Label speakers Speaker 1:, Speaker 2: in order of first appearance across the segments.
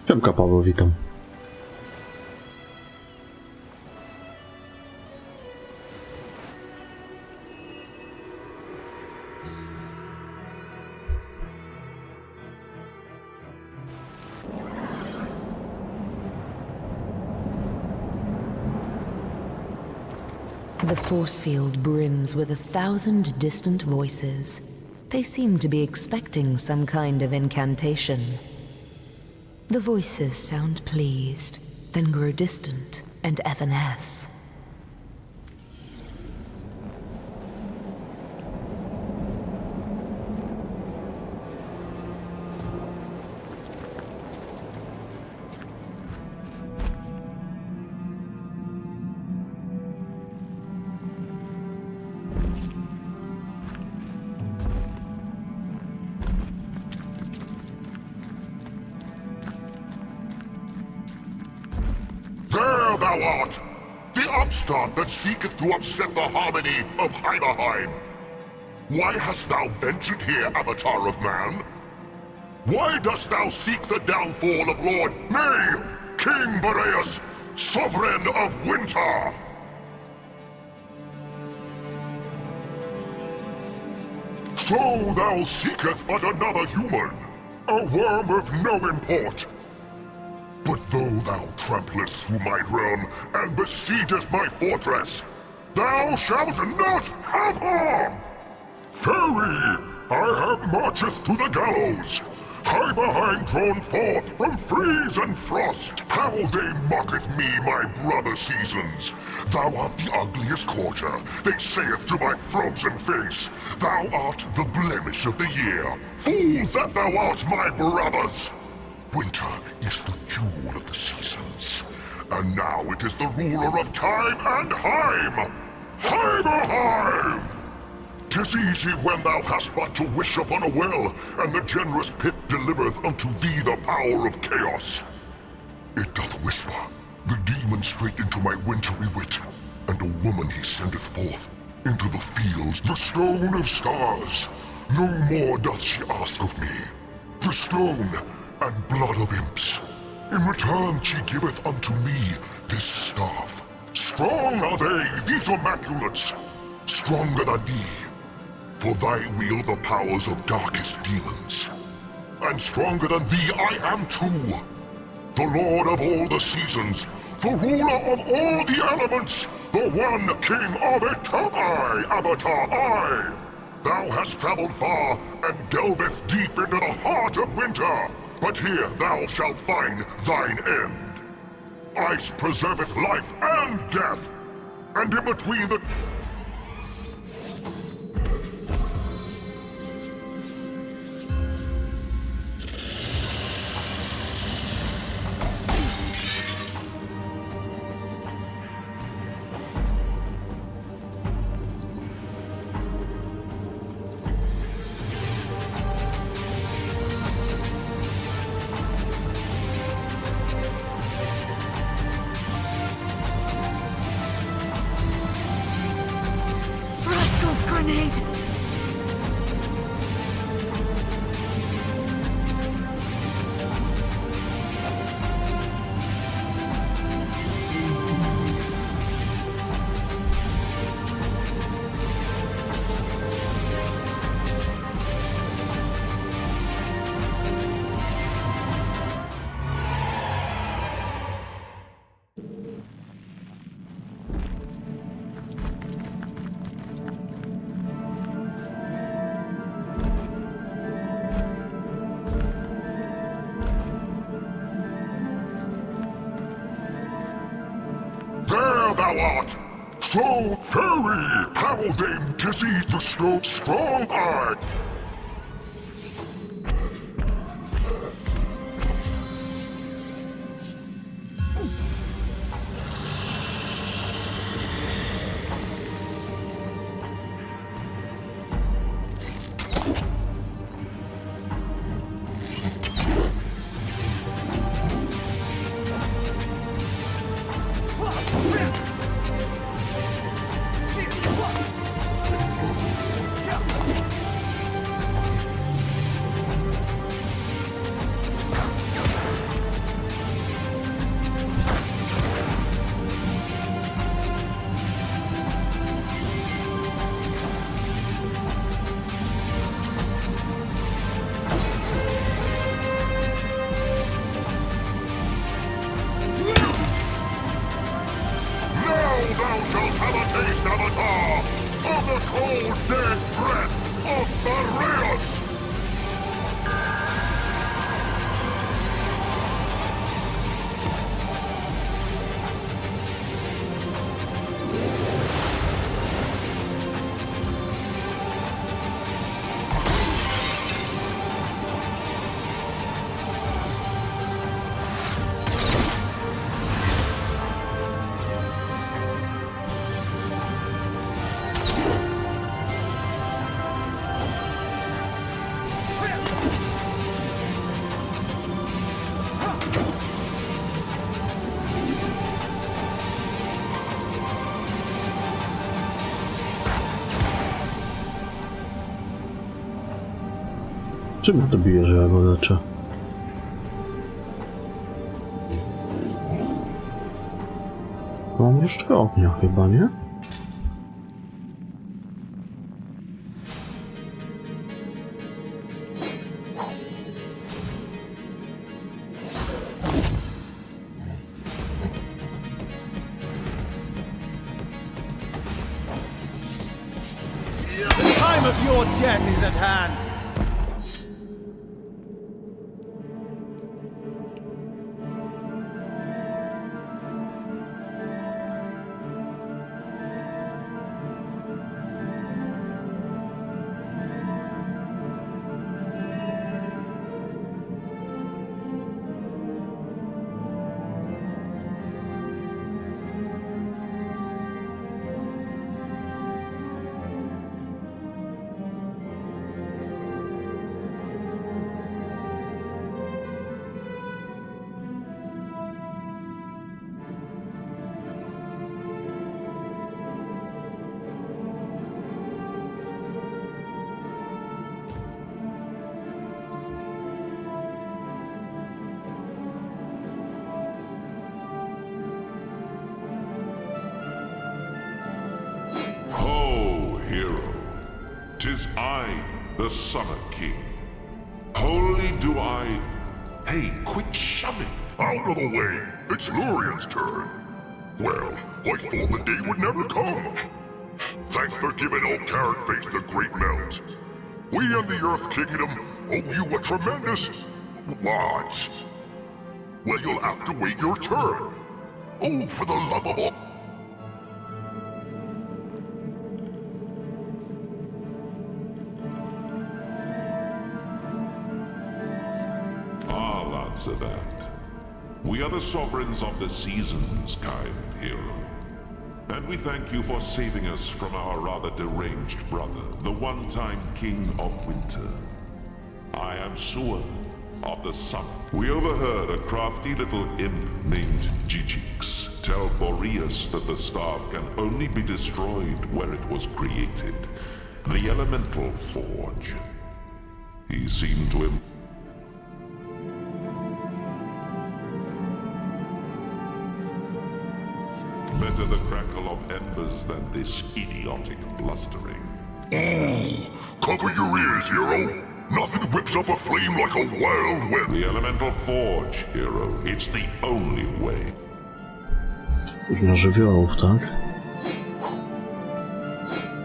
Speaker 1: Siemka Paweł, witam.
Speaker 2: The force field brims with 1,000 distant voices. They seem to be expecting some kind of incantation. The voices sound pleased, then grow distant and evanesce.
Speaker 3: There thou art! The upstart that seeketh to upset the harmony of Heimerheim! Why hast thou ventured here, avatar of man? Why dost thou seek the downfall of Lord, nay, King Boreas, sovereign of winter? So thou seeketh but another human, a worm of no import. But though thou tramplest through my realm and besiegest my fortress, thou shalt not have her! Fairy, I have marcheth to the gallows. Heimerheim drawn forth from freeze and frost. How they mocketh me, my brother seasons. Thou art the ugliest quarter, they saith to my frozen face. Thou art the blemish of the year. Fool that thou art, my brothers! Winter is the jewel of the seasons, and now it is the ruler of time and Heim! Heimerheim! 'Tis easy when thou hast but to wish upon a well, and the generous pit delivereth unto thee the power of chaos. It doth whisper, the demon straight into my wintry wit, and a woman he sendeth forth into the fields, the stone of stars. No more doth she ask of me. The stone and blood of imps. In return she giveth unto me this staff. Strong are they, these immaculates, stronger than thee. For thy wield the powers of darkest demons. And stronger than thee I am too. The lord of all the seasons, the ruler of all the elements, the one king of eternity, Avatar I. Thou hast traveled far and delveth deep into the heart of winter. But here thou shalt find thine end. Ice preserveth life and death, and in between the...
Speaker 2: Grenade!
Speaker 3: Thou art! So fairy! How they dizzy the strong eye!
Speaker 1: Czym ja to bije, że ja go leczę? Mam jeszcze ognia chyba, nie?
Speaker 4: The time of your death is at hand.
Speaker 3: "'Tis I, the Summer King. Wholly do I... Hey, quit shoving! Out of the way! It's Larian's turn! Well, I thought the day would never come. Thanks for giving old Carrot-Face the Great Melt. We and the Earth Kingdom owe you a tremendous... what? Well, you'll have to wait your turn. Oh, for the love of all... Answer that. We are the sovereigns of the seasons, kind hero. And we thank you for saving us from our rather deranged brother, the one-time king of winter. I am Sewer of the summer. We overheard a crafty little imp named Gigix tell Boreas that the staff can only be destroyed where it was created. The elemental forge. He seemed to him. Better the crackle of embers than this idiotic blustering. Oh, cover your ears, hero! Nothing whips up a flame like a wild wind! The elemental forge, hero. It's the only way.
Speaker 1: Różna żywiołów, tak?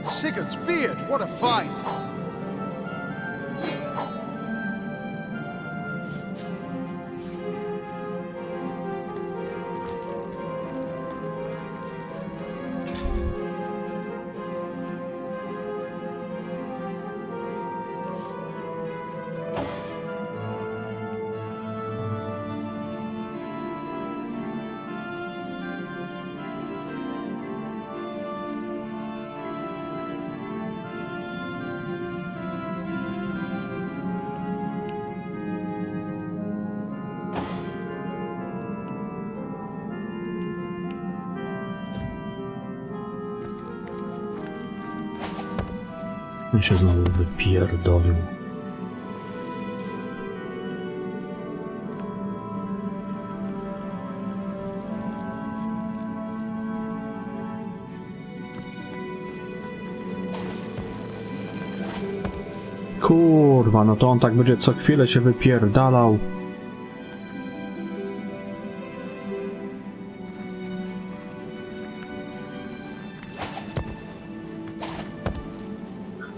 Speaker 4: Sigurd's beard, what a find!
Speaker 1: On się znowu wypierdolił. Kurwa, no to on tak będzie co chwilę się wypierdalał.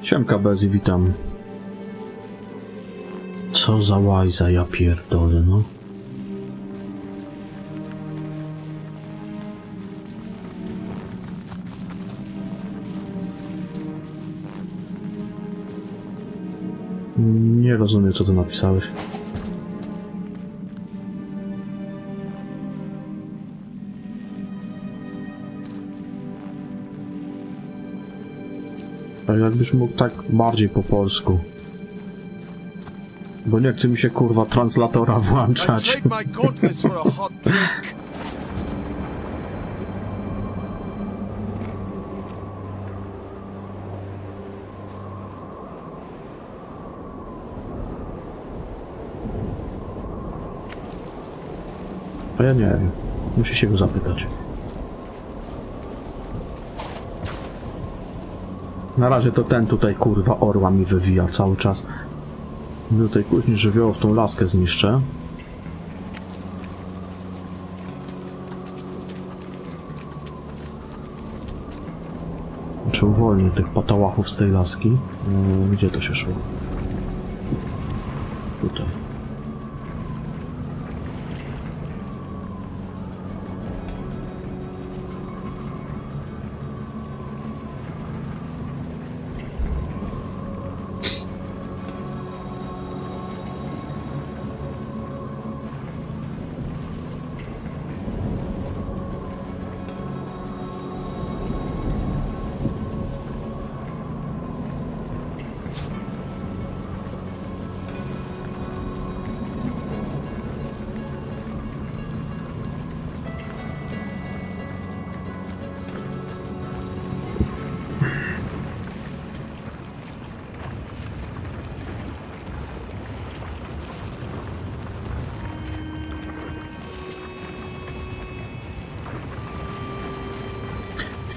Speaker 1: Siemka Bezi, witam. Co za łajza, ja pierdolę, no. Nie rozumiem, co tu napisałeś. Ale jakbyś mógł tak bardziej po polsku. Bo nie chce mi się kurwa translatora
Speaker 4: I'd
Speaker 1: włączać.
Speaker 4: trade my gauntlets for a hot drink.
Speaker 1: A ja nie wiem. Muszę się go zapytać. Na razie to ten tutaj kurwa orła mi wywija cały czas. Tutaj później żywiołów tą laskę zniszczę. Czy uwolnię tych patałachów z tej laski? Gdzie to się szło? Tutaj.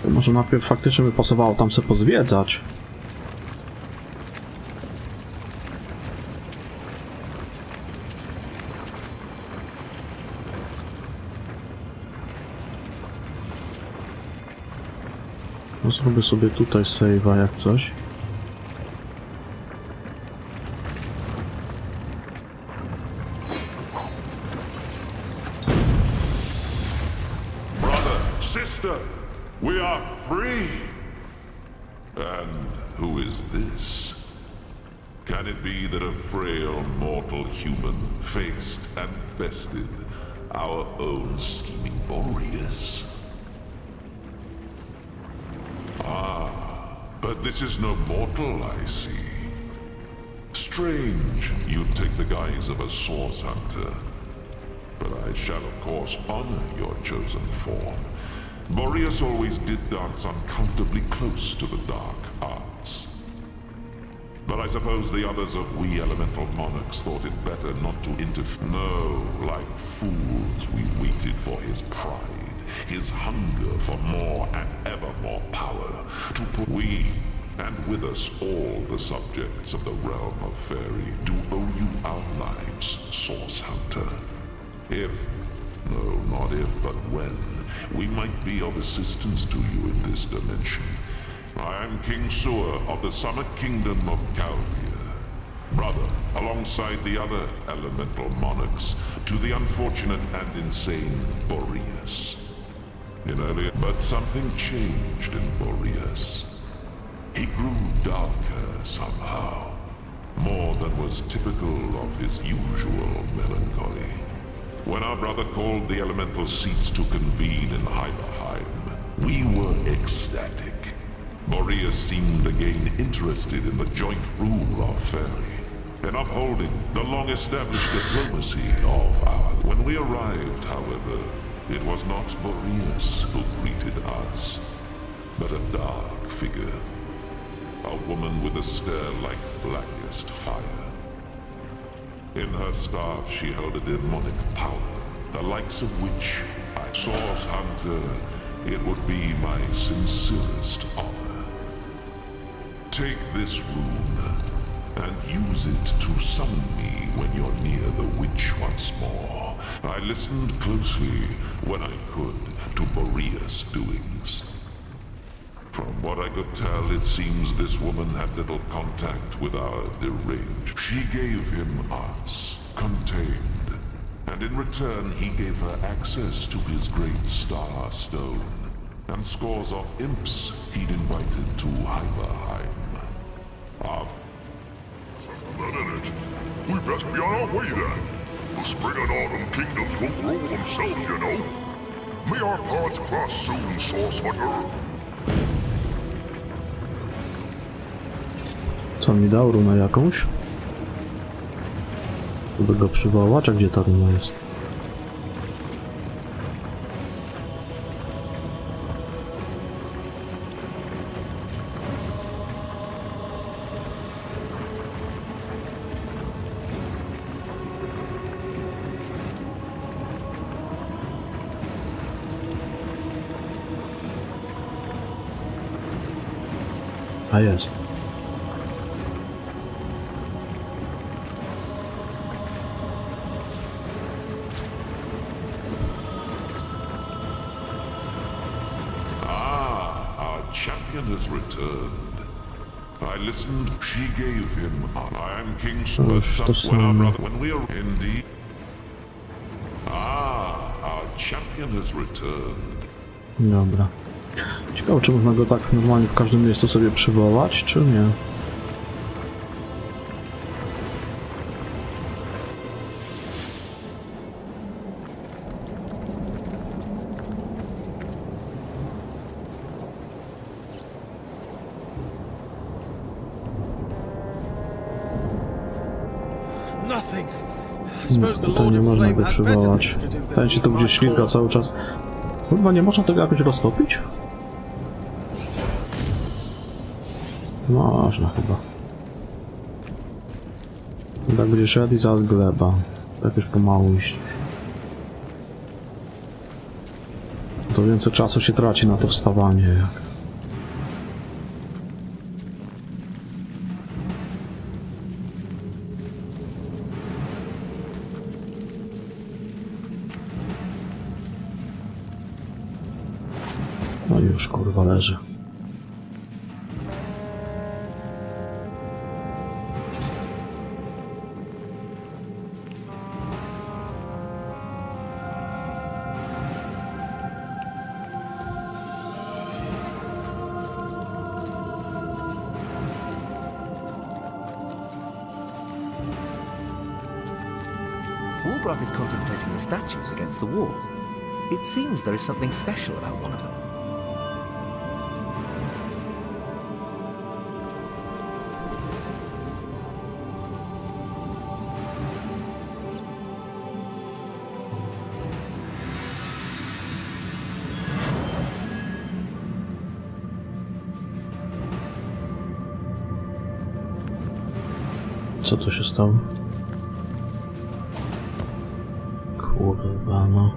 Speaker 1: To może najpierw faktycznie by pasowało tam se pozwiedzać. No zrobię sobie tutaj save'a jak coś.
Speaker 3: Sister, we are free! And who is this? Can it be that a frail mortal human faced and bested our own scheming Boreas? Ah, but this is no mortal, I see. Strange you take the guise of a source hunter. But I shall of course honor your chosen form. Boreas always did dance uncomfortably close to the dark arts. But I suppose the others of we elemental monarchs thought it better not to interfere. No, like fools we waited for his pride, his hunger for more and ever more power, to put we, and with us all the subjects of the realm of fairy, do owe you our lives, Source Hunter. If, no, not if, but when, we might be of assistance to you in this dimension. I am King Sewer of the Summit Kingdom of Calvia, brother, alongside the other elemental monarchs, to the unfortunate and insane Boreas. But something changed in Boreas. He grew darker somehow, more than was typical of his usual melancholy. When our brother called the elemental seats to convene in Heimerheim, we were ecstatic. Boreas seemed again interested in the joint rule of Fairy, in upholding the long-established diplomacy of our... When we arrived, however, it was not Boreas who greeted us, but a dark figure. A woman with a stare like blackest fire. In her staff she held a demonic power, the likes of which I Source Hunter, it would be my sincerest honor. Take this rune, and use it to summon me when you're near the witch once more. I listened closely, when I could, to Boreas' doings. From what I could tell, it seems this woman had little contact with our deranged. She gave him us, contained, and in return he gave her access to his great star stone, and scores of imps he'd invited to Heimerheim. Minute. We best be on our way then. The spring and autumn kingdoms won't rule themselves, you know. May our paths cross soon, Source Hunter.
Speaker 1: Co mi dał runę jakąś? Żeby go przywołać, a gdzie ta runa jest? A jest.
Speaker 3: Our champion has returned. I listened, she gave him. I am King
Speaker 1: Już to
Speaker 3: Smith when our
Speaker 1: samo.
Speaker 3: brother, when we are indeed. Our champion has returned.
Speaker 1: Dobra. Ciekawe, czy można go tak normalnie w każdym miejscu sobie przywołać, czy nie?
Speaker 4: Nothing. I suppose the
Speaker 1: Tutaj
Speaker 4: Lord
Speaker 1: nie
Speaker 4: of
Speaker 1: można
Speaker 4: Flame
Speaker 1: go
Speaker 4: has better
Speaker 1: przywołać.
Speaker 4: things to do
Speaker 1: Ten
Speaker 4: than
Speaker 1: się tu gdzieś ślizga cały czas. Chyba nie można tego jakoś roztopić? Można chyba. Tak będzie szedł i zaraz gleba. Tak już pomału iść. To więcej czasu się traci na to wstawanie. Jak. No już kurwa leży.
Speaker 5: Volgart is contemplating the statues against the wall. It seems there is something special about one of them.
Speaker 1: Co tu się stało? Kurwa no.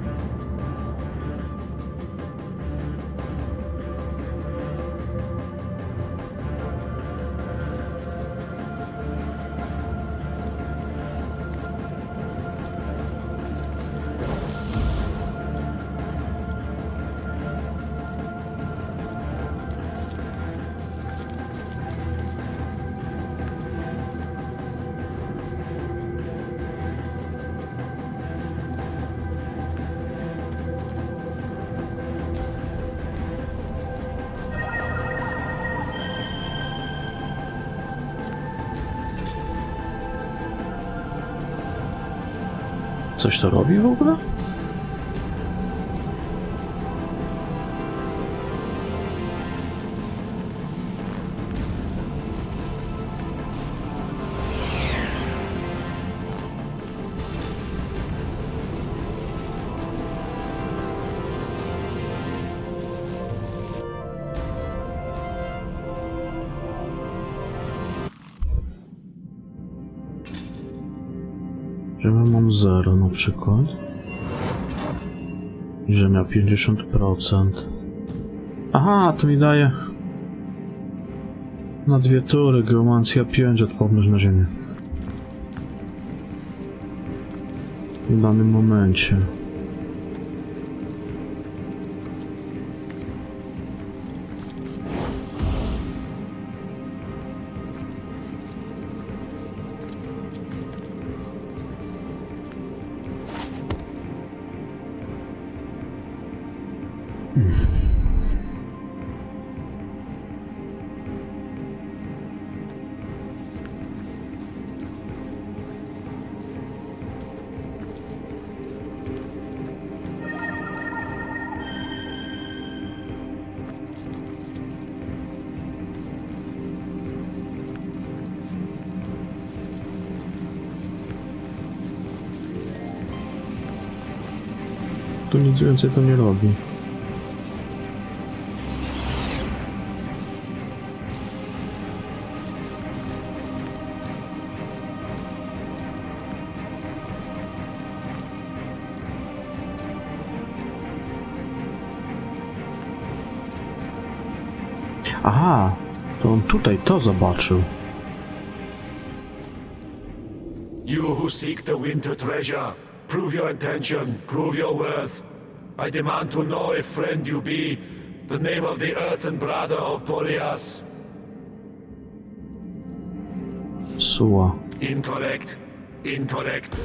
Speaker 1: Coś to robi w ogóle? Ziemia mam 0 na przykład. Ziemia 50%. Aha, to mi daje na 2 tury, geomancja 5, odporność na ziemię. W danym momencie. tu nic więcej to nie robi. Aha, to on tutaj to zobaczył.
Speaker 6: You who seek the winter treasure, prove your intention, prove your worth. I demand to know if friend you be, the name of the earthen brother of Boreas.
Speaker 1: Suła.
Speaker 6: Incorrect. Incorrect.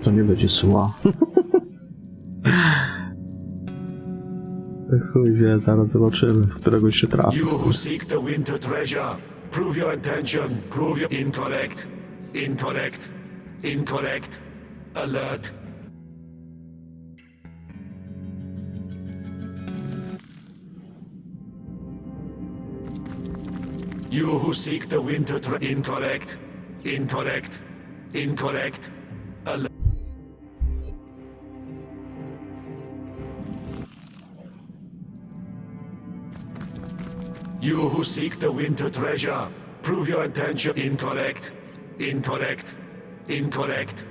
Speaker 1: To nie będzie suła. Chuj wie, zaraz zobaczymy, w któregoś się trafi.
Speaker 6: You who seek the winter treasure, prove your intention, prove your... Incorrect. Incorrect. Incorrect. Alert. You who seek the winter treasure... Incorrect. Incorrect. Incorrect. Alert. You who seek the winter treasure, prove your intention. Incorrect. Incorrect. Incorrect.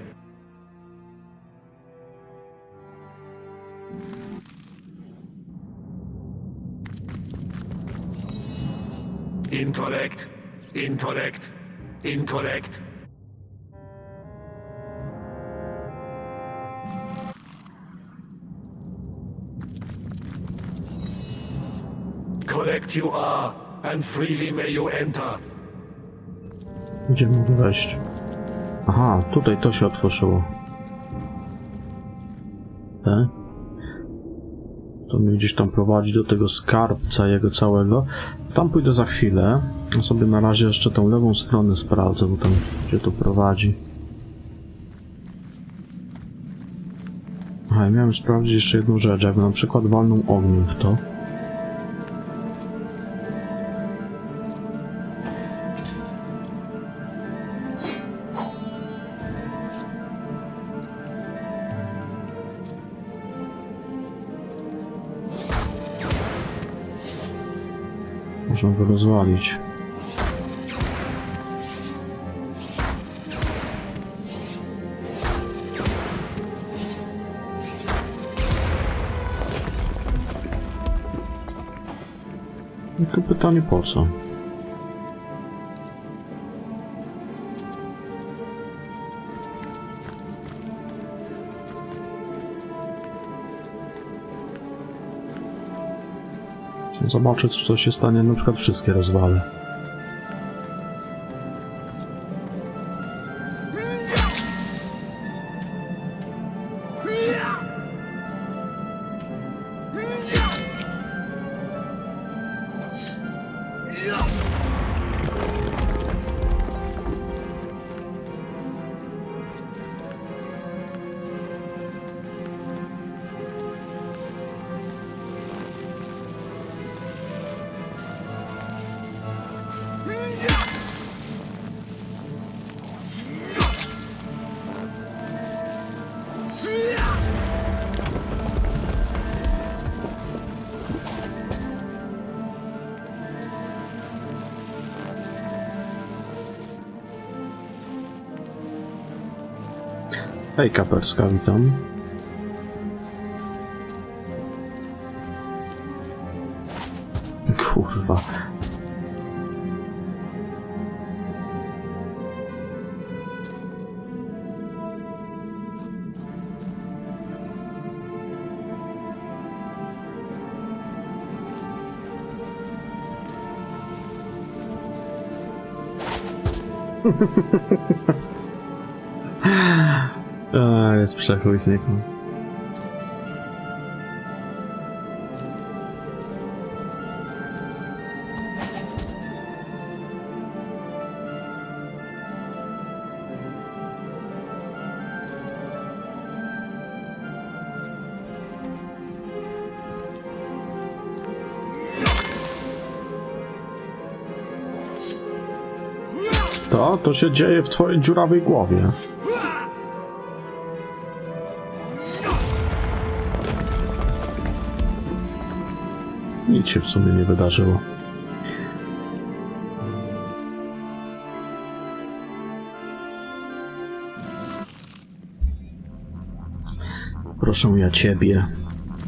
Speaker 6: Incorrect. Incorrect. Incorrect. Correct you are, and freely may you enter.
Speaker 1: Gdzie mogę wejść? Aha, tutaj to się otworzyło. Tak? To mnie gdzieś tam prowadzi do tego skarbca jego całego. Tam pójdę za chwilę. Ja sobie na razie jeszcze tą lewą stronę sprawdzę, bo tam gdzie to prowadzi. Aha, ja miałem sprawdzić jeszcze jedną rzecz, jakby na przykład walną ogniem w to. Można go rozwalić. I tu pytanie po co? Zobaczę, co się stanie, na przykład wszystkie rozwalę. Hej, Kaperska, witam. Kurwa. Jest przechył zniknął. To się dzieje w twojej dziurawej głowie. Nic się w sumie nie wydarzyło. Proszę ja ciebie,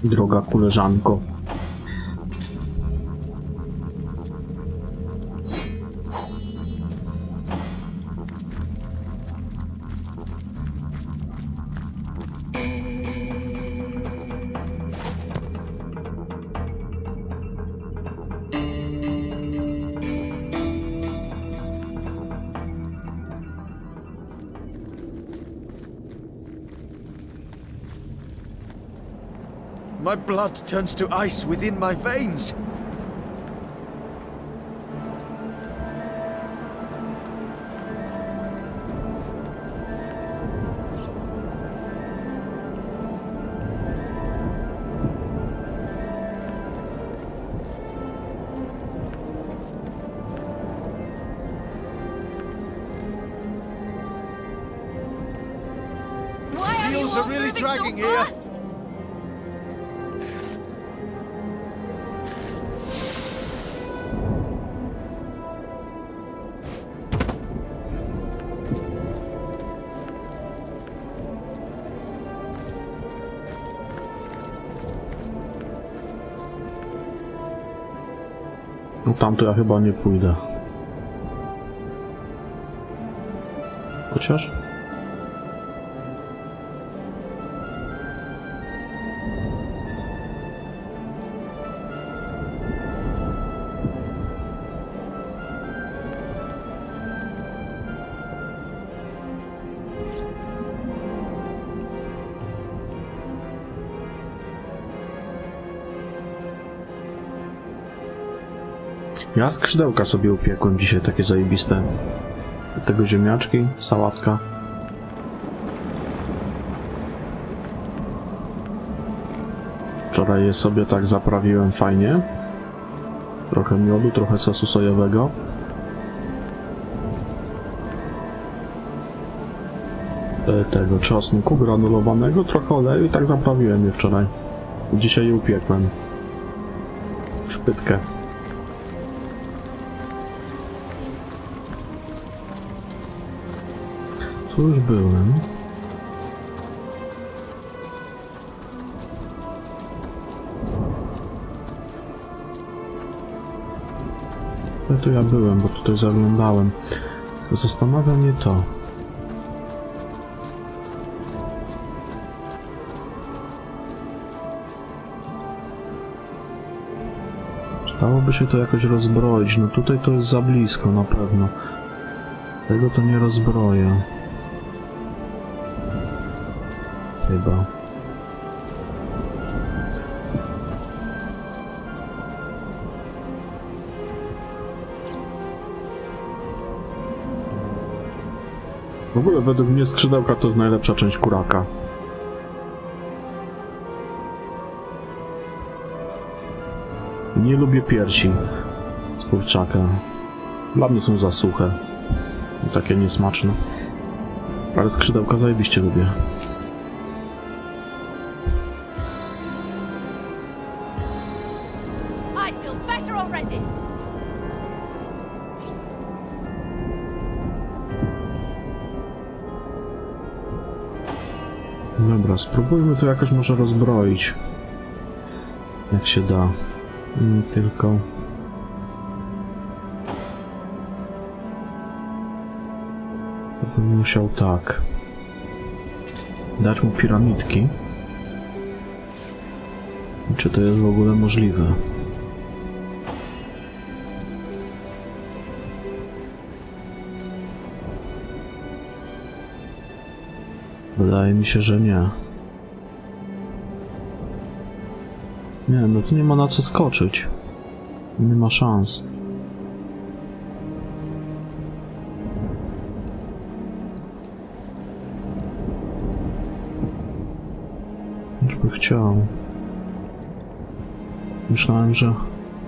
Speaker 1: droga koleżanko.
Speaker 4: My blood turns to ice within my veins. Wheels are really dragging here.
Speaker 1: No tamto ja chyba nie pójdę. Chociaż? Ja skrzydełka sobie upiekłem dzisiaj, takie zajebiste. Do tego ziemniaczki, sałatka. Wczoraj je sobie tak zaprawiłem fajnie. Trochę miodu, trochę sosu sojowego. Tego czosnku granulowanego, trochę oleju i tak zaprawiłem je wczoraj. Dzisiaj je upiekłem. W pytkę. Tu już byłem. Tu ja byłem, bo tutaj zaglądałem. Zastanawia mnie to. Czy dałoby się to jakoś rozbroić? No tutaj to jest za blisko na pewno. Tego to nie rozbroję. Chyba. W ogóle według mnie skrzydełka to jest najlepsza część kuraka. Nie lubię piersi z kurczaka. Dla mnie są za suche. Takie niesmaczne. Ale skrzydełka zajebiście lubię. Dobra, spróbujmy to jakoś może rozbroić. Jak się da. Tylko... bym musiał tak. Dać mu piramidki. Czy to jest w ogóle możliwe? Wydaje mi się, że nie. Nie, no to nie ma na co skoczyć. Nie ma szans. Już by chciał. Myślałem, że...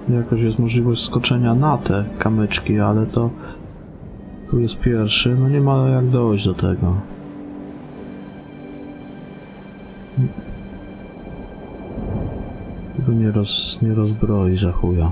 Speaker 1: że jakoś jest możliwość skoczenia na te kamyczki, ale to Tu jest pierwszy, no nie ma jak dojść do tego. Tego nie rozbroi za chuja.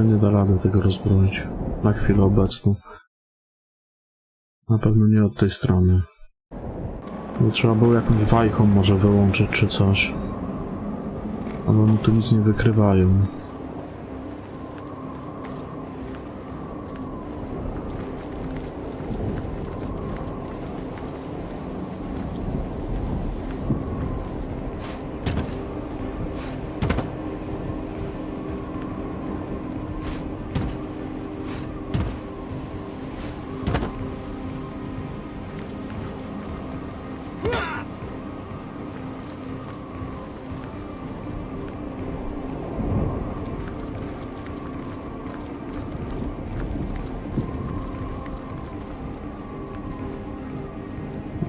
Speaker 1: Nie da rady tego rozbroić. Na chwilę obecną. Na pewno nie od tej strony. Bo trzeba było jakąś wajchą może wyłączyć czy coś. Ale oni tu nic nie wykrywają.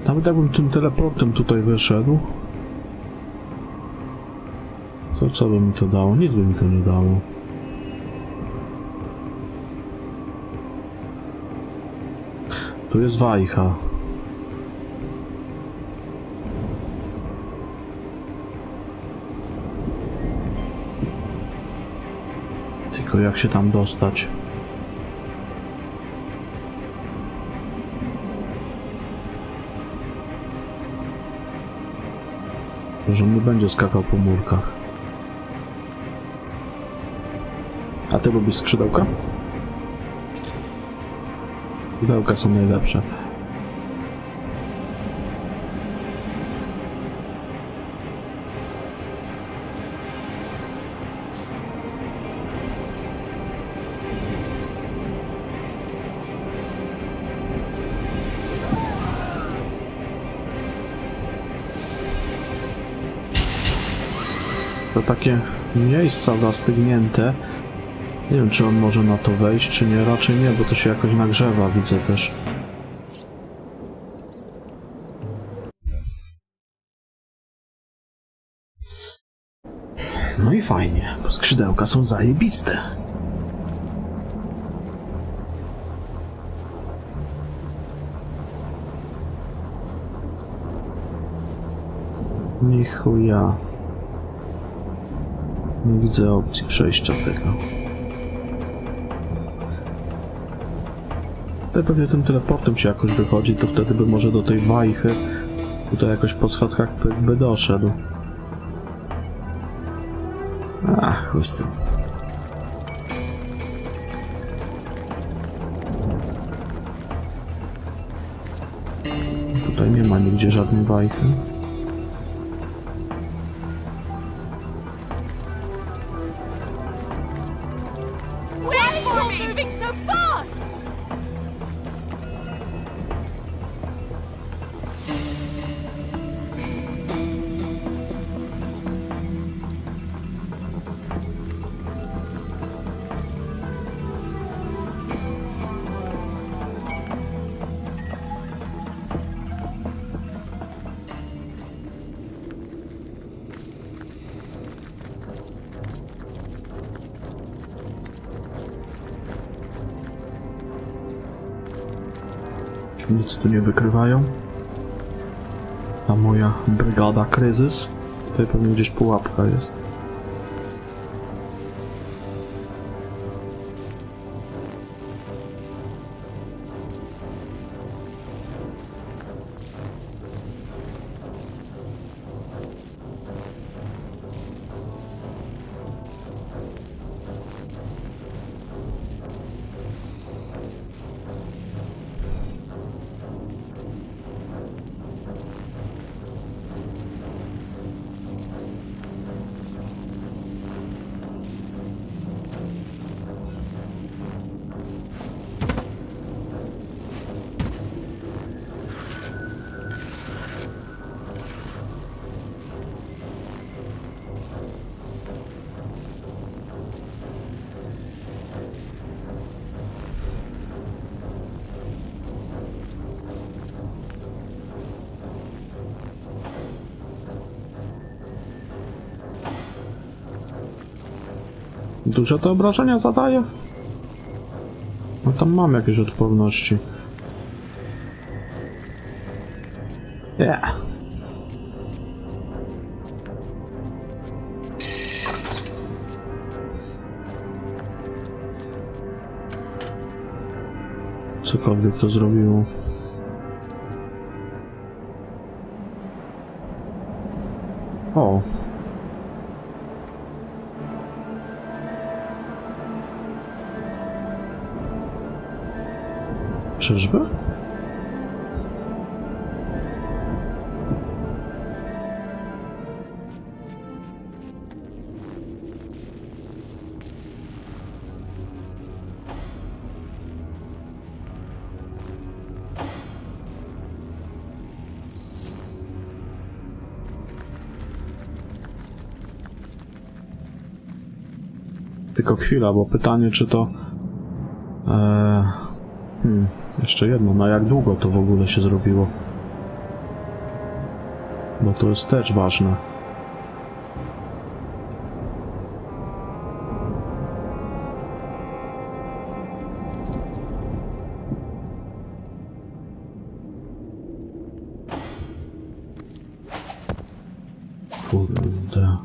Speaker 1: Nawet jakbym tym teleportem tutaj wyszedł, to co by mi to dało? Nic by mi to nie dało. Tu jest wajcha. Tylko jak się tam dostać? Że on nie będzie skakał po murkach. A ty lubisz skrzydełka? Skrzydełka są najlepsze. To takie miejsca zastygnięte. Nie wiem, czy on może na to wejść, czy nie. Raczej nie, bo to się jakoś nagrzewa, widzę też. No i fajnie, bo skrzydełka są zajebiste. Ni chuja. Nie widzę opcji przejścia tego. Tutaj pewnie tym teleportem się jakoś wychodzi, to wtedy by może do tej wajchy tutaj jakoś po schodkach by doszedł. Ach, chuj z tym. Tutaj nie ma nigdzie żadnej wajchy. Nic tu nie wykrywają. Ta moja brygada kryzys. Tutaj pewnie gdzieś pułapka jest. Duże te obrażenia zadaje? No tam mam jakieś odporności. Cokolwiek to zrobiło. O. Czyżby? Tylko chwila, bo pytanie, czy to... Jeszcze jedno, na jak długo to w ogóle się zrobiło? Bo to jest też ważne. Kurde.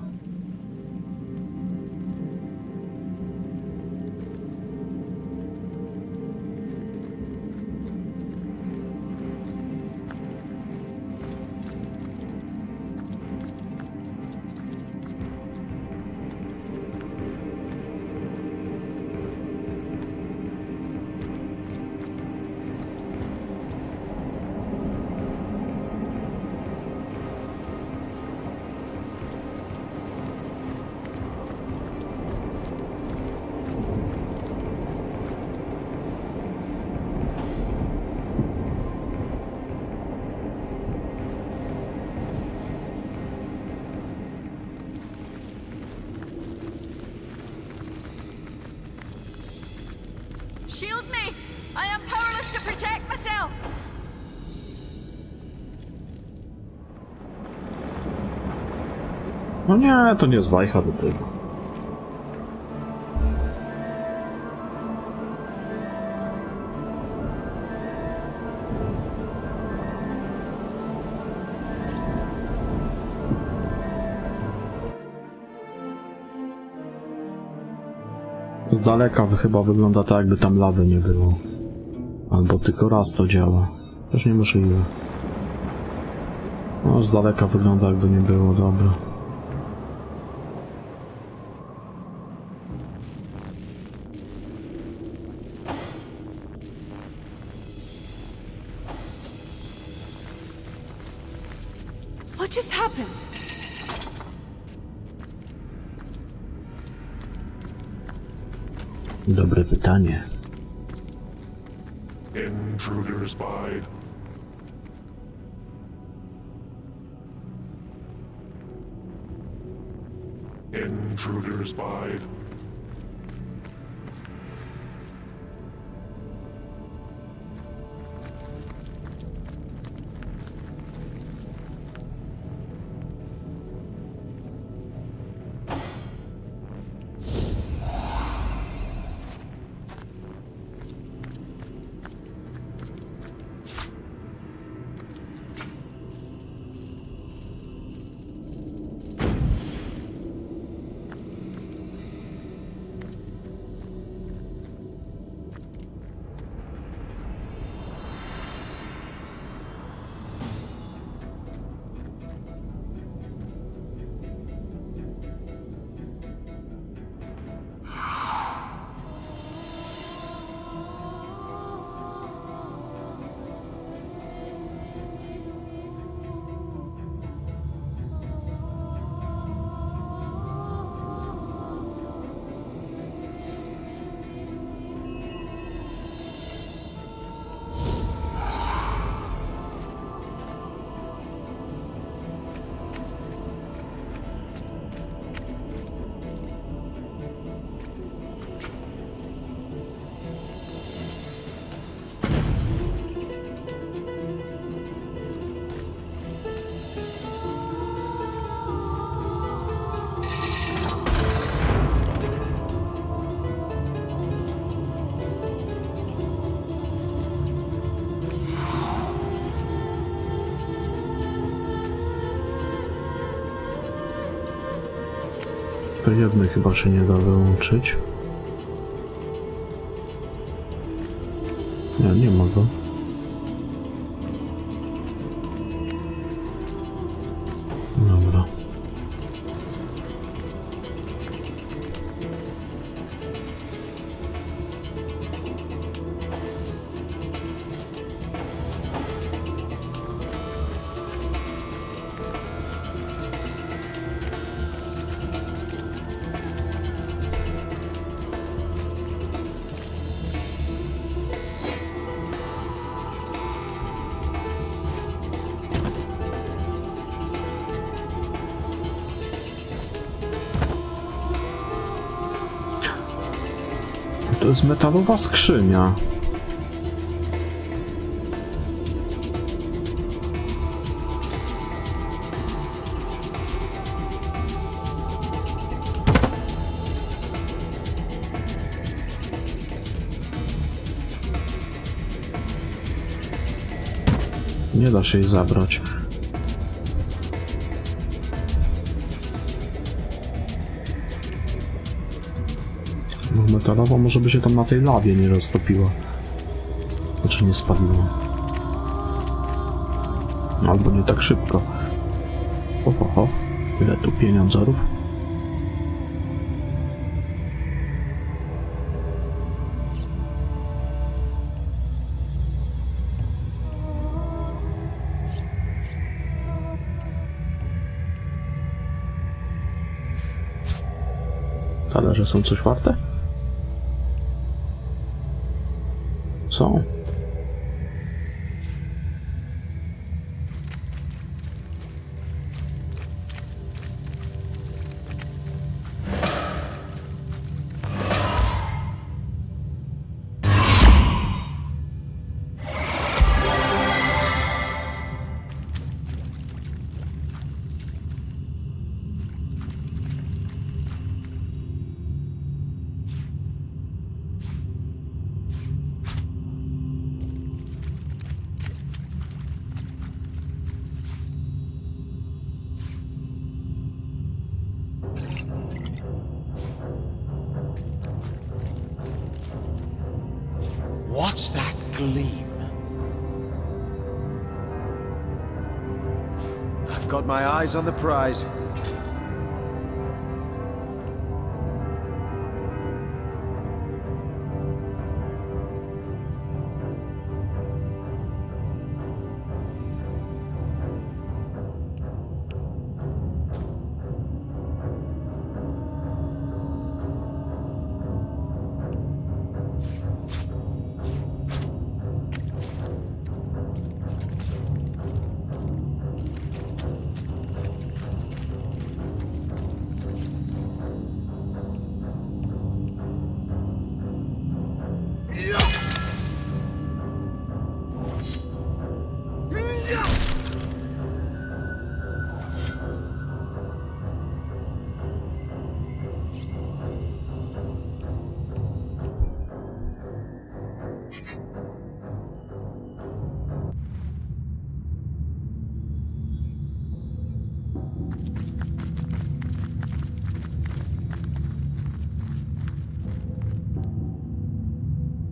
Speaker 7: Shield me! I am powerless to protect myself!
Speaker 1: No nie, to nie jest wajcha do tego. Z daleka chyba wygląda tak, jakby tam lawy nie było. Albo tylko raz to działa. Też niemożliwe. No, z daleka wygląda, jakby nie było, dobra.
Speaker 7: What just happened?
Speaker 1: Dobre pytanie.
Speaker 3: Intruder spied. Intruder spied.
Speaker 1: To jednej chyba się nie da wyłączyć. Nie ma go. Dobra. To jest metalowa skrzynia. Nie da się jej zabrać. Metalowa może by się tam na tej lawie nie roztopiła. Znaczy nie spaliła. Albo nie tak szybko. Oho, ile tu pieniądzorów? Talerze są coś warte? Są.
Speaker 4: What's that gleam? I've got my eyes on the prize.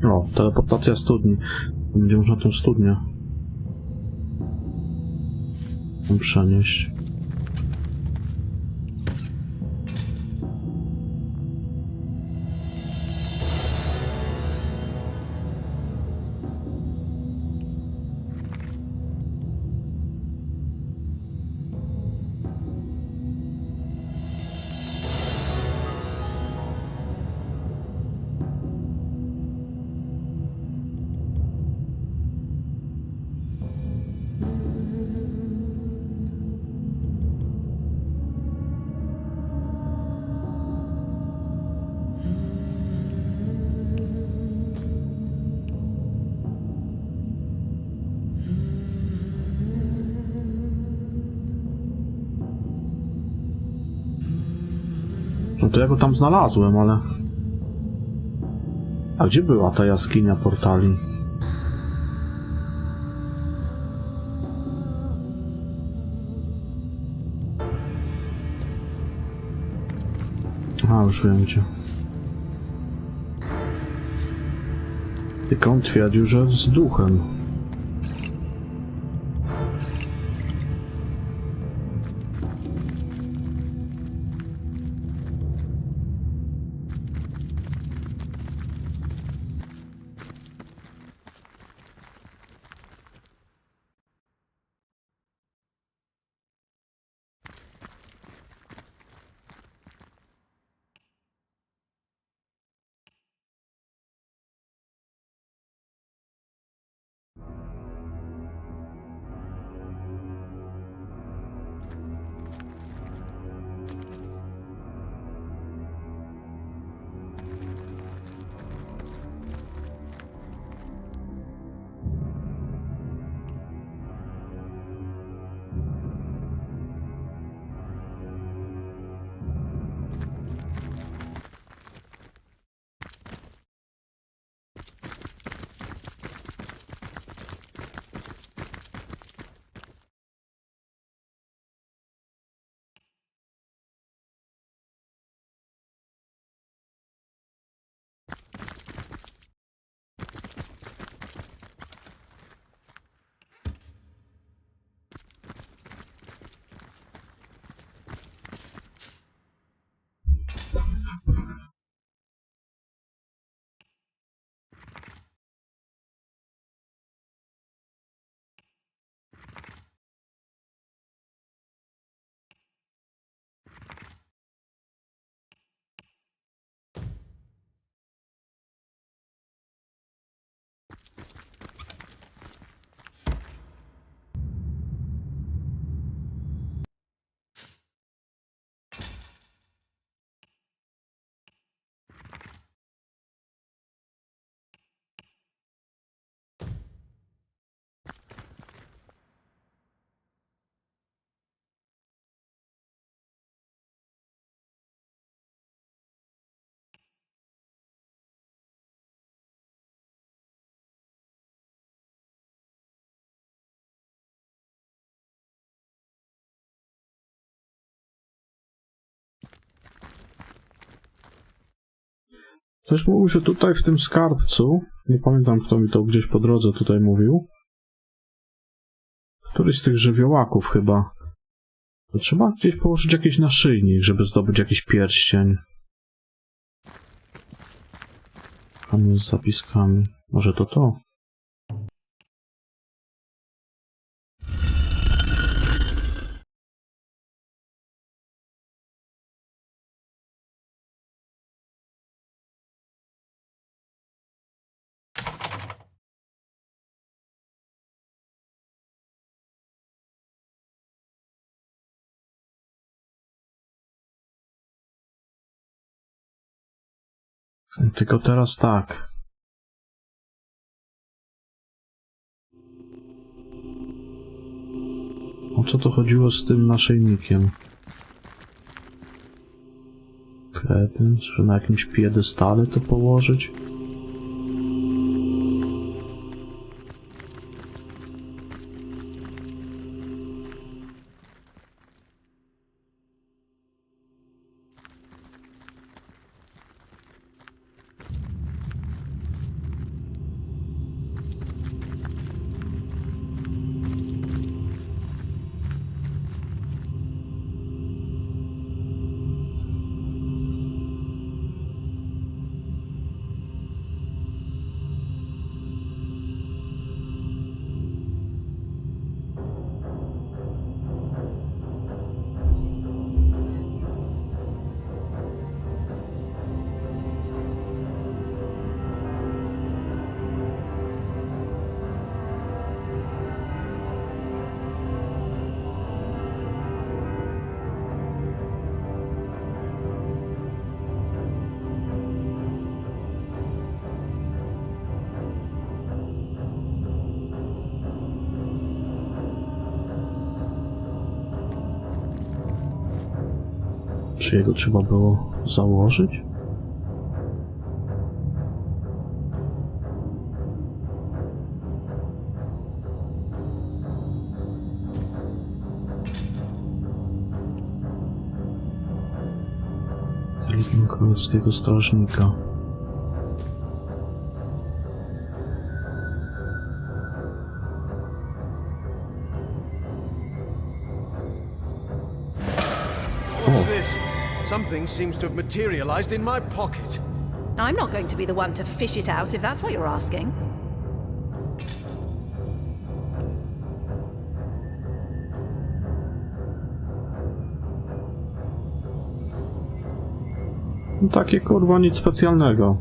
Speaker 4: O, teleportacja studni. Będzie można tą studnię przenieść. No to ja go tam znalazłem, ale... A gdzie była ta jaskinia portali?
Speaker 1: już wiem gdzie. Tylko on twierdził, że z duchem. Ktoś mówił, że tutaj w tym skarbcu, nie pamiętam kto mi to gdzieś po drodze tutaj mówił, któryś z tych żywiołaków chyba, to trzeba gdzieś położyć jakiś naszyjnik, żeby zdobyć jakiś pierścień. Kamień z zapiskami. Może to to? Tylko teraz tak. O co to chodziło z tym naszyjnikiem? Kretyn, że na jakimś piedestale to położyć? Czy jego trzeba było założyć? Widmo królewskiego strażnika.
Speaker 4: What's this? Something seems to have materialized in my pocket.
Speaker 8: I'm not going to be the one to fish it out if that's what you're asking.
Speaker 1: No takie kurwa nic specjalnego.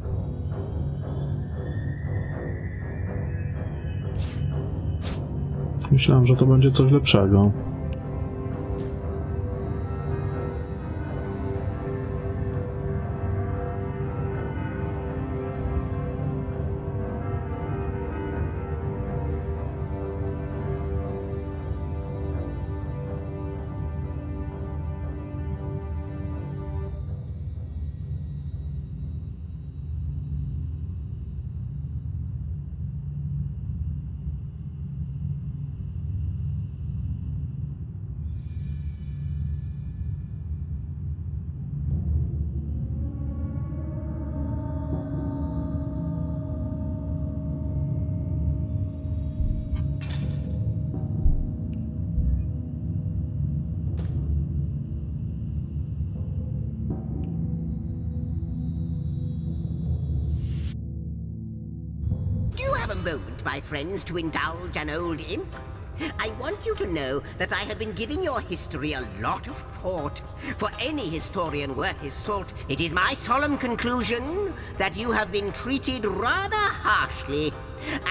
Speaker 1: Myślałem, że to będzie coś lepszego.
Speaker 9: Do you have a moment, my friends, to indulge an old imp? I want you to know that I have been giving your history a lot of thought. For any historian worth his salt, it is my solemn conclusion that you have been treated rather harshly.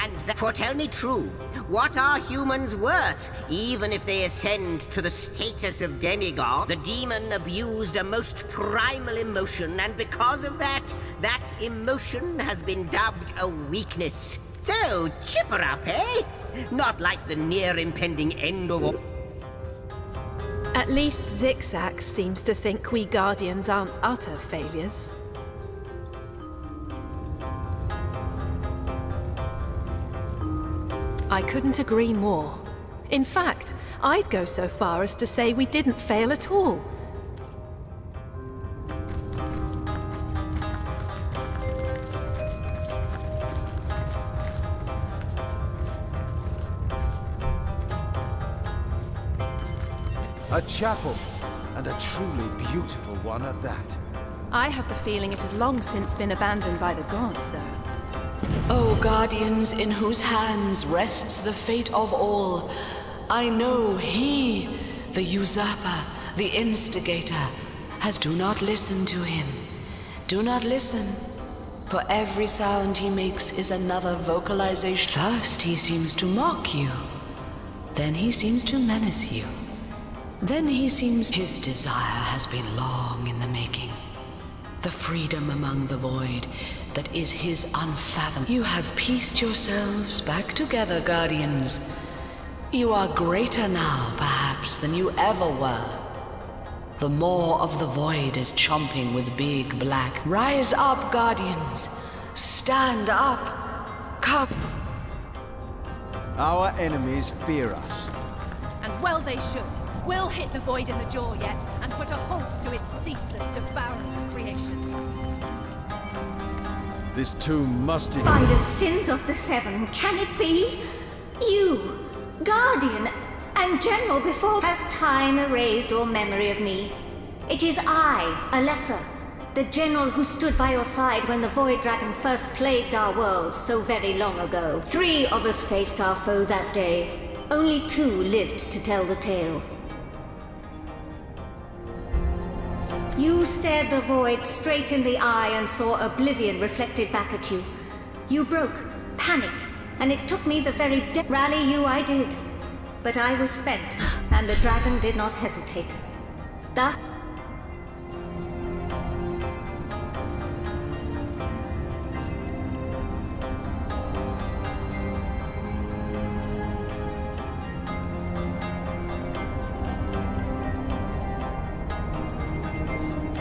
Speaker 9: And for tell me true, what are humans worth, even if they ascend to the status of demigod? The demon abused a most primal emotion, and because of that, that emotion has been dubbed a weakness. So, chipper up, eh? Not like the near impending end of all.
Speaker 8: At least Zigzag seems to think we Guardians aren't utter failures. I couldn't agree more. In fact, I'd go so far as to say we didn't fail at all.
Speaker 4: A chapel, and a truly beautiful one at that.
Speaker 8: I have the feeling it has long since been abandoned by the gods, though.
Speaker 2: O Guardians, in whose hands rests the fate of all, I know he, the usurper, the instigator, has... Do not listen to him. Do not listen. For every sound he makes is another vocalization. First he seems to mock you. Then he seems to menace you. Then he seems... His desire has been long in the making. The freedom among the void that is his unfathomable. You have pieced yourselves back together, Guardians. You are greater now, perhaps, than you ever were. The maw of the void is chomping with big black. Rise up, Guardians. Stand up. Come.
Speaker 4: Our enemies fear us.
Speaker 8: And well they should. We'll hit the void in the jaw yet, and put a halt to its ceaseless devouring of creation.
Speaker 4: This tomb must...
Speaker 10: By the sins of the seven, can it be? You, Guardian, and General before... Has time erased all memory of me? It is I, Alessa, the General who stood by your side when the Void Dragon first plagued our world so very long ago. 3 of us faced our foe that day. Only 2 lived to tell the tale. You stared the void straight in the eye and saw oblivion reflected back at you. You broke, panicked, and it took me the very rally you I did. But I was spent, and the dragon did not hesitate. Thus...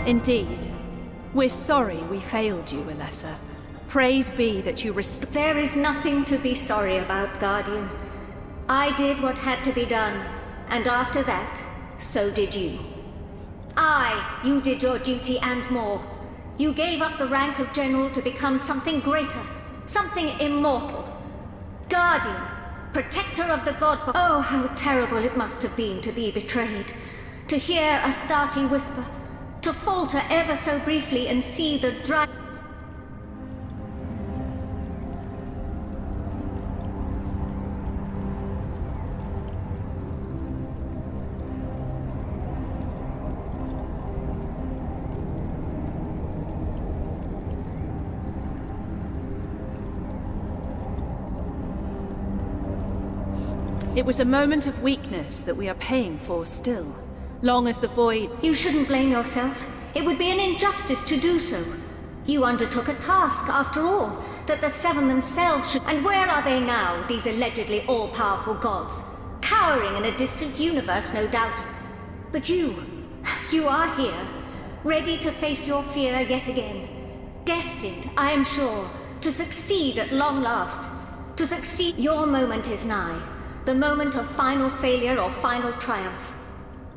Speaker 8: Indeed. We're sorry we failed you, Alessa. Praise be that you
Speaker 10: There is nothing to be sorry about, Guardian. I did what had to be done, and after that, so did you. You did your duty and more. You gave up the rank of general to become something greater, something immortal. Guardian, protector of the god. Oh, how terrible it must have been to be betrayed. To hear Astarte whisper, to falter ever so briefly and see the
Speaker 8: It was a moment of weakness that we are paying for still. Long as the void...
Speaker 10: You shouldn't blame yourself. It would be an injustice to do so. You undertook a task, after all, that the Seven themselves should... And where are they now, these allegedly all-powerful gods? Cowering in a distant universe, no doubt. But you are here, ready to face your fear yet again. Destined, I am sure, to succeed at long last. To succeed... Your moment is nigh. The moment of final failure or final triumph.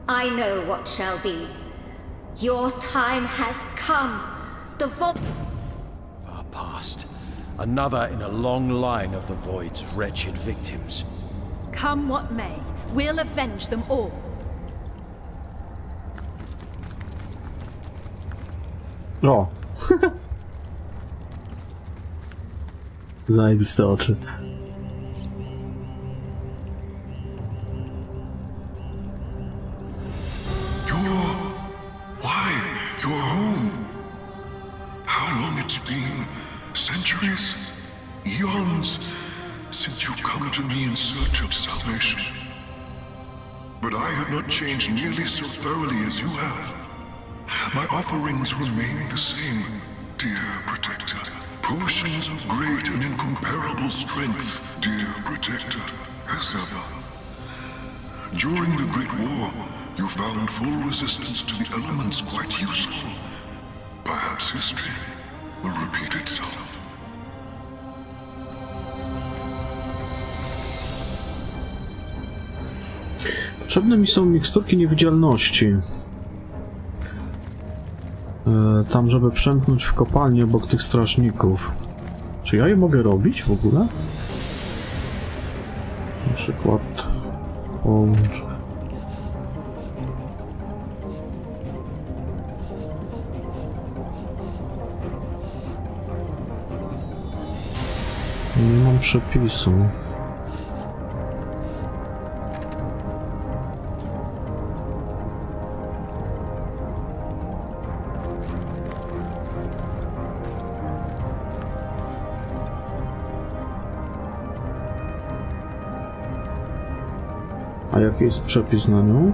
Speaker 10: I know what shall be. Your time has come. The Far
Speaker 4: past. Another in a long line of the Void's wretched victims.
Speaker 8: Come what may, we'll avenge them all.
Speaker 1: O! Zajebiste oczy.
Speaker 3: You're home. How long it's been? Centuries? Eons? Since you've come to me in search of salvation. But I have not changed nearly so thoroughly as you have. My offerings remain the same, dear protector. Potions of great and incomparable strength, dear protector, as ever. During the Great War, you found full resistance to the elements quite useful. Perhaps history will repeat itself.
Speaker 1: Potrzebne mi są miksturki niewidzialności. Tam, żeby przemknąć w kopalnię obok tych strażników. Czy ja je mogę robić w ogóle? Na przykład... Połącz... Nie mam przepisu. A jaki jest przepis na nią?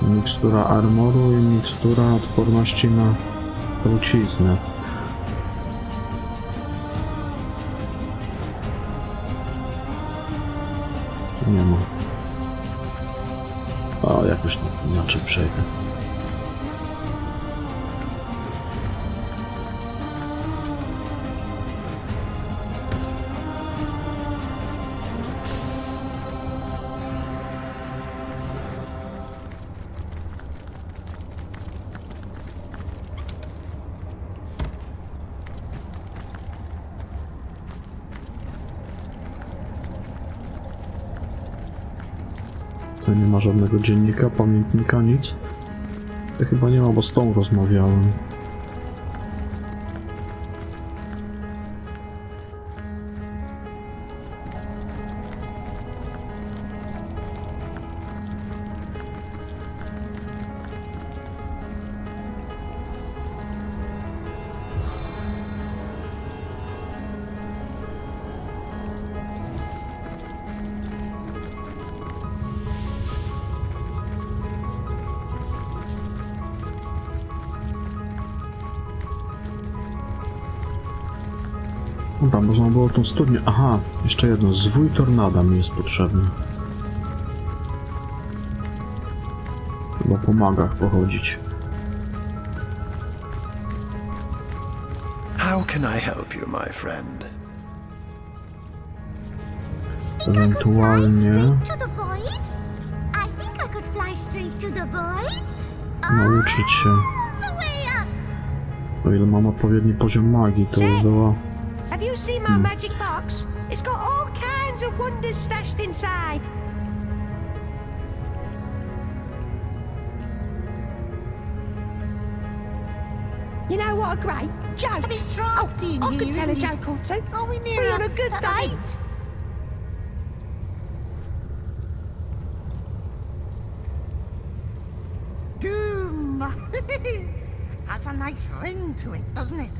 Speaker 1: Mikstura armoru i mikstura odporności na truciznę. Tu nie ma. O, jakoś inaczej przejdę. Tu nie ma żadnego dziennika, pamiętnika, nic. Ja chyba nie ma, bo z tą rozmawiałem. Dobra, można było tą studnię... Aha, jeszcze jedno. Zwój tornada mi jest potrzebny. Chyba po magach pochodzić.
Speaker 11: How can I help you, my friend?
Speaker 1: Ewentualnie... nauczyć się... O ile mam odpowiedni poziom magii, to już było...
Speaker 12: Have you seen my magic box? It's got all kinds of wonders stashed inside. You know what a great joke. I could tell a joke or two. Are we near on a good date?
Speaker 13: Doom! Has a nice ring to it, doesn't it?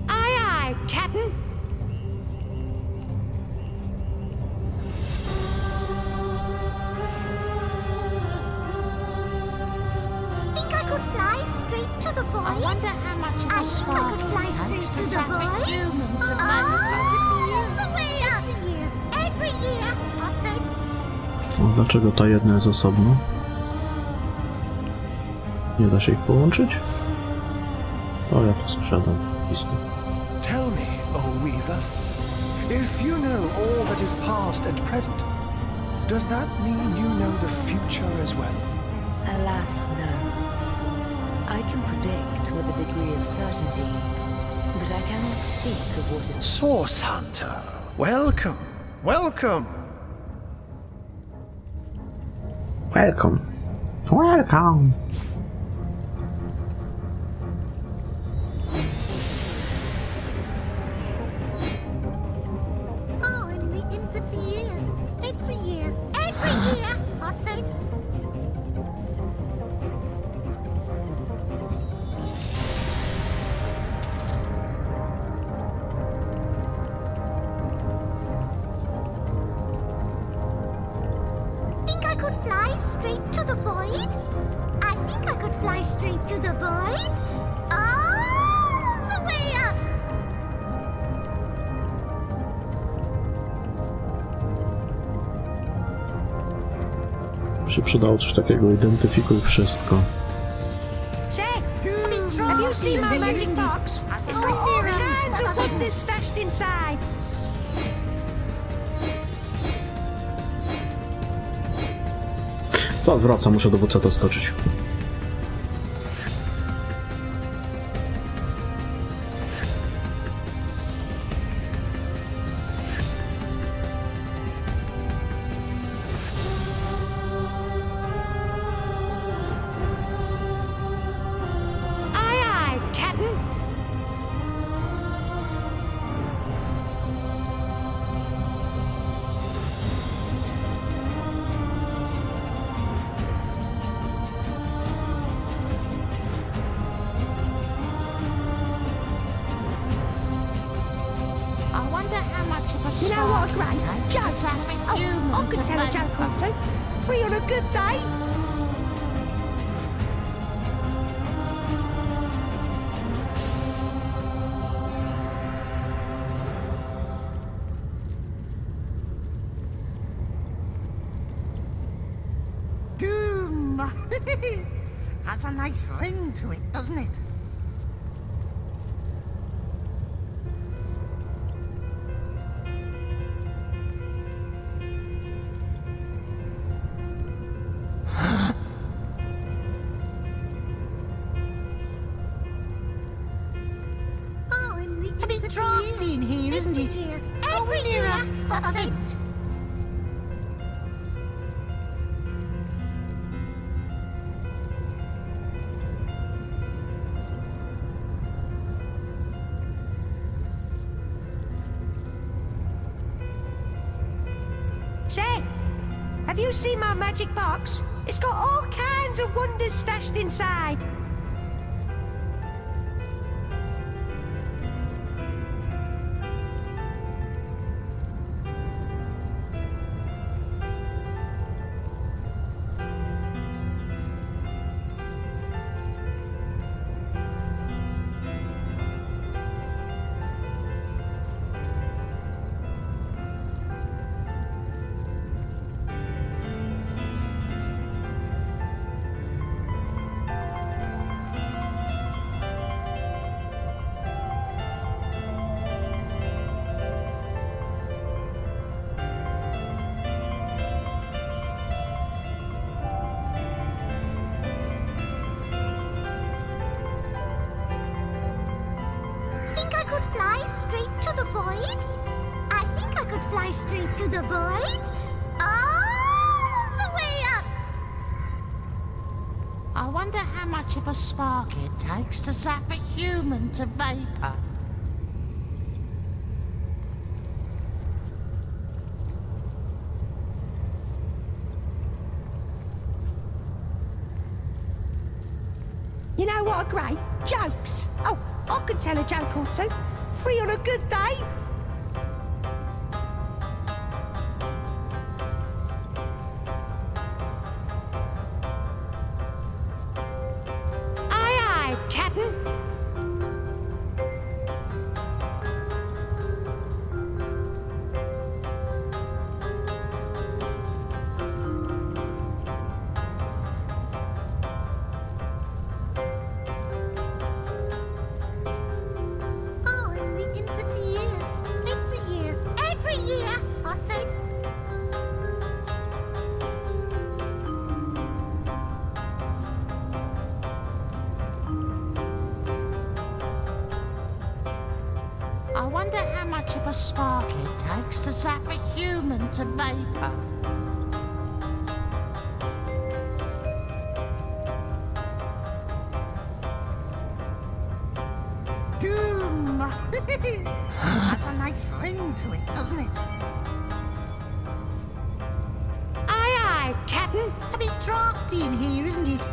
Speaker 12: Aye, aye, Captain.
Speaker 10: Think I could fly straight to the void?
Speaker 13: I wonder how much of a spark
Speaker 10: I could fly
Speaker 13: it
Speaker 10: straight
Speaker 13: takes
Speaker 10: to
Speaker 13: to
Speaker 10: the void.
Speaker 13: human to
Speaker 10: The way up! Every year, I said.
Speaker 1: A dlaczego ta jedna jest osobno? Nie da się ich połączyć? O, ja to sprzedam. Pizdy.
Speaker 11: Tell me, O Weaver, if you know all that is past and present, does that mean you know the future as well?
Speaker 2: Alas, no. I can predict with a degree of certainty, but I cannot speak of what is...
Speaker 11: Source Hunter, welcome, welcome.
Speaker 1: Welcome. Welcome.
Speaker 10: Oh, and the empathy year. Every year, I said. Think I could fly straight to the void? I think I could fly straight to the void. All the way up!
Speaker 1: Się przydało coś takiego. Identyfikuj wszystko.
Speaker 12: Check. Have you seen my magic box? It's got all kinds of wonders stashed inside.
Speaker 1: Zaraz wracam, muszę do WC skoczyć.
Speaker 12: Aye, aye, Captain.
Speaker 13: I wonder how much of a
Speaker 12: You know what a
Speaker 13: spark
Speaker 12: great
Speaker 13: it takes to
Speaker 12: joke.
Speaker 13: send a
Speaker 12: I
Speaker 13: human
Speaker 12: could
Speaker 13: to
Speaker 12: tell a joke or two. Free on a good day.
Speaker 13: Doom! Has a nice ring to it, doesn't it?
Speaker 10: Oh, and the
Speaker 12: A bit drafty in here, isn't it?
Speaker 10: Every year, I said.
Speaker 12: Say, have you seen my magic box? It's got all kinds of wonders stashed inside.
Speaker 10: fly straight to the void? All the way up!
Speaker 13: I wonder how much of a spark it takes to zap a human to vapor.
Speaker 12: You know what are great? Jokes. Oh, I can tell a joke or two. Free on a good day. Aye, aye, Captain.
Speaker 13: Oh, and the empathy year. Every year, I said. I wonder how much of a spark it takes to zap a human to vapor. Doom! That's a nice ring to it, doesn't it?
Speaker 12: Aye, aye, Captain.
Speaker 13: A bit drafty in here, isn't it?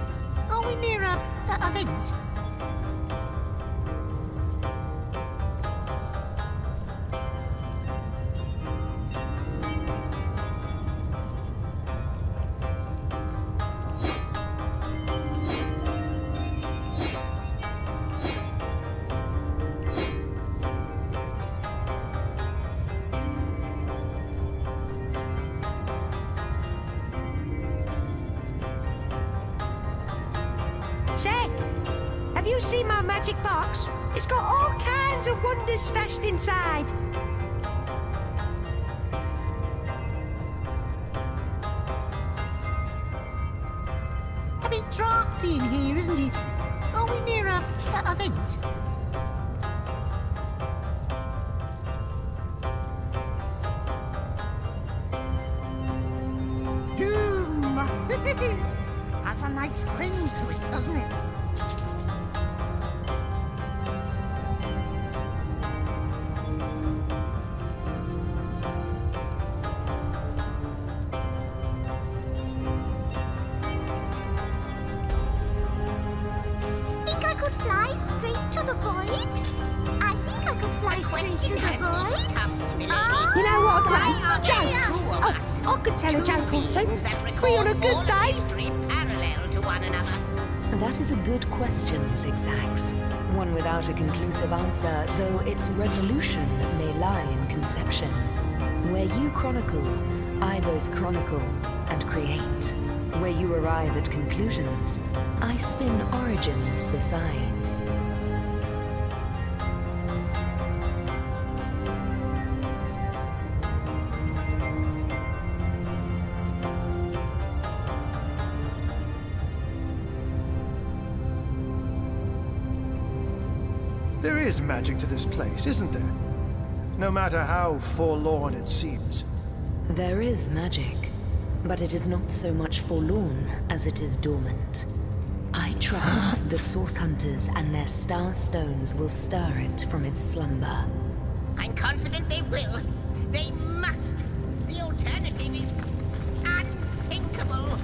Speaker 13: Are we near a event?
Speaker 12: Say, have you seen my magic box? It's got all kinds of wonders stashed inside.
Speaker 13: A bit drafty in here, isn't it? Are we near a event? Doom! Has a nice ring to it, doesn't it?
Speaker 10: Think I could fly straight to the void? I think I could fly straight to the void.
Speaker 12: You know what are great? Jokes. Oh, I could tell a joke or two. Free on a good day.
Speaker 9: Parallel to one another.
Speaker 2: That is a good question, Zigzags. One without a conclusive answer, though its resolution may lie in conception. Where you chronicle, I both chronicle and create. Where you arrive at conclusions, I spin origins besides.
Speaker 11: There is magic to this place, isn't there? No matter how forlorn it seems.
Speaker 2: There is magic, but it is not so much forlorn as it is dormant. I trust the Source Hunters and their star stones will stir it from its slumber.
Speaker 9: I'm confident they will. They must. The alternative is unthinkable.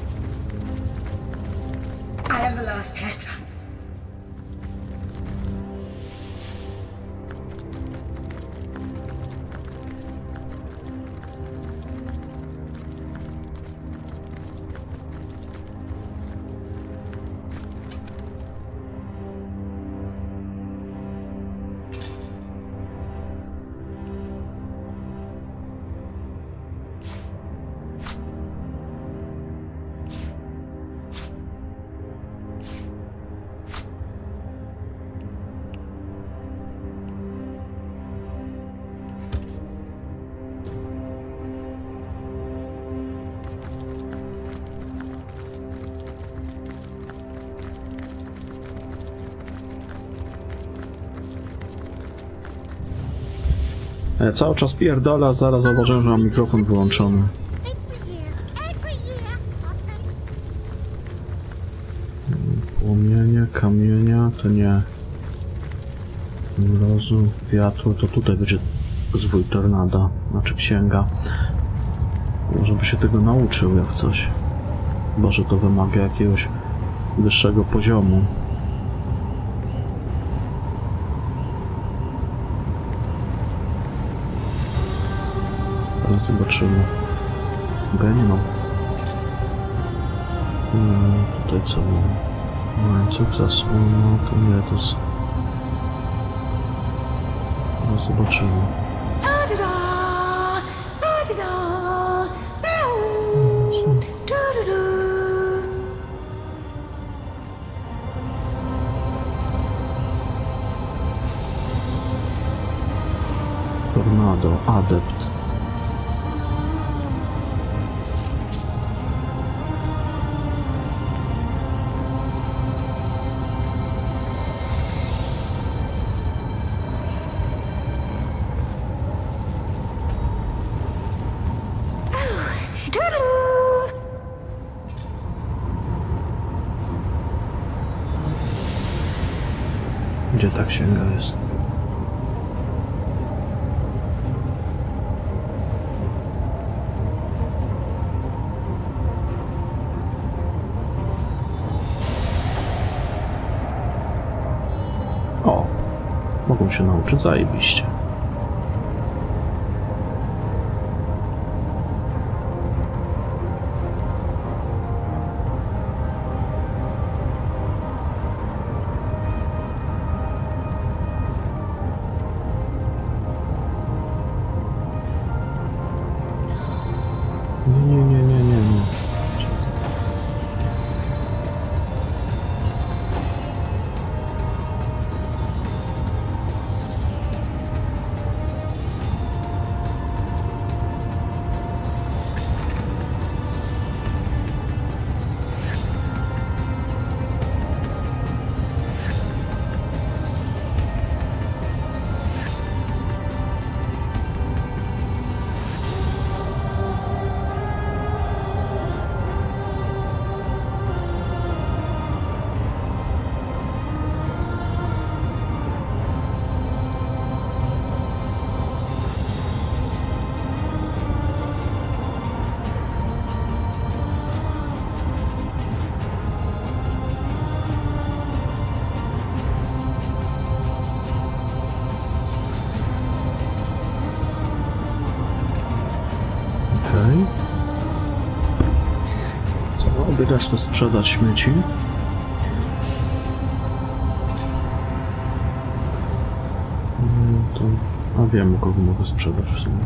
Speaker 10: I have the last chest.
Speaker 1: Cały czas pierdolę, a zaraz zauważyłem, że mam mikrofon wyłączony. Płomienie, kamienia, to nie. Mrozu, wiatru, to tutaj będzie zwój tornada, znaczy księga. Może by się tego nauczył jak coś. Chyba że to wymaga jakiegoś wyższego poziomu. Teraz zobaczymy. Genial. Tutaj co mam? Łańcuch, zasłona, to nie, to jest... Teraz zobaczymy. Tornado, adept. Gdzie ta księga jest? O! Mogą się nauczyć zajebiście. Nie. Co, obiegać to sprzedać śmieci? To... A wiem, kogo mogę sprzedać w sumie.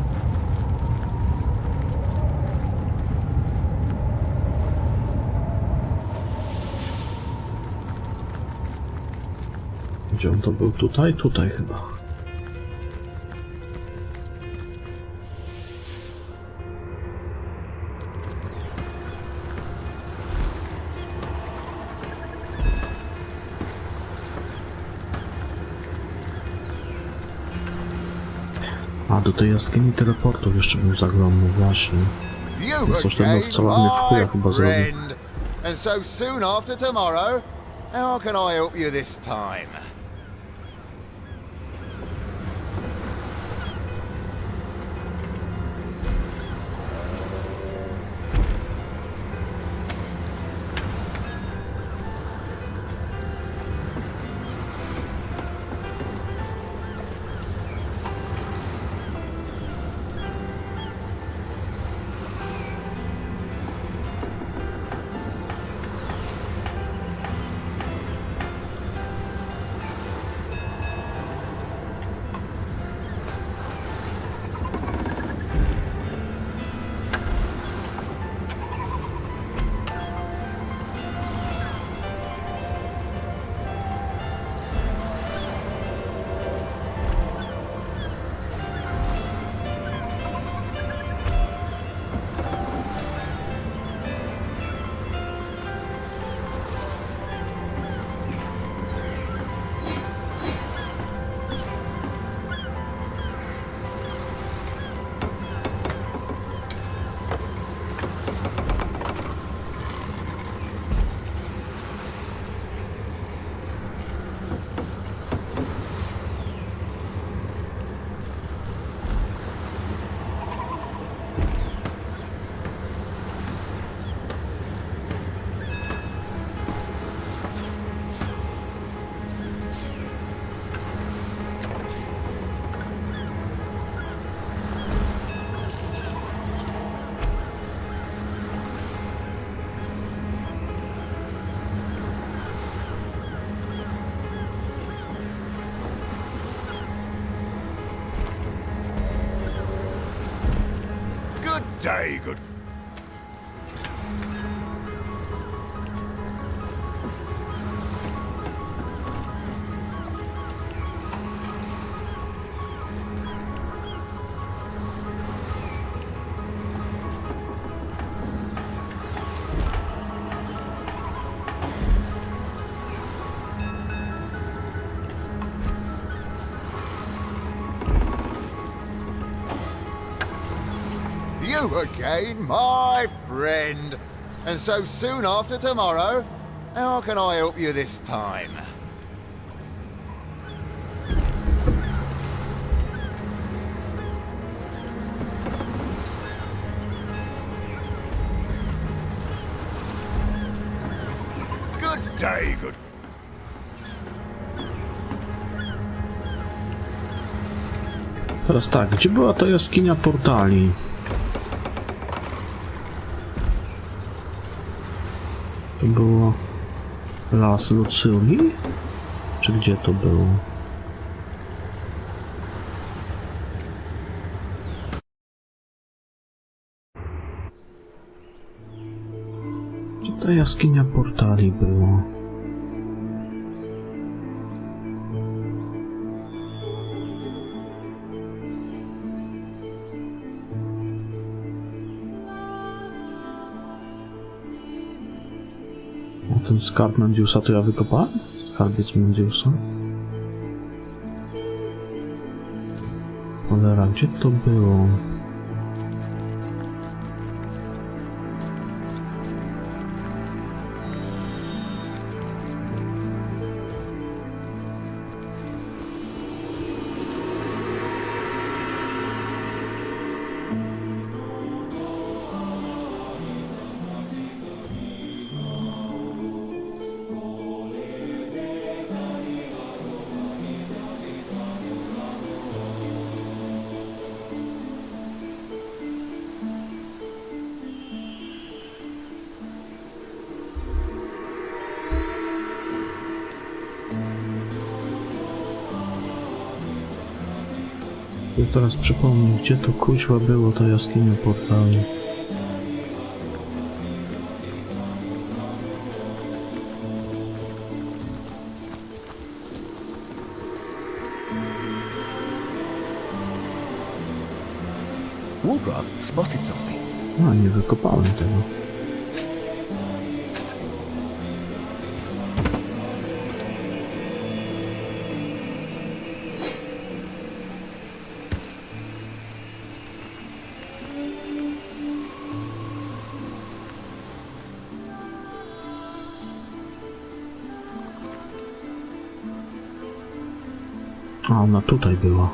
Speaker 1: Gdzie on to był? Tutaj? Tutaj chyba. A, do tej jaskini teleportów jeszcze bym zaglądał, właśnie. Coś tam w całarnie w chujach chyba zrobił.
Speaker 4: And so soon after tomorrow, how can I help you this time? Good day, good... You again, my friend. And so soon after tomorrow? How can I help you this time? Good day, good...
Speaker 1: Teraz tak, gdzie była ta jaskinia portali? To było las Lucylii? Czy gdzie to było? Gdzie ta jaskinia portali była? Ten skarb Mendiusa to ja wykopałem? Skarbiec Mendiusa? Cholera, gdzie to było? I teraz przypomnę, gdzie to kuźwa było ta jaskinia portali.
Speaker 5: Volgart spotted something.
Speaker 1: A, nie wykopałem tego. A, ona tutaj była.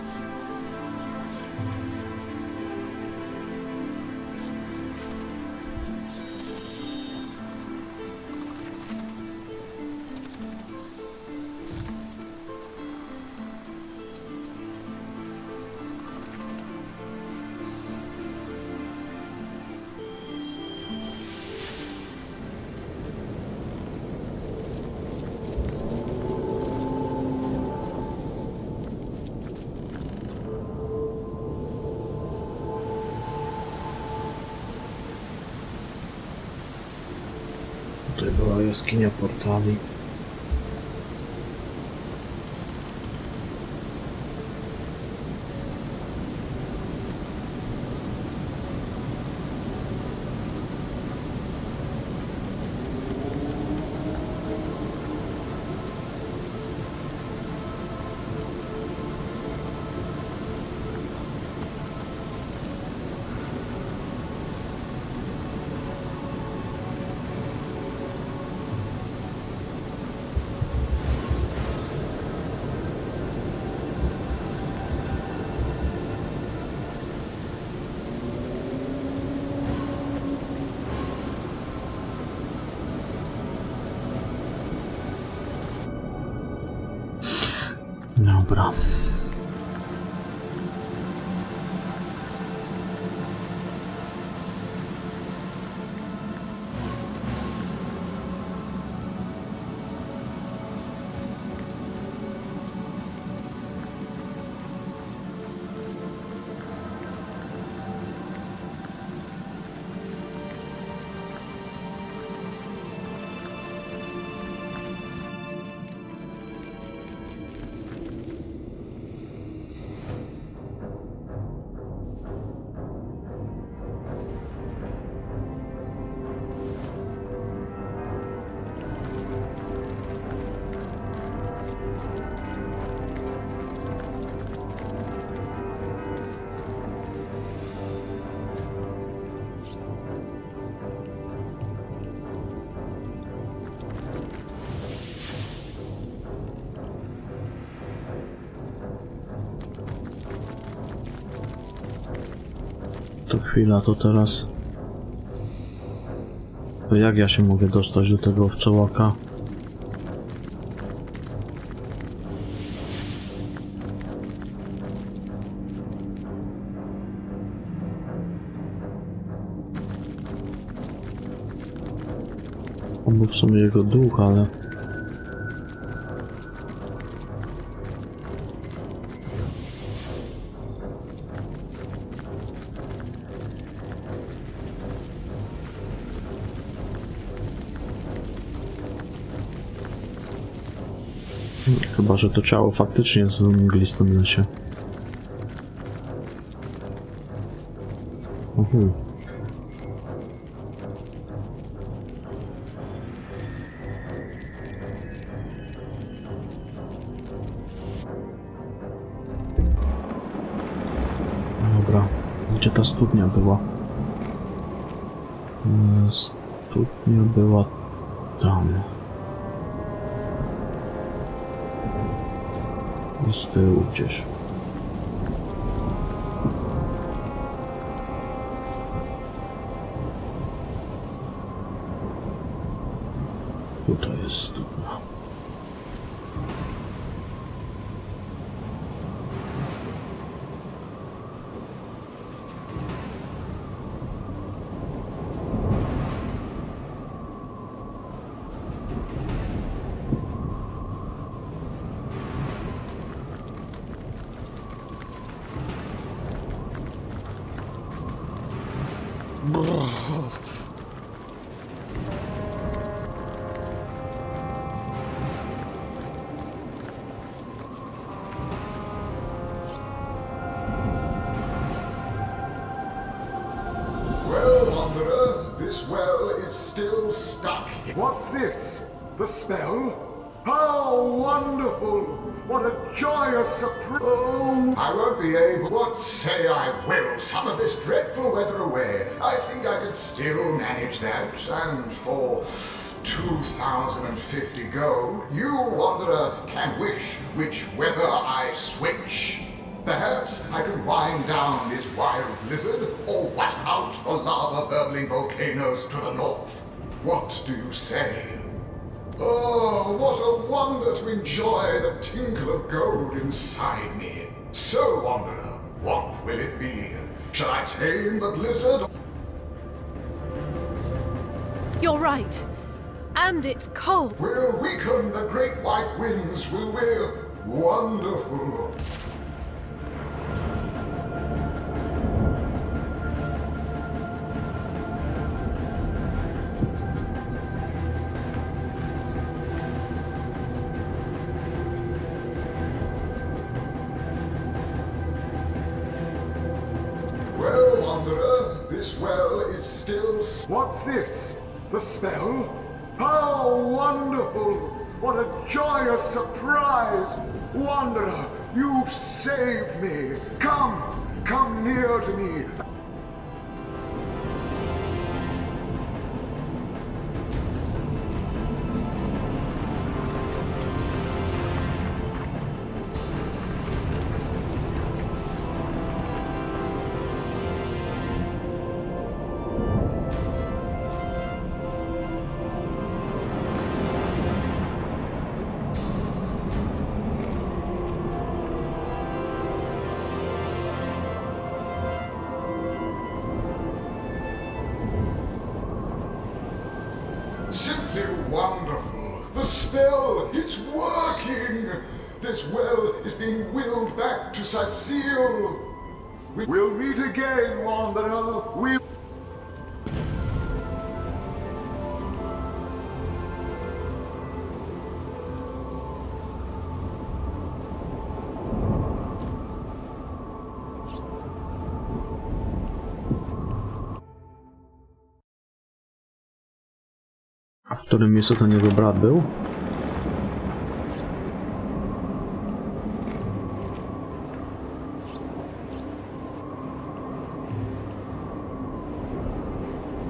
Speaker 1: Tutaj była jaskinia portali. Dobra. To chwila, to teraz... To jak ja się mogę dostać do tego owczołaka? On był w sumie jego duch, ale... Chyba, że to ciało faktycznie jest w mglistym lesie. Dobra, gdzie ta studnia była? Studnia była tam. Z tyłu gdzieś. Tutaj jest studnia.
Speaker 3: Well, Wanderer, this well is still stuck.
Speaker 14: What's this? The spell? How wonderful! What a joyous surprise! Oh,
Speaker 3: I won't be able. What say I will? Some of this dreadful weather away. I think I could still manage that. And for 2,050 gold, you, Wanderer, can wish which weather I switch. Perhaps I could wind down this wild blizzard, or whack out the lava-burbling volcanoes to the north. What do you say? Oh, what a wonder to enjoy the tinkle of gold inside me. So, Wanderer, what will it be? Shall I tame the blizzard?
Speaker 8: You're right. And it's cold.
Speaker 3: We'll weaken the great white winds, will we? Wonderful. Well, Wanderer, this well is still...
Speaker 14: what's this? The spell? How wonderful! What a joyous surprise! Wanderer, you've saved me! Come near to me!
Speaker 3: Simply wonderful. The spell, it's working. This well is being willed back to Cecile.
Speaker 14: We'll meet again, Wanderer.
Speaker 1: A w którym miejscu ten jego brat był?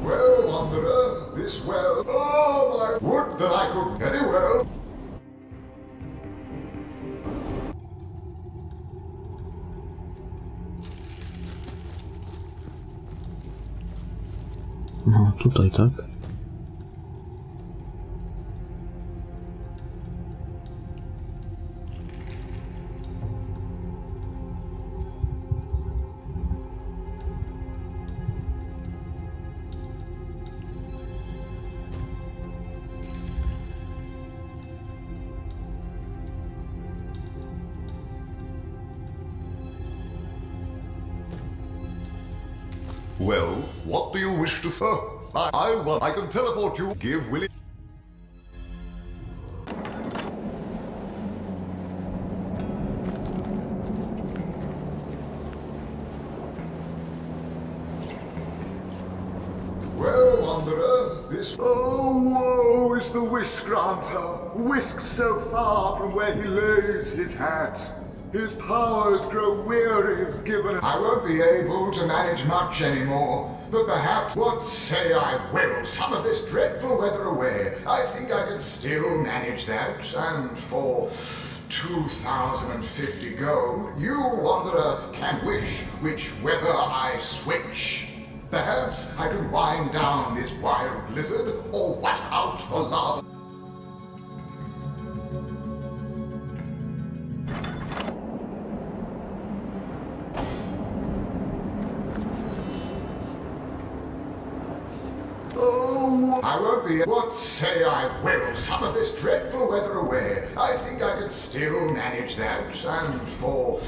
Speaker 3: Well, Wanderer, this well... Oh, my... Would that I could very well...
Speaker 1: No, tutaj, tak?
Speaker 14: Well, what do you wish to say? I can teleport you. Give Willie. Well, Wanderer, this... Oh, woe is the wish granter, whisked so far from where he lays his hat. His powers grow weary, given... I won't be able to manage much anymore, but perhaps what say I will some of this dreadful weather away. I think I can still manage that, and for 2,050 gold, you, Wanderer, can wish which weather I switch. Perhaps I can wind down this wild blizzard, or wipe out the lava. I won't be... What say I will some of this dreadful weather away. I think I can still manage that, and for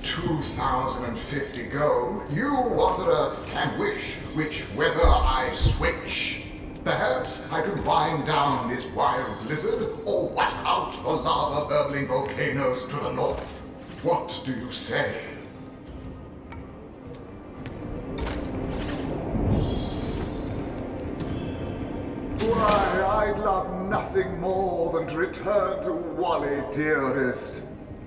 Speaker 14: 2,050 gold, you, Wanderer, can wish which weather I switch. Perhaps I can wind down this wild blizzard, or wipe out the lava-burbling volcanoes to the north. What do you say? Why, I'd love nothing more than to return to Wally, dearest.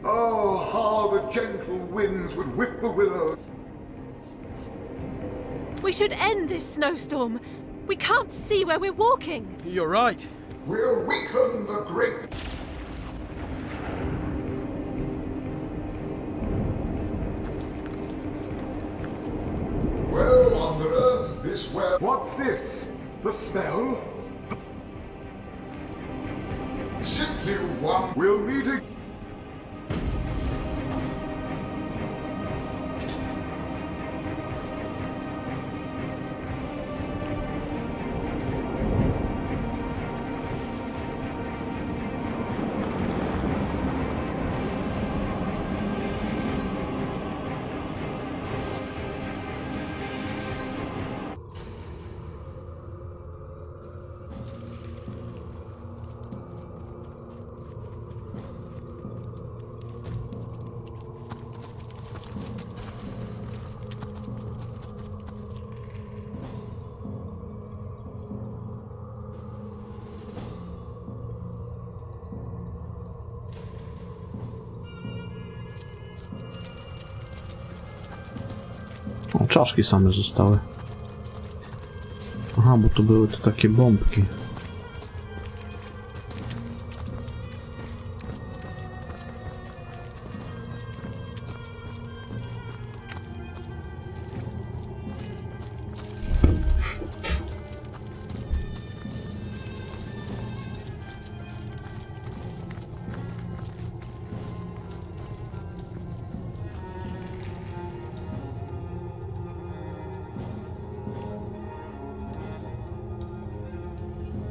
Speaker 14: Oh, how the gentle winds would whip the willows.
Speaker 8: We should end this snowstorm. We can't see where we're walking.
Speaker 15: You're right.
Speaker 14: We'll weaken the great... Well, Wanderer, this way... What's this? The spell? Simply one... We'll meet again.
Speaker 1: O, czaszki same zostały. Aha, bo tu były te takie bombki.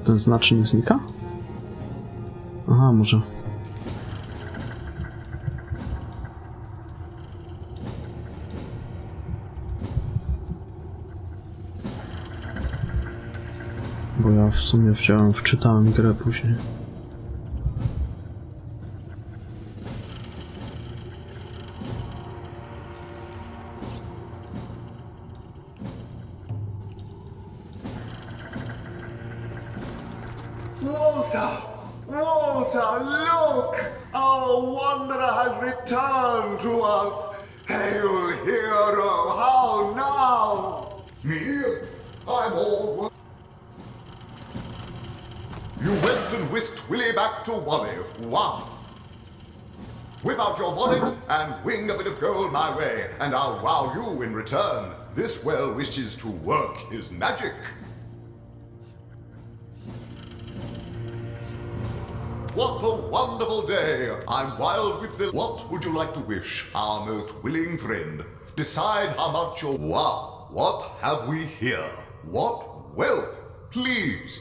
Speaker 1: Ten znacznik znika? Aha, może. Bo ja w sumie wczytałem grę później.
Speaker 14: Walter, look! Our wanderer has returned to us. Hail, hero! How now? Me? I'm all... You went and whisked Willie back to Wally. Wow! Whip out your wallet and wing a bit of gold my way, and I'll wow you in return. This well wishes to work his magic. what a wonderful day! I'm wild with the... What would you like to wish, our most willing friend? Decide how much you'll... Wow, what have we here? What wealth! Please!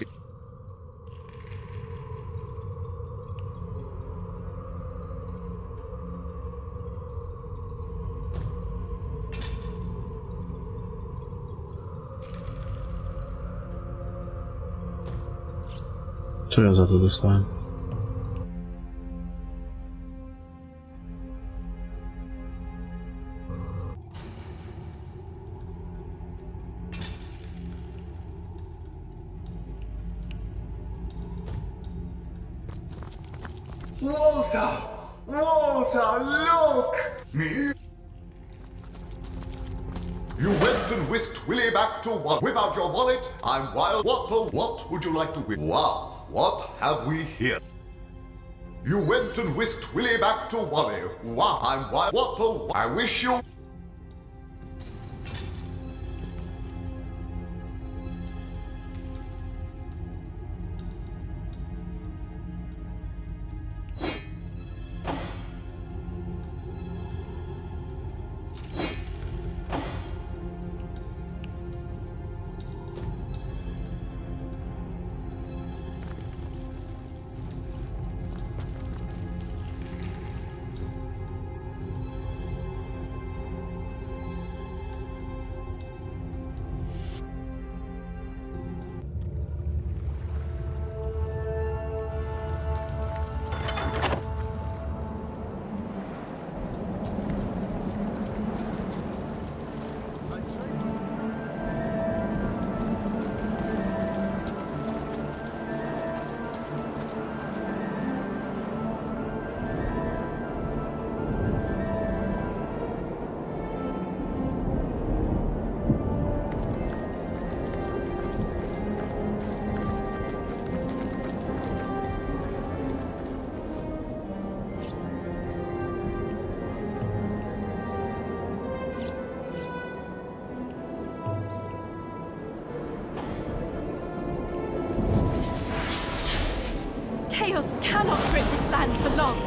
Speaker 1: Co ja za to dostałem?
Speaker 14: Walter! Walter, look! Me? You went and whisked Willie back to what? Whip out your wallet. I'm wild. What would you like to win? Wow, what have we here? You went and whisked Willie back to Wally. Wow, I'm wild. I wish you...
Speaker 8: Chaos cannot grip this land for long.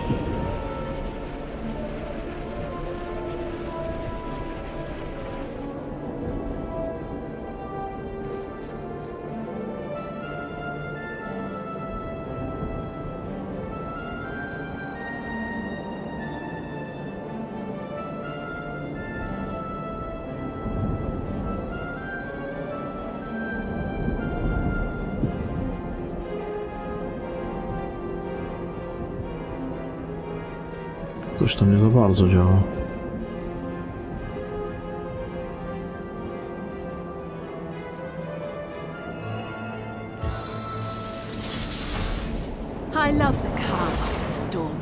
Speaker 1: Coś tam nie za bardzo działa.
Speaker 8: I love the calm after the storm.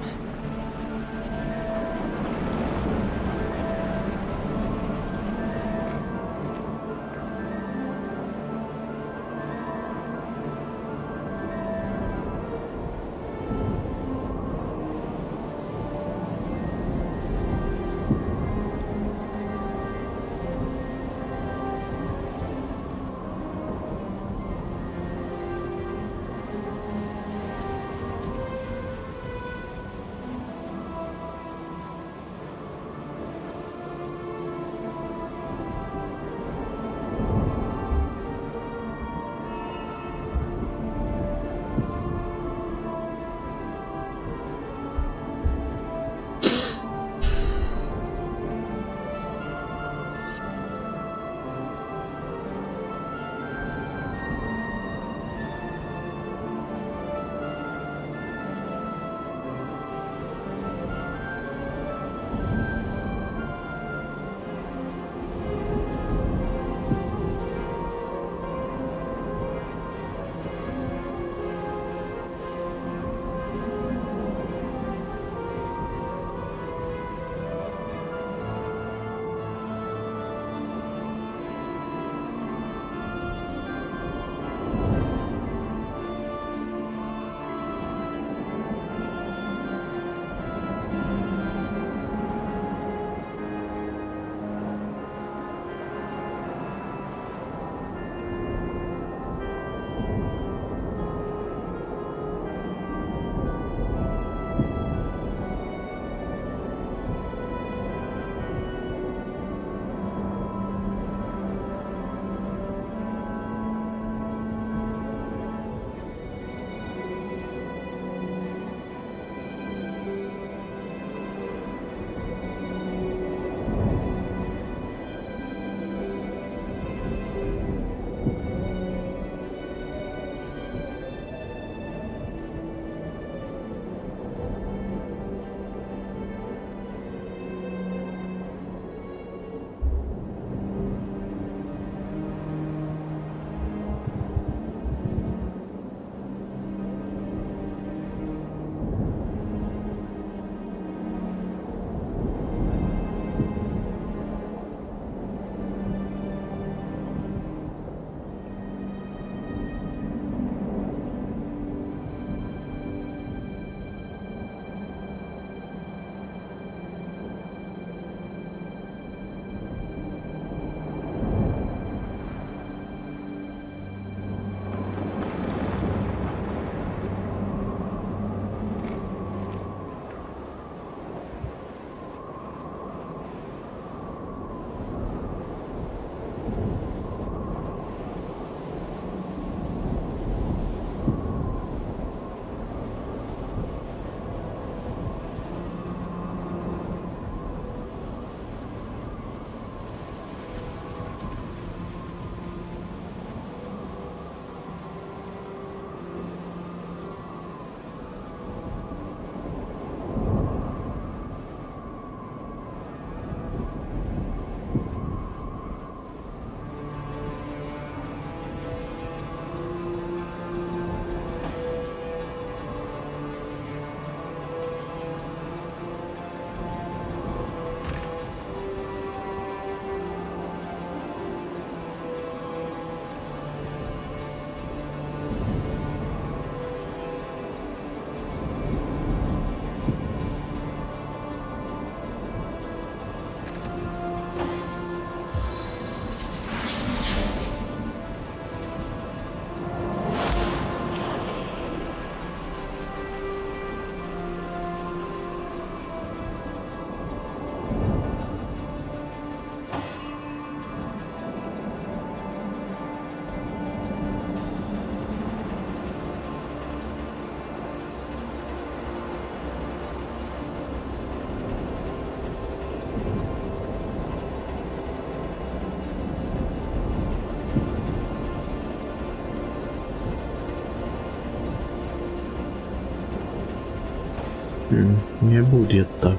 Speaker 1: Nie будет tak.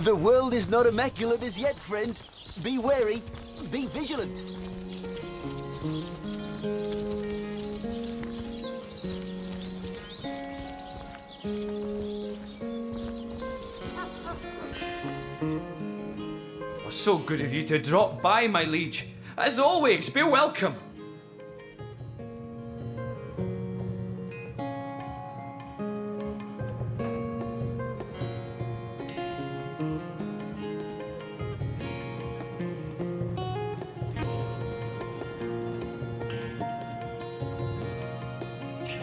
Speaker 15: The world is not immaculate as yet, friend. Be wary, be vigilant.
Speaker 16: So good of you to drop by, my liege. As always, be welcome.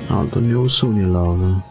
Speaker 1: Ale to nie usunie lawy.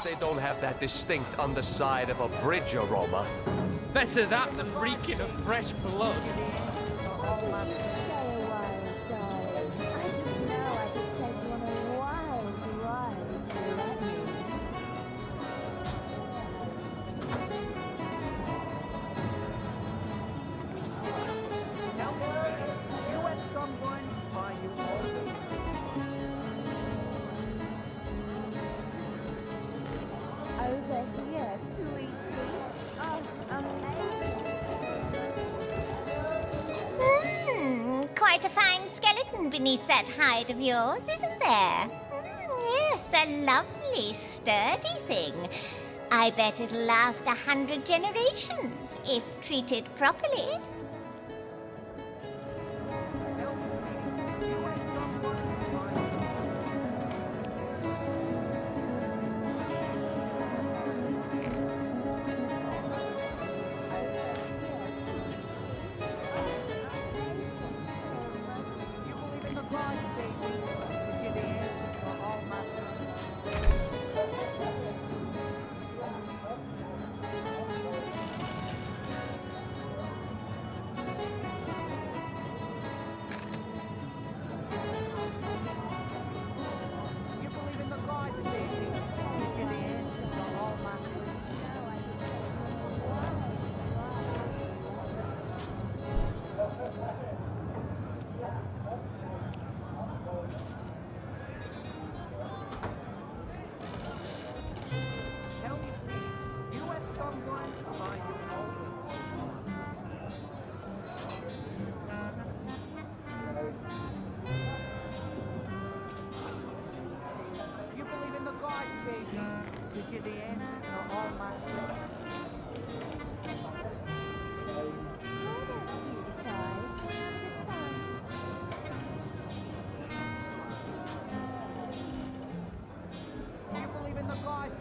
Speaker 17: They don't have that distinct underside of a bridge aroma.
Speaker 16: Better that than reeking of fresh blood.
Speaker 10: Quite a fine skeleton beneath that hide of yours, isn't there? Yes, a lovely, sturdy thing. I bet it'll last 100 generations, if treated properly.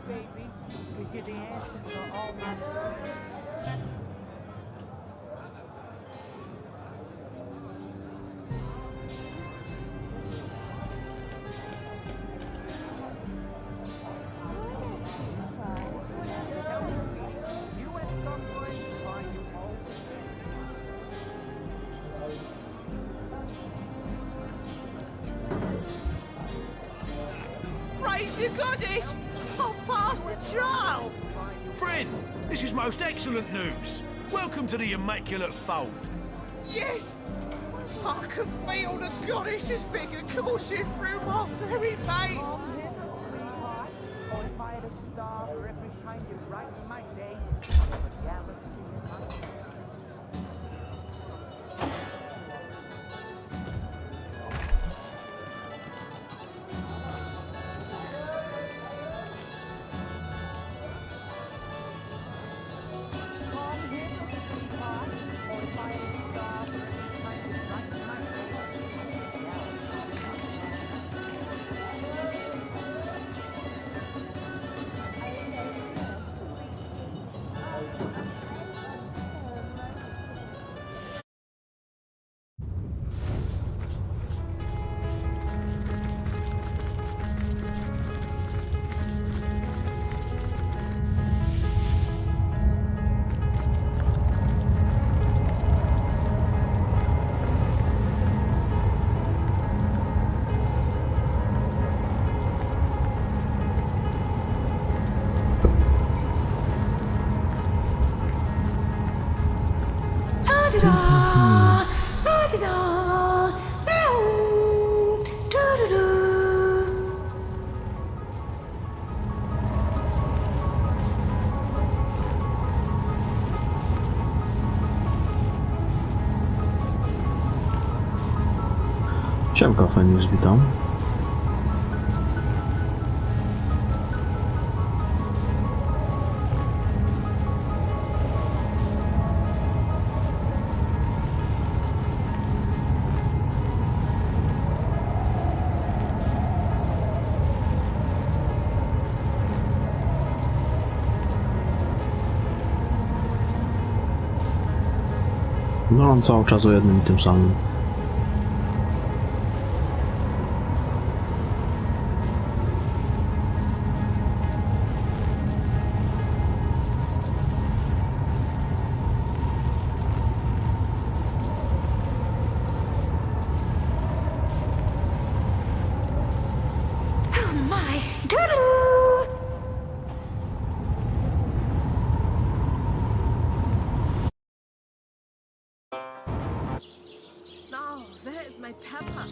Speaker 16: Baby.
Speaker 12: Praise the goddess! I'll pass the trial!
Speaker 18: Friend, this is most excellent news. Welcome to the Immaculate Fold.
Speaker 12: Yes! I can feel the goddess's finger coursing through my very veins!
Speaker 1: Siemka, Feniks, witam. No, on cały czas o jednym i tym samym.
Speaker 8: Oh, there's my pepper.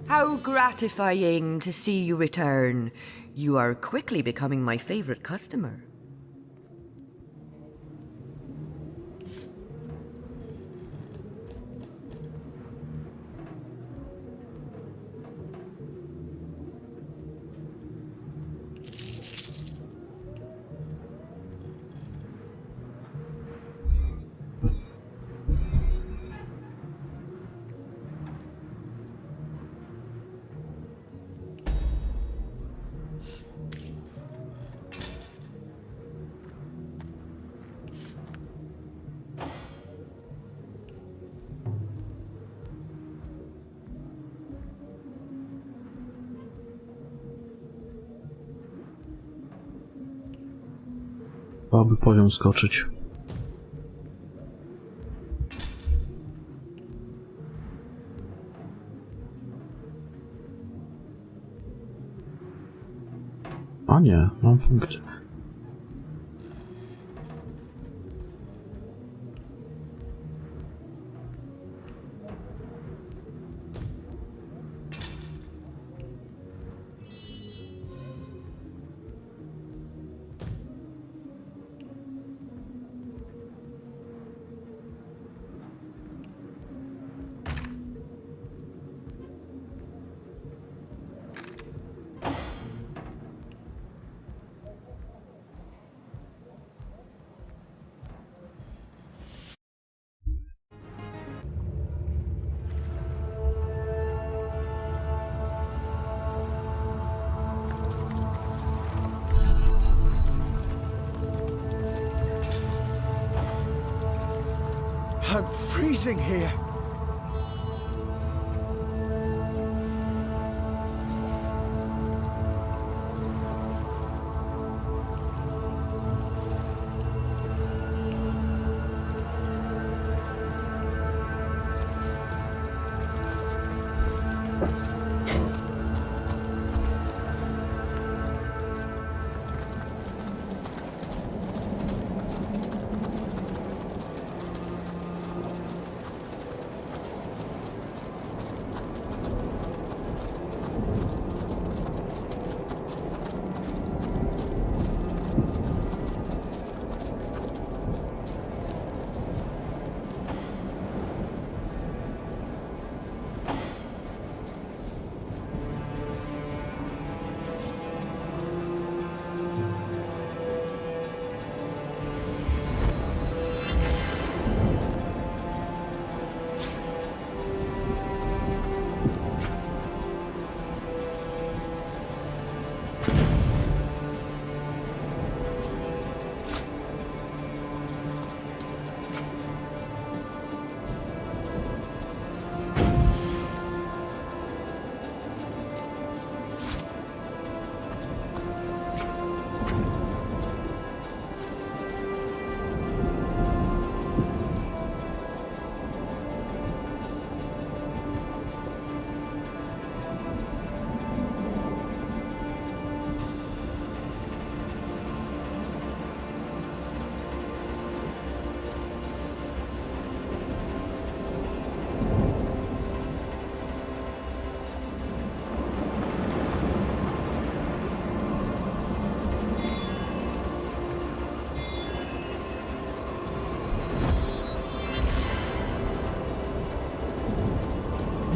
Speaker 19: How gratifying to see you return. You are quickly becoming my favorite customer.
Speaker 1: Aby poziom skoczyć. A nie, mam punkt.
Speaker 11: I'm freezing here.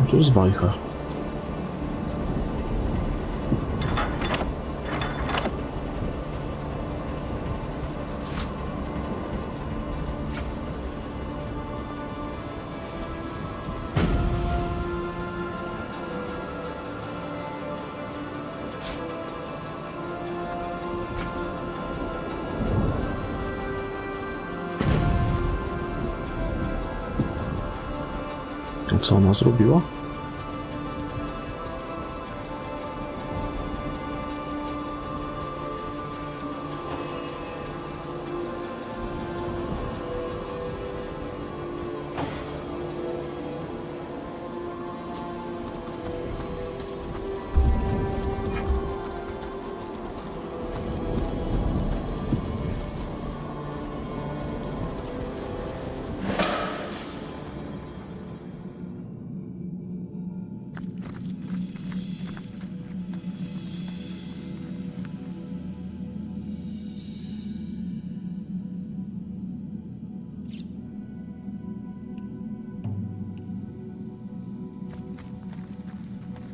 Speaker 1: Tu jest wajcha. A co ona zrobiła?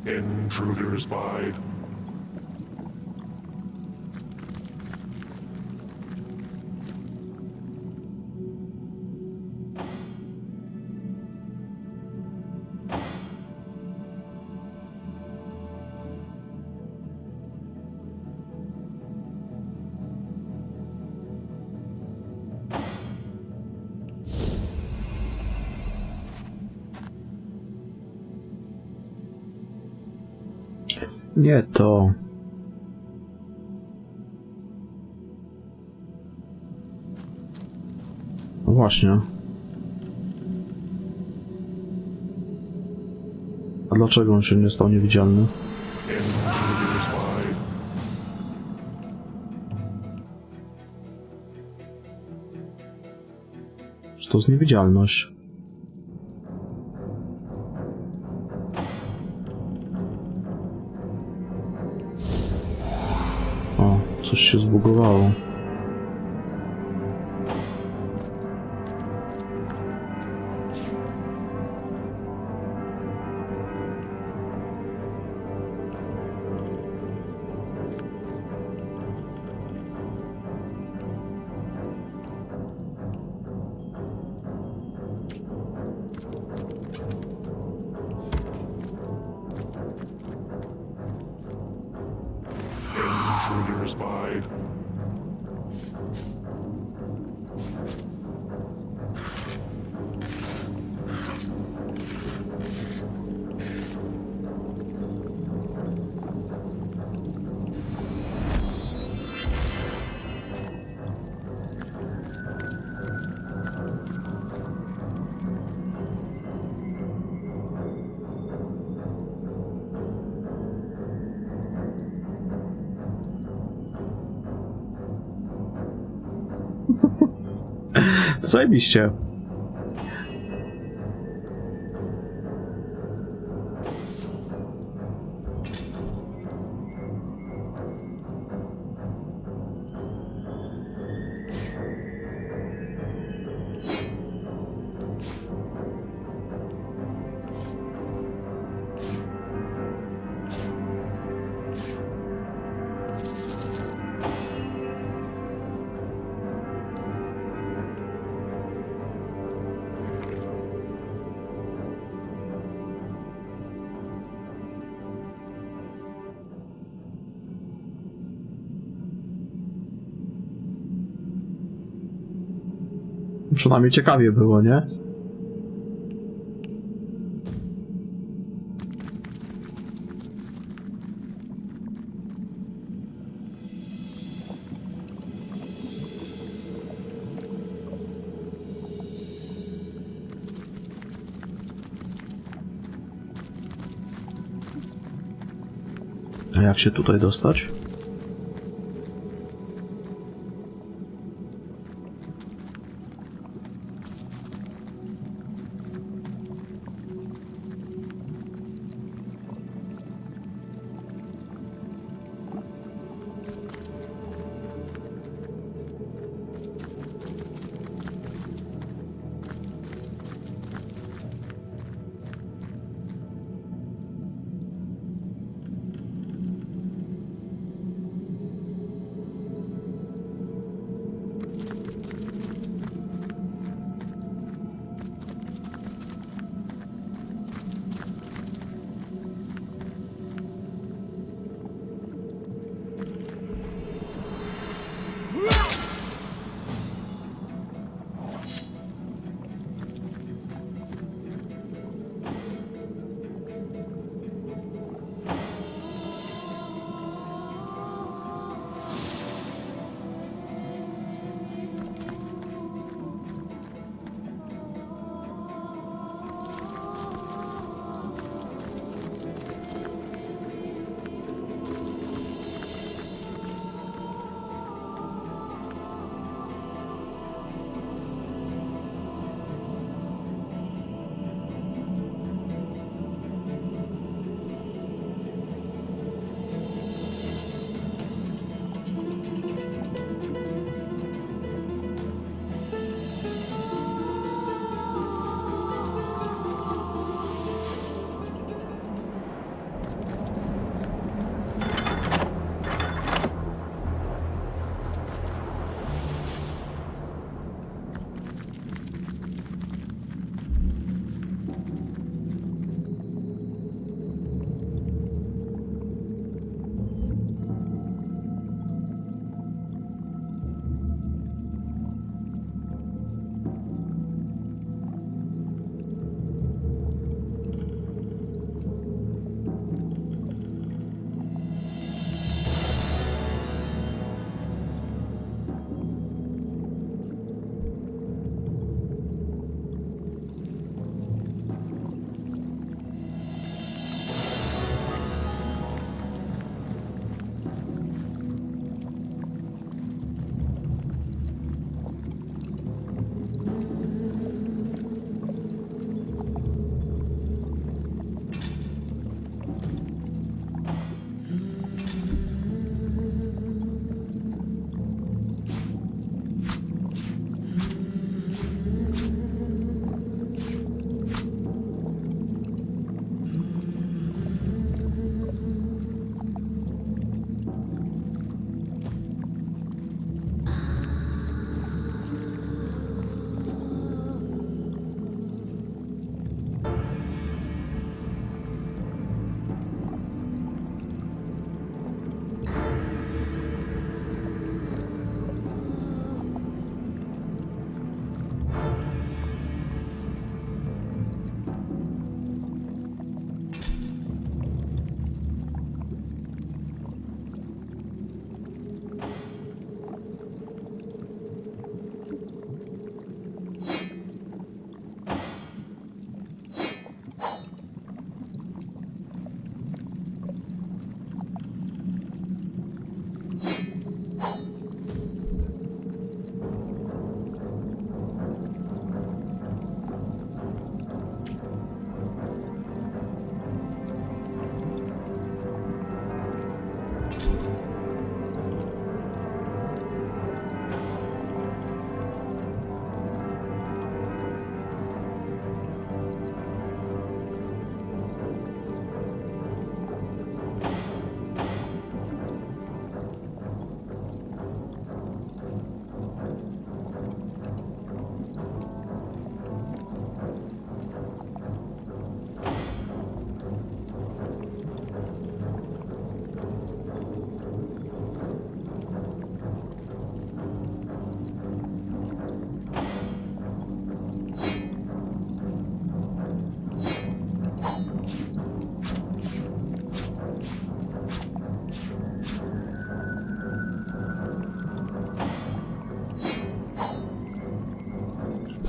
Speaker 3: Intruder spied.
Speaker 1: Nie to. No właśnie. A dlaczego on się nie stał niewidzialny? Czy to jest niewidzialność? O, coś się zbugowało.
Speaker 3: Intruder spied.
Speaker 1: Zajebiście. Przynajmniej ciekawie było, nie? A jak się tutaj dostać?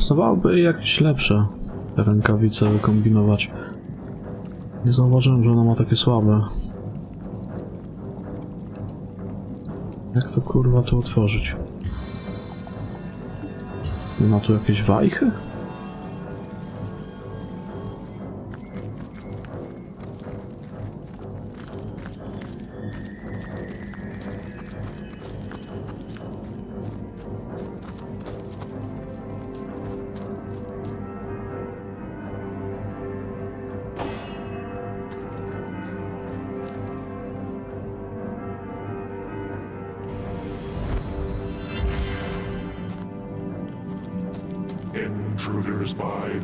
Speaker 1: Pasowałoby jakieś lepsze rękawice kombinować. Nie zauważyłem, że ona ma takie słabe. Jak to kurwa tu otworzyć? Nie ma tu jakieś wajchy?
Speaker 3: Intruder spied.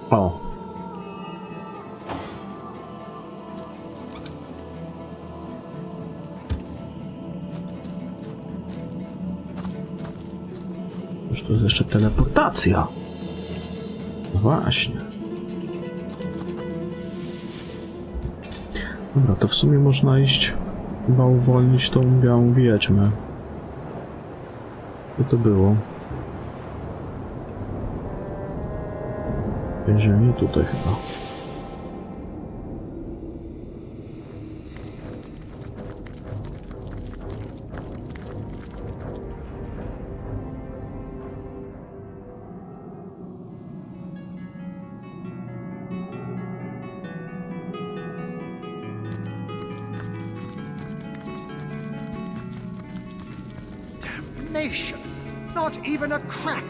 Speaker 1: O. Już to jest jeszcze teleportacja. No właśnie. Dobra, to w sumie można iść chyba uwolnić tą białą wiedźmę. Co to było? Więzienie tutaj chyba.
Speaker 11: illumination. Not even a crack.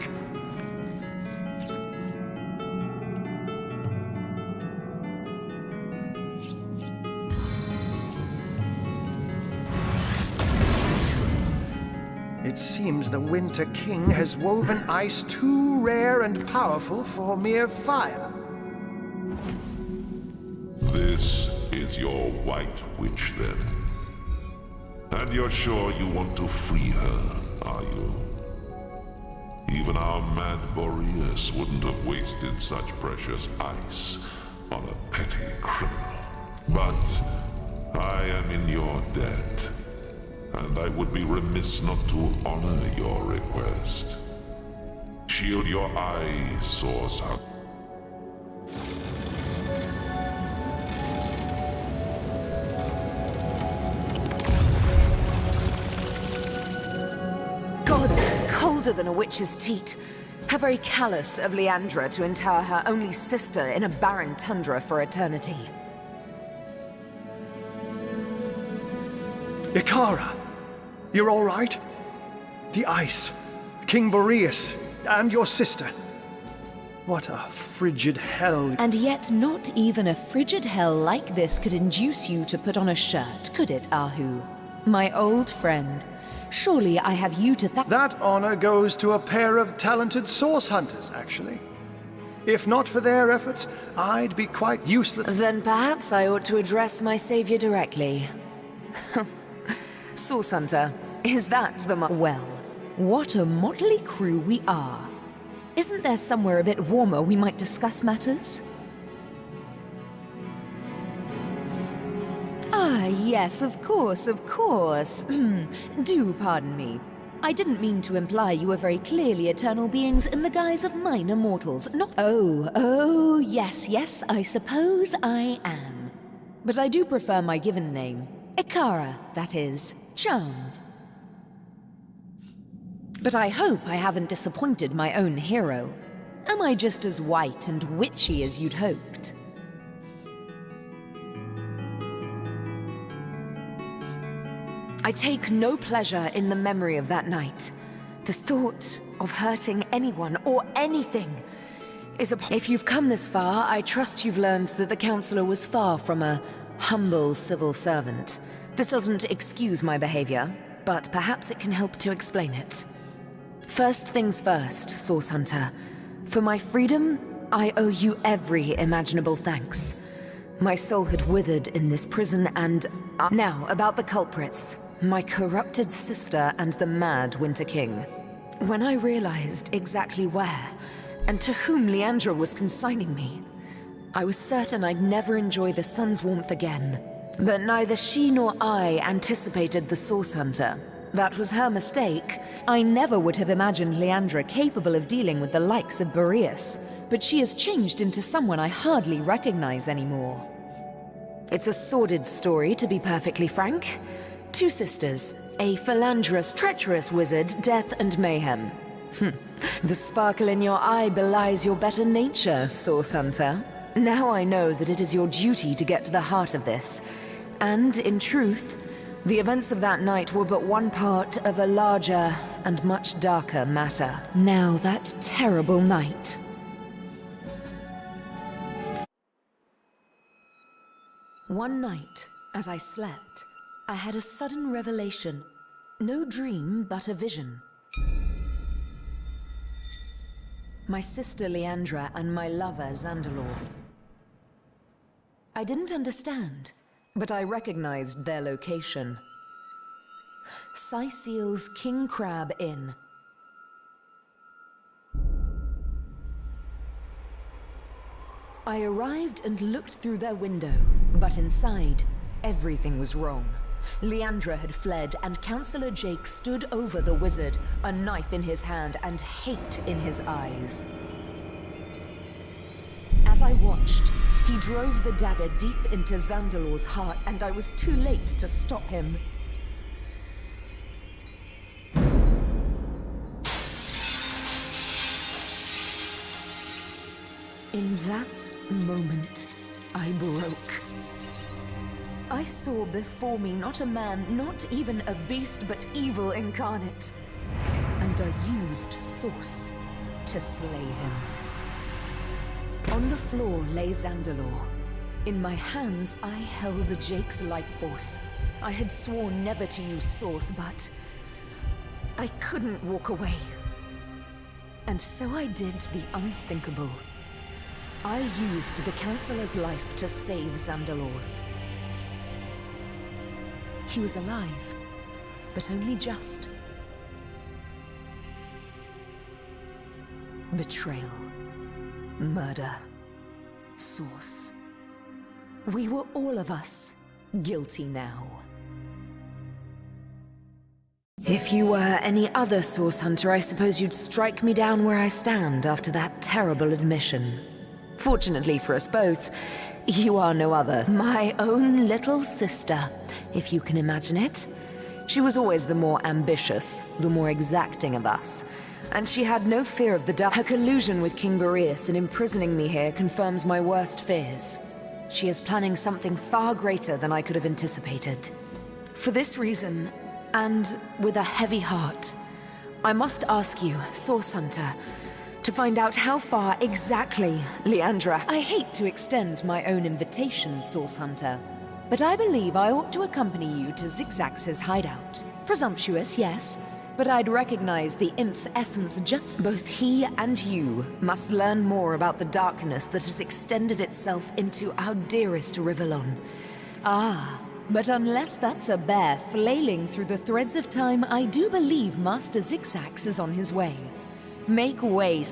Speaker 11: It seems the Winter King has woven ice too rare and powerful for mere fire.
Speaker 3: This is your White Witch, then. And you're sure you want to free her, are you? Even our mad Boreas wouldn't have wasted such precious ice on a petty criminal. But I am in your debt, and I would be remiss not to honor your request. Shield your eyes, Source Hunter.
Speaker 2: Gods, it's colder than a witch's teat. How very callous of Leandra to inter her only sister in a barren tundra for eternity.
Speaker 11: Ikara, you're all right? The ice, King Boreas, and your sister. What a frigid hell.
Speaker 2: And yet not even a frigid hell like this could induce you to put on a shirt, could it, Ahu? My old friend. Surely I have you to thank.
Speaker 11: That honor goes to a pair of talented source hunters, actually. If not for their efforts, I'd be quite useless.
Speaker 2: Then perhaps I ought to address my savior directly. Source Hunter, is that the well, what a motley crew we are. Isn't there somewhere a bit warmer we might discuss matters? Ah, yes, of course, of course. Do pardon me. I didn't mean to imply you were very clearly eternal beings in the guise of minor mortals. Not— Oh, yes, I suppose I am. But I do prefer my given name. Ikara, that is. Charmed. But I hope I haven't disappointed my own hero. Am I just as white and witchy as you'd hoped? I take no pleasure in the memory of that night. The thought of hurting anyone or anything is a— If you've come this far, I trust you've learned that the Counselor was far from a humble civil servant. This doesn't excuse my behavior, but perhaps it can help to explain it. First things first, Source Hunter. For my freedom, I owe you every imaginable thanks. My soul had withered in this prison and— Now, about the culprits. My corrupted sister and the mad Winter King. When I realized exactly where and to whom Leandra was consigning me, I was certain I'd never enjoy the sun's warmth again. But neither she nor I anticipated the Source Hunter. That was her mistake. I never would have imagined Leandra capable of dealing with the likes of Boreas, but she has changed into someone I hardly recognize anymore. It's a sordid story, to be perfectly frank. Two sisters, a philanderous, treacherous wizard, death and mayhem. The sparkle in your eye belies your better nature, Source Hunter. Now I know that it is your duty to get to the heart of this. And, in truth, the events of that night were but one part of a larger and much darker matter. Now that terrible night. One night, as I slept, I had a sudden revelation. No dream, but a vision. My sister Leandra and my lover Zandalor. I didn't understand, but I recognized their location. Syceel's King Crab Inn. I arrived and looked through their window, but inside, everything was wrong. Leandra had fled, and Counselor Jake stood over the wizard, a knife in his hand and hate in his eyes. As I watched, he drove the dagger deep into Zandalor's heart, and I was too late to stop him. In that moment, I broke. I saw before me not a man, not even a beast, but evil incarnate. and I used Source to slay him. On the floor lay Zandalor. In my hands, I held Jake's life force. I had sworn never to use Source, but I couldn't walk away. And so I did the unthinkable. I used the Counselor's life to save Zandalor's. He was alive, but only just. Betrayal. Murder. Source. We were all of us guilty now. If you were any other Source Hunter, I suppose you'd strike me down where I stand after that terrible admission. Fortunately for us both, you are no other. My own little sister, if you can imagine it. She was always the more ambitious, the more exacting of us. And she had no fear of the dark. Her collusion with King Boreas in imprisoning me here confirms my worst fears. She is planning something far greater than I could have anticipated. For this reason, and with a heavy heart, I must ask you, Source Hunter, to find out how far exactly, Leandra. I hate to extend my own invitation, Source Hunter, but I believe I ought to accompany you to Zigzax's hideout. Presumptuous, yes, but I'd recognize the imp's essence. Just both he and you must learn more about the darkness that has extended itself into our dearest Rivellon. Ah, but unless that's a bear flailing through the threads of time, I do believe Master Zigzax is on his way. Make way.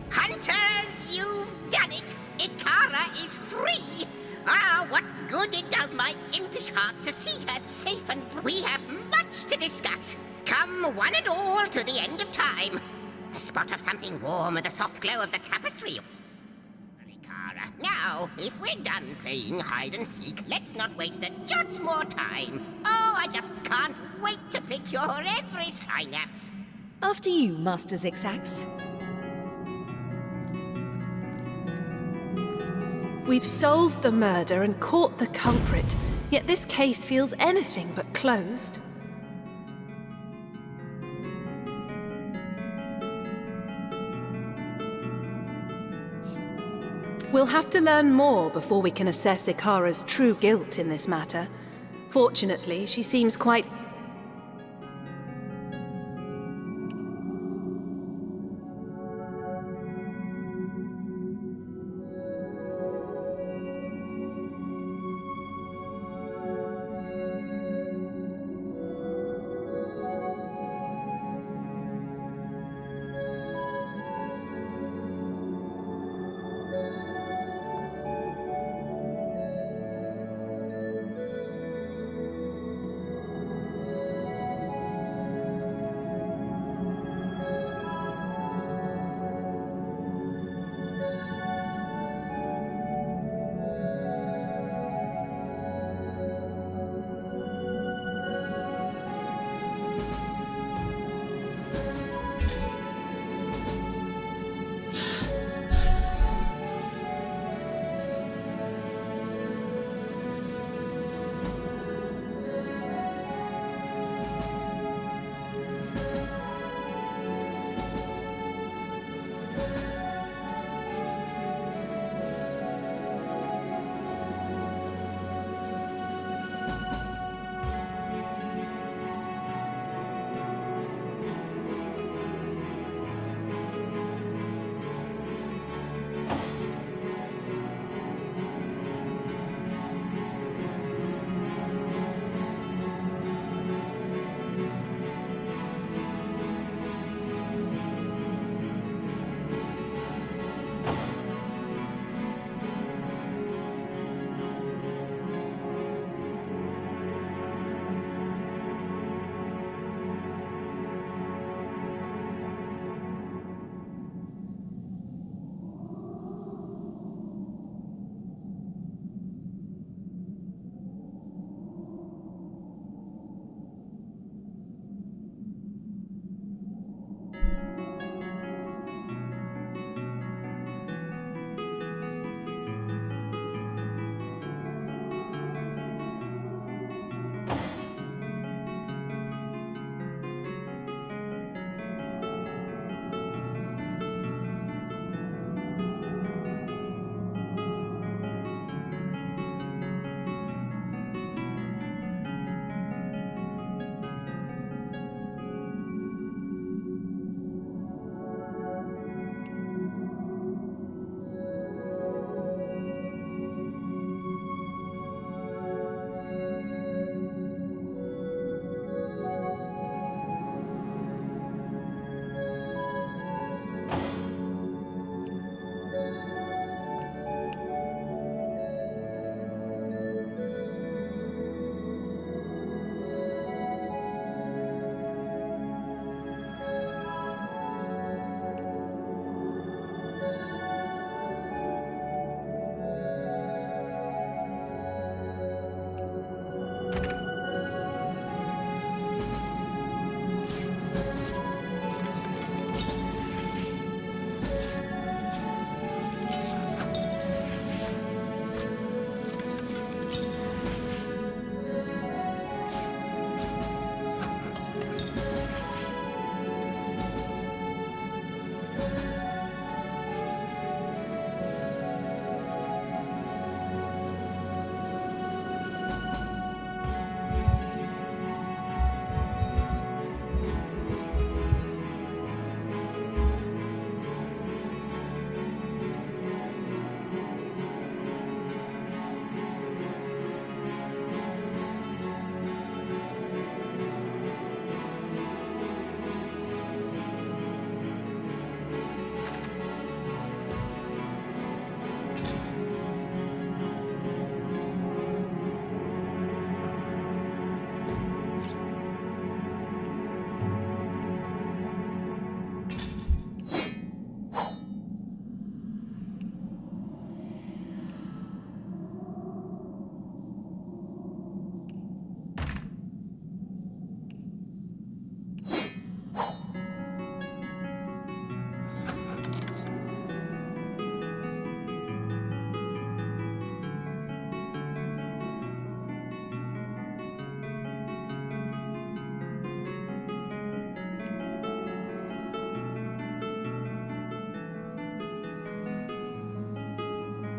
Speaker 9: Hunters, you've done it! Ikara is free! Ah, what good it does my impish heart to see her safe, and we have much to discuss. Come one and all to the end of time. A spot of something warm with the soft glow of the tapestry. Ikara, now, if we're done playing hide and seek, let's not waste a jot more time. Oh, I just can't wait to pick your every synapse.
Speaker 2: After you, Master Zigzax.
Speaker 8: We've solved the murder and caught the culprit, yet this case feels anything but closed. We'll have to learn more before we can assess Ikara's true guilt in this matter. Fortunately, she seems quite...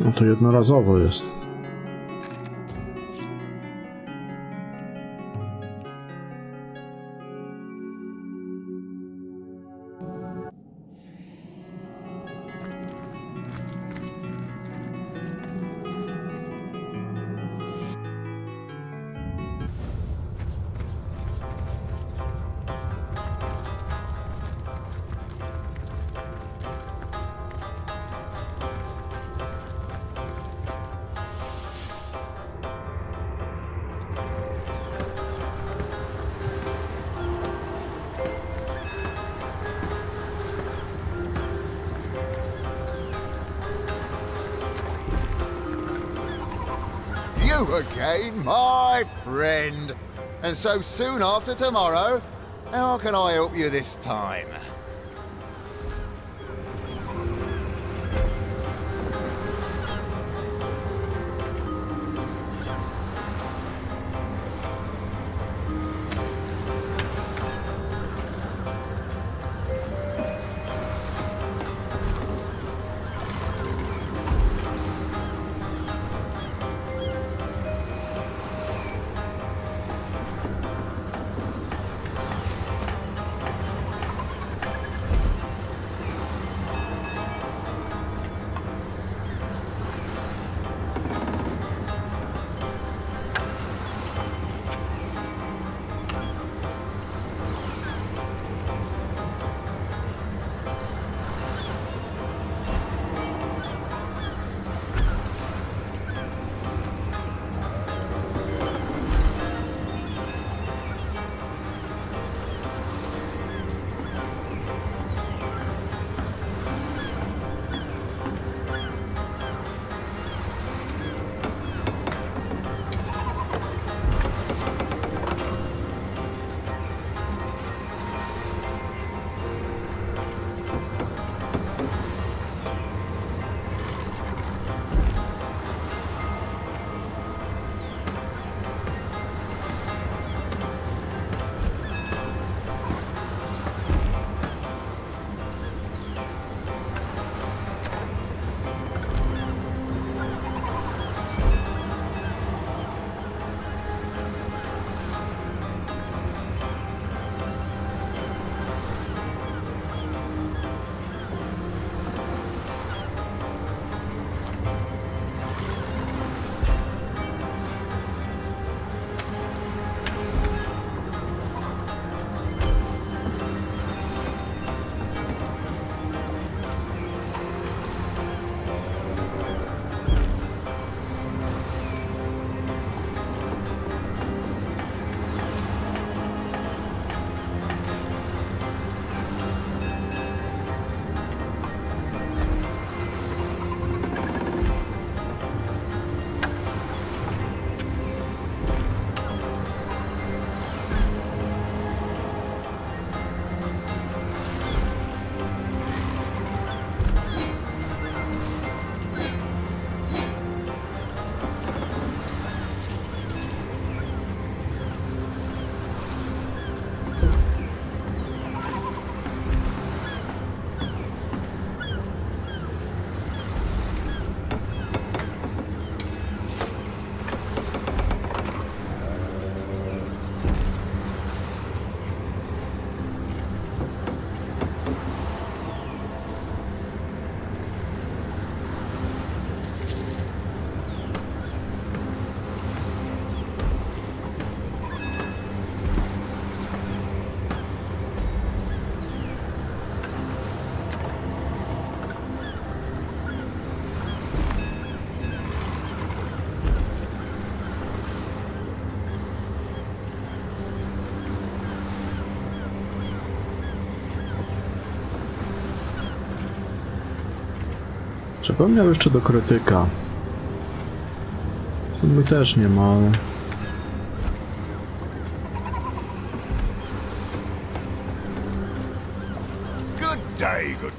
Speaker 1: No to jednorazowo jest.
Speaker 4: You again, my friend. And so soon after tomorrow, how can I help you this time?
Speaker 1: Czy bym miał jeszcze do krytyka? Mój też nie ma, ale...
Speaker 4: Good day, good...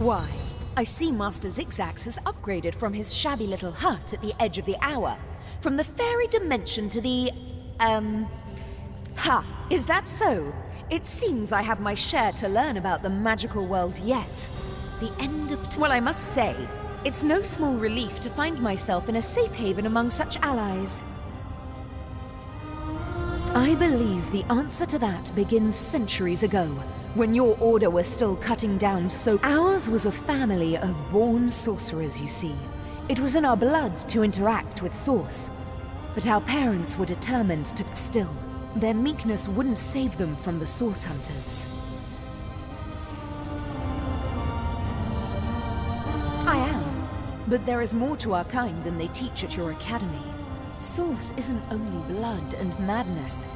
Speaker 2: Why, I see Master Zigzags has upgraded from his shabby little hut at the edge of the hour, from the fairy dimension to the, Ha! Is that so? It seems I have my share to learn about the magical world yet. The end of well, I must say, it's no small relief to find myself in a safe haven among such allies. I believe the answer to that begins centuries ago, when your order was still cutting down so... Ours was a family of born sorcerers, you see. It was in our blood to interact with Source. But our parents were determined to... Still, their meekness wouldn't save them from the Source Hunters. I am. But there is more to our kind than they teach at your academy. Source isn't only blood and madness.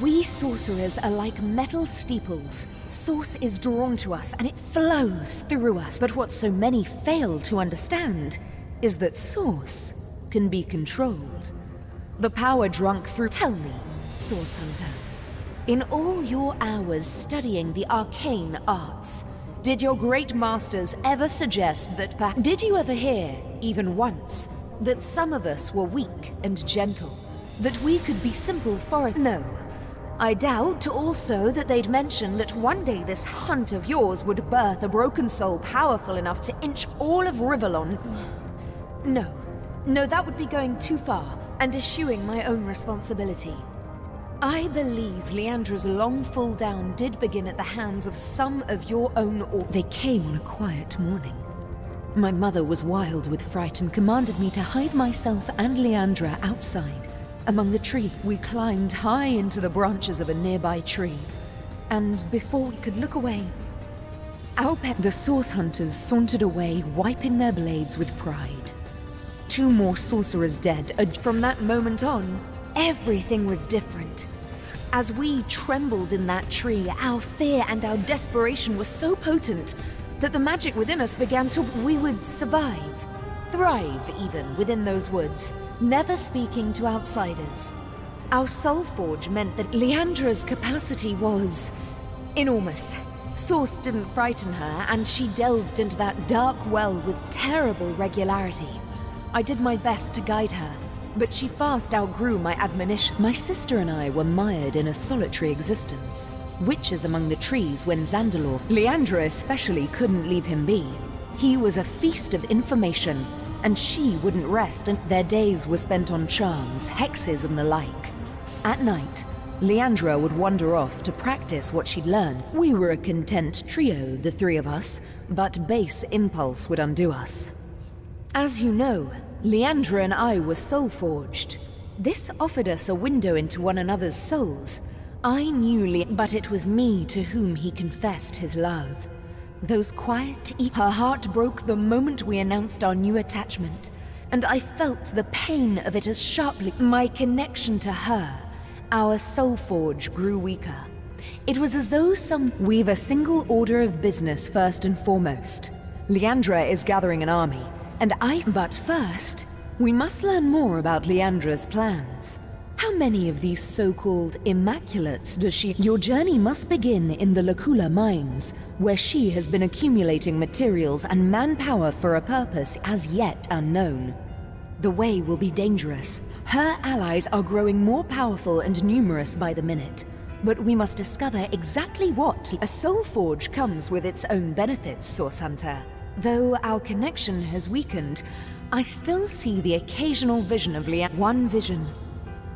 Speaker 2: We sorcerers are like metal steeples. Source is drawn to us and it flows through us. But what so many fail to understand is that Source can be controlled. The power drunk through... Tell me, Source Hunter, in all your hours studying the arcane arts, did your great masters ever suggest that... Did you ever hear, even once, that some of us were weak and gentle? That we could be simple forest... No. I doubt also that they'd mention that one day this hunt of yours would birth a broken soul powerful enough to inch all of Rivellon. No. No, that would be going too far, and eschewing my own responsibility. I believe Leandra's long fall down did begin at the hands of some of your own They came on a quiet morning. My mother was wild with fright and commanded me to hide myself and Leandra outside. Among the trees, we climbed high into the branches of a nearby tree. And before we could look away, the Source Hunters sauntered away, wiping their blades with pride. 2 more sorcerers dead. From that moment on, everything was different. As we trembled in that tree, our fear and our desperation were so potent that the magic within us began to... We would survive. Thrive, even, within those woods, never speaking to outsiders. Our soul forge meant that Leandra's capacity was... enormous. Source didn't frighten her, and she delved into that dark well with terrible regularity. I did my best to guide her, but she fast outgrew my admonition. My sister and I were mired in a solitary existence. Witches among the trees when Zandalor... Leandra especially couldn't leave him be. He was a feast of information, and she wouldn't rest, and their days were spent on charms, hexes, and the like. At night, Leandra would wander off to practice what she'd learned. We were a content trio, the 3 of us, but base impulse would undo us. As you know, Leandra and I were soul-forged. This offered us a window into one another's souls. I knew but it was me to whom he confessed his love. Those quiet... Her heart broke the moment we announced our new attachment, and I felt the pain of it as sharply. My connection to her, our soul forge, grew weaker. It was as though We've a single order of business first and foremost. Leandra is gathering an army, and But first, we must learn more about Leandra's plans. How many of these so-called Immaculates does she... Your journey must begin in the Lacula mines, where she has been accumulating materials and manpower for a purpose as yet unknown. The way will be dangerous. Her allies are growing more powerful and numerous by the minute. But we must discover exactly what. A soul forge comes with its own benefits, Source Hunter. Though our connection has weakened, I still see the occasional vision of One vision.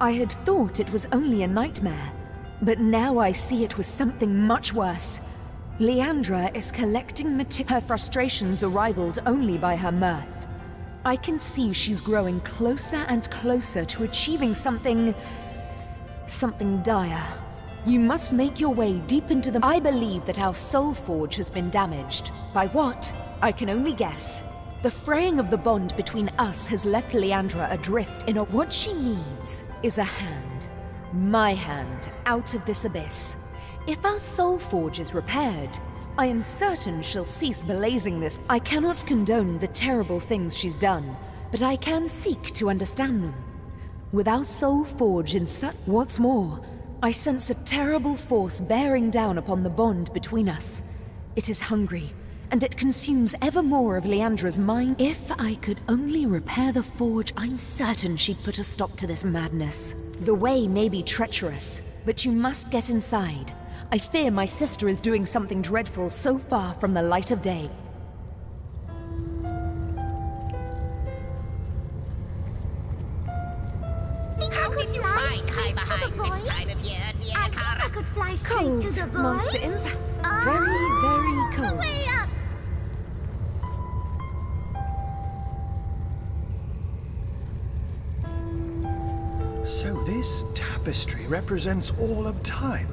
Speaker 2: I had thought it was only a nightmare, but now I see it was something much worse. Leandra is collecting her frustrations are rivaled only by her mirth. I can see she's growing closer and closer to achieving something dire. You must make your way deep into the... I believe that our soul forge has been damaged. By what? I can only guess. The fraying of the bond between us has left Leandra adrift in a... What she needs is a hand. My hand, out of this abyss. If our soul forge is repaired, I am certain she'll cease blazing this... I cannot condone the terrible things she's done, but I can seek to understand them. With our soul forge in such... What's more, I sense a terrible force bearing down upon the bond between us. It is hungry, and it consumes ever more of Leandra's mind. If I could only repair the forge, I'm certain she'd put a stop to this madness. The way may be treacherous, but you must get inside. I fear my sister is doing something dreadful so far from the light of day.
Speaker 9: How did you find high behind this time of year, dear Cara?
Speaker 10: I could fly straight
Speaker 2: Cold,
Speaker 10: to the void.
Speaker 2: Master Imp. Very, very cold.
Speaker 10: The way up.
Speaker 11: So this tapestry represents all of time.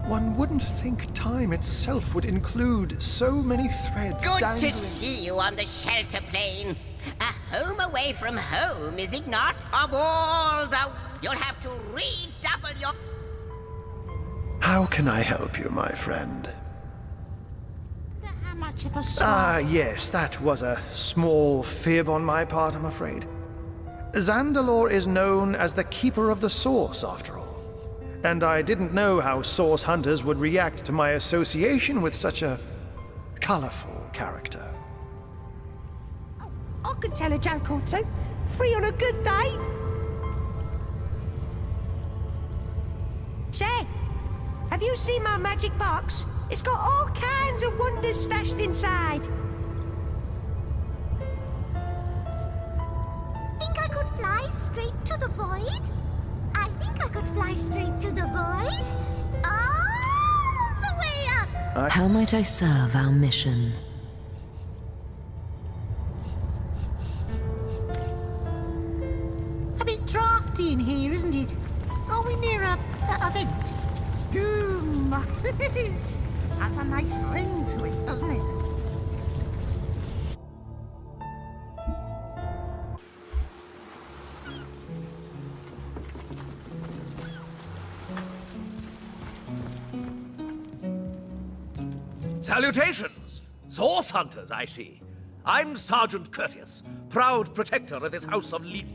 Speaker 11: One wouldn't think time itself would include so many threads
Speaker 9: Good
Speaker 11: dangling.
Speaker 9: to see you on the shelter plane. A home away from home, is it not? Of all the... You'll have to redouble your...
Speaker 11: How can I help you, my friend?
Speaker 13: How much of a
Speaker 11: Ah, yes, that was a small fib on my part, I'm afraid. Zandalore is known as the Keeper of the Source, after all. And I didn't know how Source Hunters would react to my association with such a colorful character.
Speaker 12: I could tell a joke or two. Free on a good day. Say, have you seen my magic box? It's got all kinds of wonders stashed inside.
Speaker 10: Think I could fly straight to the void? I think I could fly straight to the void. All the way up.
Speaker 2: How might I serve our mission?
Speaker 13: A bit drafty in here, isn't it? Are we near a event? Doom! Has a nice ring to it, doesn't it?
Speaker 18: Salutations! Source hunters, I see. I'm Sergeant Courteous, proud protector of this house of Leaf.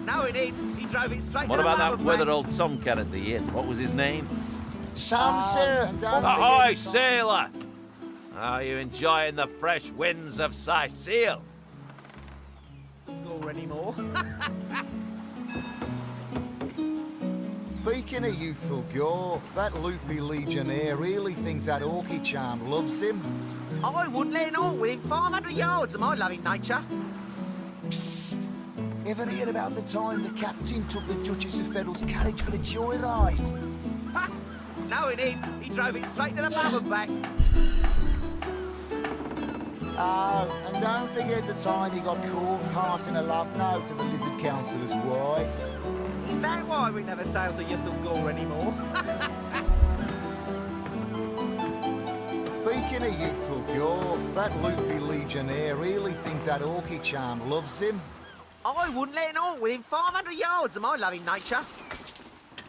Speaker 18: Now it ain't. He drove it straight
Speaker 20: What
Speaker 18: to the
Speaker 20: about that
Speaker 18: marble
Speaker 20: weathered
Speaker 18: bank.
Speaker 20: old tomcat at the inn? What was his name?
Speaker 4: Sam, sir.
Speaker 20: Ahoy, sailor! Are you enjoying the fresh winds of Sicile?
Speaker 18: Or anymore.
Speaker 4: Speaking of youthful gore, that loopy legionnaire really thinks that orky charm loves him.
Speaker 18: I wouldn't let an orc within 500 yards of my loving nature.
Speaker 4: Psst! Ever heard about the time the captain took the Duchess of Federal's carriage for a joyride?
Speaker 18: Ha! No, it ain't. He drove it straight to the pub and back.
Speaker 4: Oh, and don't forget the time he got caught passing a love note to the Lizard Councillor's wife.
Speaker 18: Is that why we never sail to Yuthel Gore anymore?
Speaker 4: Speaking of youthful gore, that loopy legionnaire really thinks that orky charm loves him.
Speaker 18: I wouldn't let an orc within 500 yards of my loving nature.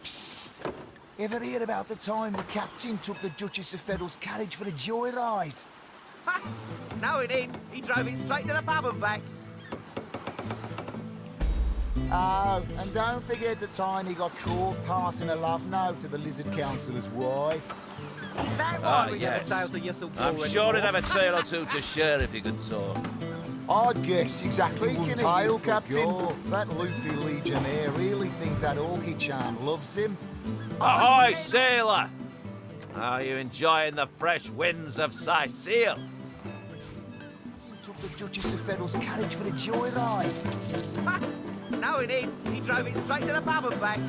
Speaker 4: Psst! Ever heard about the time the captain took the Duchess of Federal's carriage for a joyride?
Speaker 18: Ha! No, it ain't. He drove it straight to the pub and back.
Speaker 4: Oh, and don't forget the time he got caught passing a love note to the Lizard Councillor's wife.
Speaker 18: Is that why we
Speaker 20: yes.
Speaker 18: never sail to Yuthel Gore
Speaker 20: I'm
Speaker 18: anymore?
Speaker 20: sure he'd have a tale or two to share if he could talk.
Speaker 4: I'd guess exactly one tale, Captain. That loopy legionnaire really thinks that orky charm loves him.
Speaker 20: Ahoy, sailor! Are you enjoying the fresh winds of Sicile?
Speaker 4: Took the Duchess of Federal's carriage for a joyride.
Speaker 18: Ha! No, it ain't. He drove it straight to the pub and back.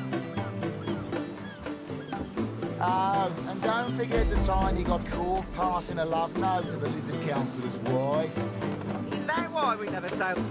Speaker 4: Oh, and don't forget the time he got caught passing a love note to the Lizard Councillor's wife.
Speaker 18: Is that why we never sailed?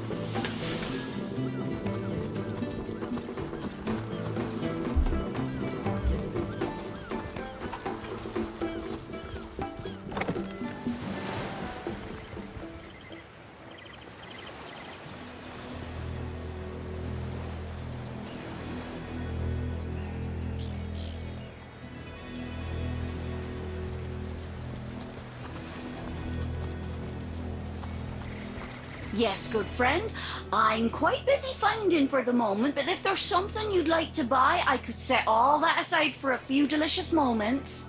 Speaker 21: Yes, good friend. I'm quite busy finding for the moment, but if there's something you'd like to buy, I could set all that aside for a few delicious moments.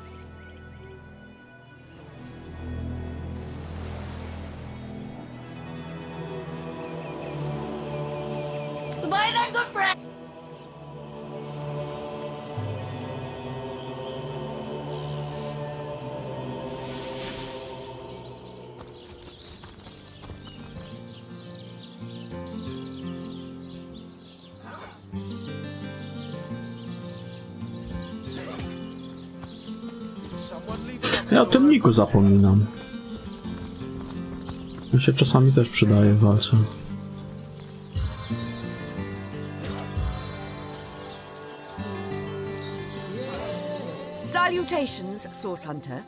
Speaker 21: Goodbye then, good friend.
Speaker 1: Ja o tymniku zapominam. Mi się czasami też przydaje w walce.
Speaker 19: Salutations, Source Hunter.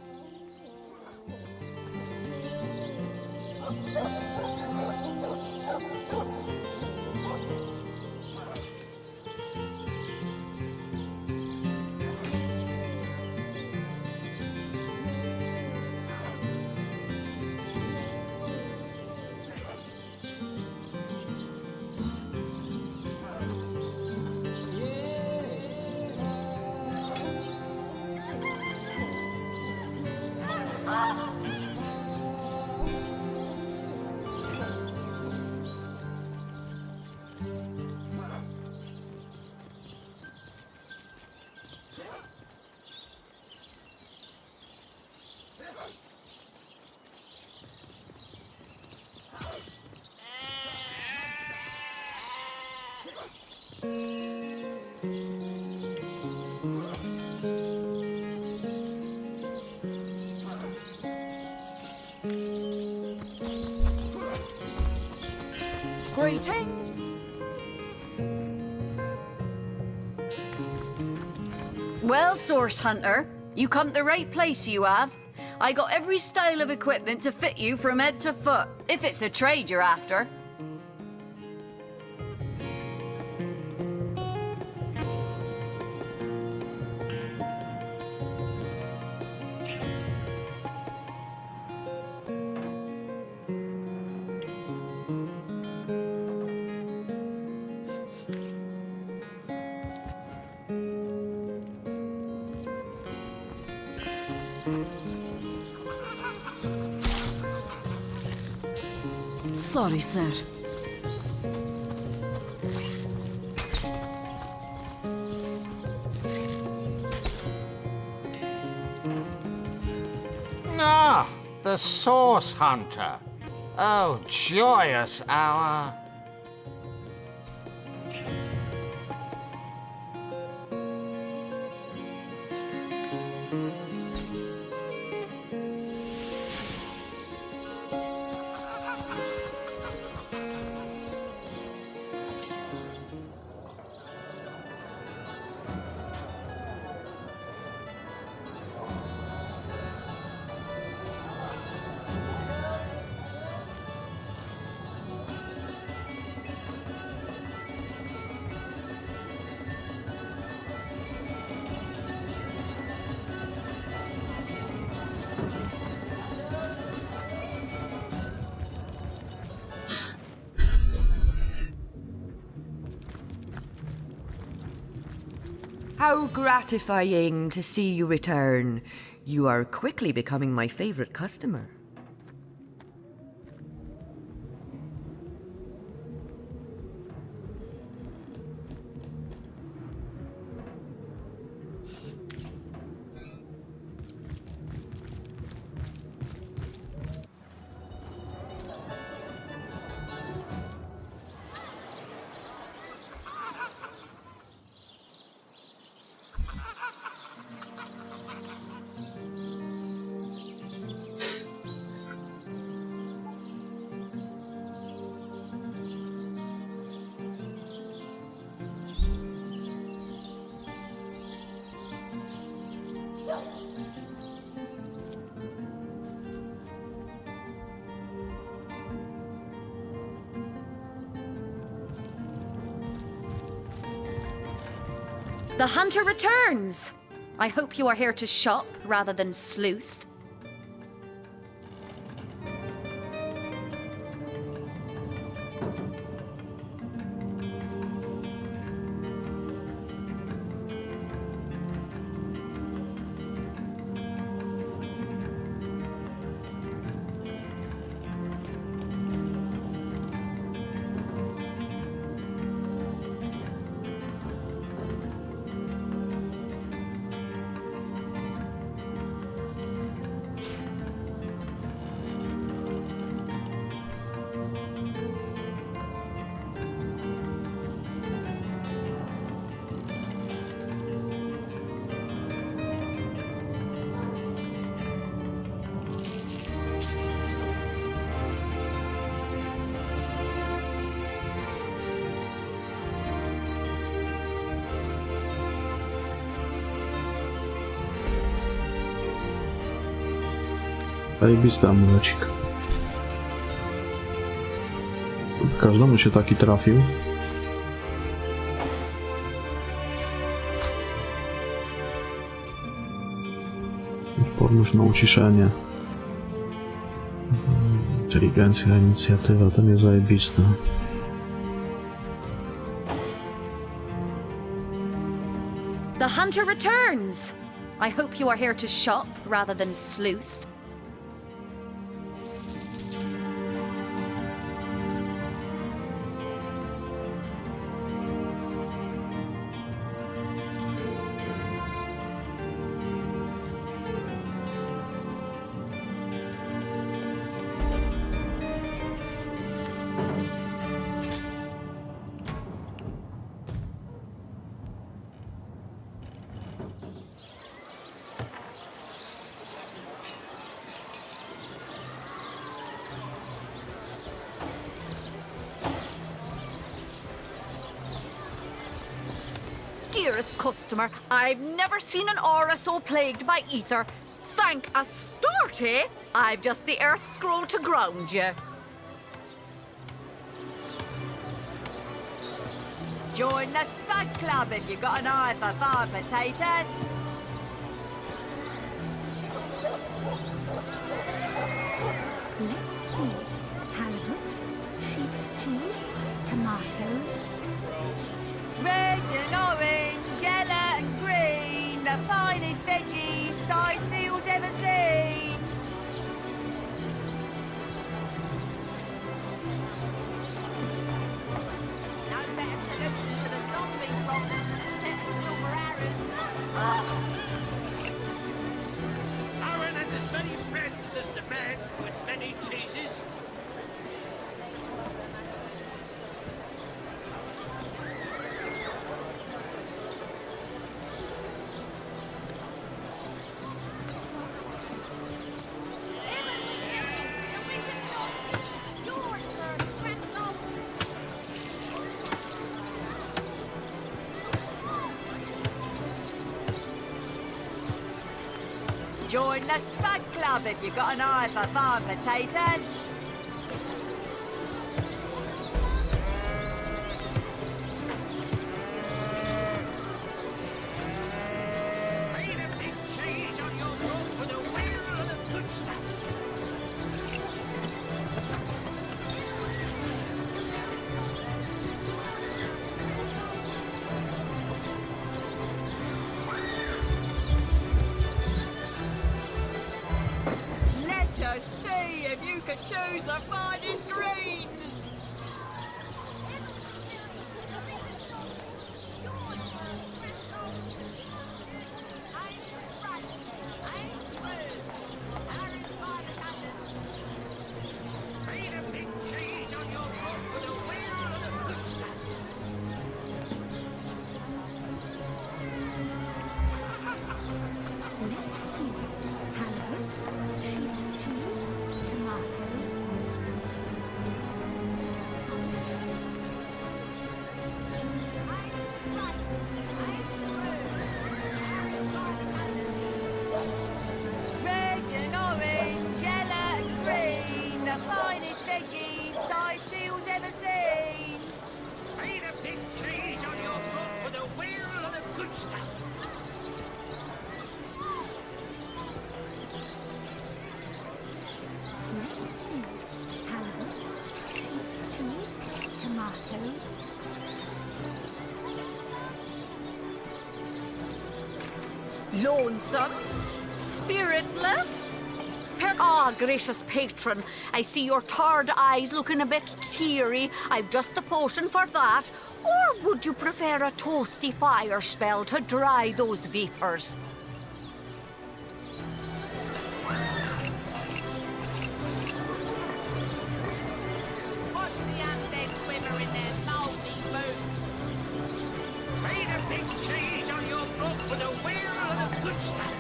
Speaker 2: Greeting.
Speaker 7: Well, Source Hunter, you come to the right place, you have. I got every style of equipment to fit you from head to foot, if it's a trade you're after.
Speaker 2: Sorry, sir.
Speaker 22: Ah, the Source Hunter. Oh, joyous hour.
Speaker 19: How gratifying to see you return. You are quickly becoming my favorite customer.
Speaker 7: The hunter returns! I hope you are here to shop rather than sleuth.
Speaker 1: Zajebisty amulecik. Każdemu się taki trafił. Odporność na uciszenie. Inteligencja, inicjatywa, to jest zajebiste.
Speaker 5: The hunter returns! I hope you are here to shop rather than sleuth.
Speaker 7: Dearest customer, I've never seen an aura so plagued by ether. Thank Astarte, I've just the earth scroll to ground you.
Speaker 6: Join the Spud Club if you've got an eye for farm potatoes.
Speaker 10: Let's see. Halibut, sheep's cheese, tomatoes.
Speaker 6: Red and orange, yellow and green, the finest veggies size seals ever seen.
Speaker 8: No better solution to the zombie problem than a set of silver arrows.
Speaker 18: Aaron has as many friends as the man with many cheeses.
Speaker 6: Join the Spud Club if you've got an eye for farm potatoes.
Speaker 18: Ain't a big cheese on your road for the winner of the good stuff.
Speaker 6: Let us see if you can choose the finest greens.
Speaker 18: Ain't a big cheese on your road for the winner of the good stuff.
Speaker 10: Let's see. Halibut, sheep's cheese, tomatoes.
Speaker 6: Red and orange, yellow and green, the finest veggies size seals ever seen.
Speaker 18: Ain't a big cheese on your road for the winner of the good stuff.
Speaker 10: Let's see. Halibut, sheep's cheese, tomatoes.
Speaker 7: Lonesome? Spiritless? Ah, gracious patron, I see your tired eyes looking a bit teary. I've just the potion for that. Or would you prefer a toasty fire spell to dry those vapors?
Speaker 8: Watch the undead quiver in their mouldy boots.
Speaker 18: Ain't a big cheese on your road for the winner of the good stuff.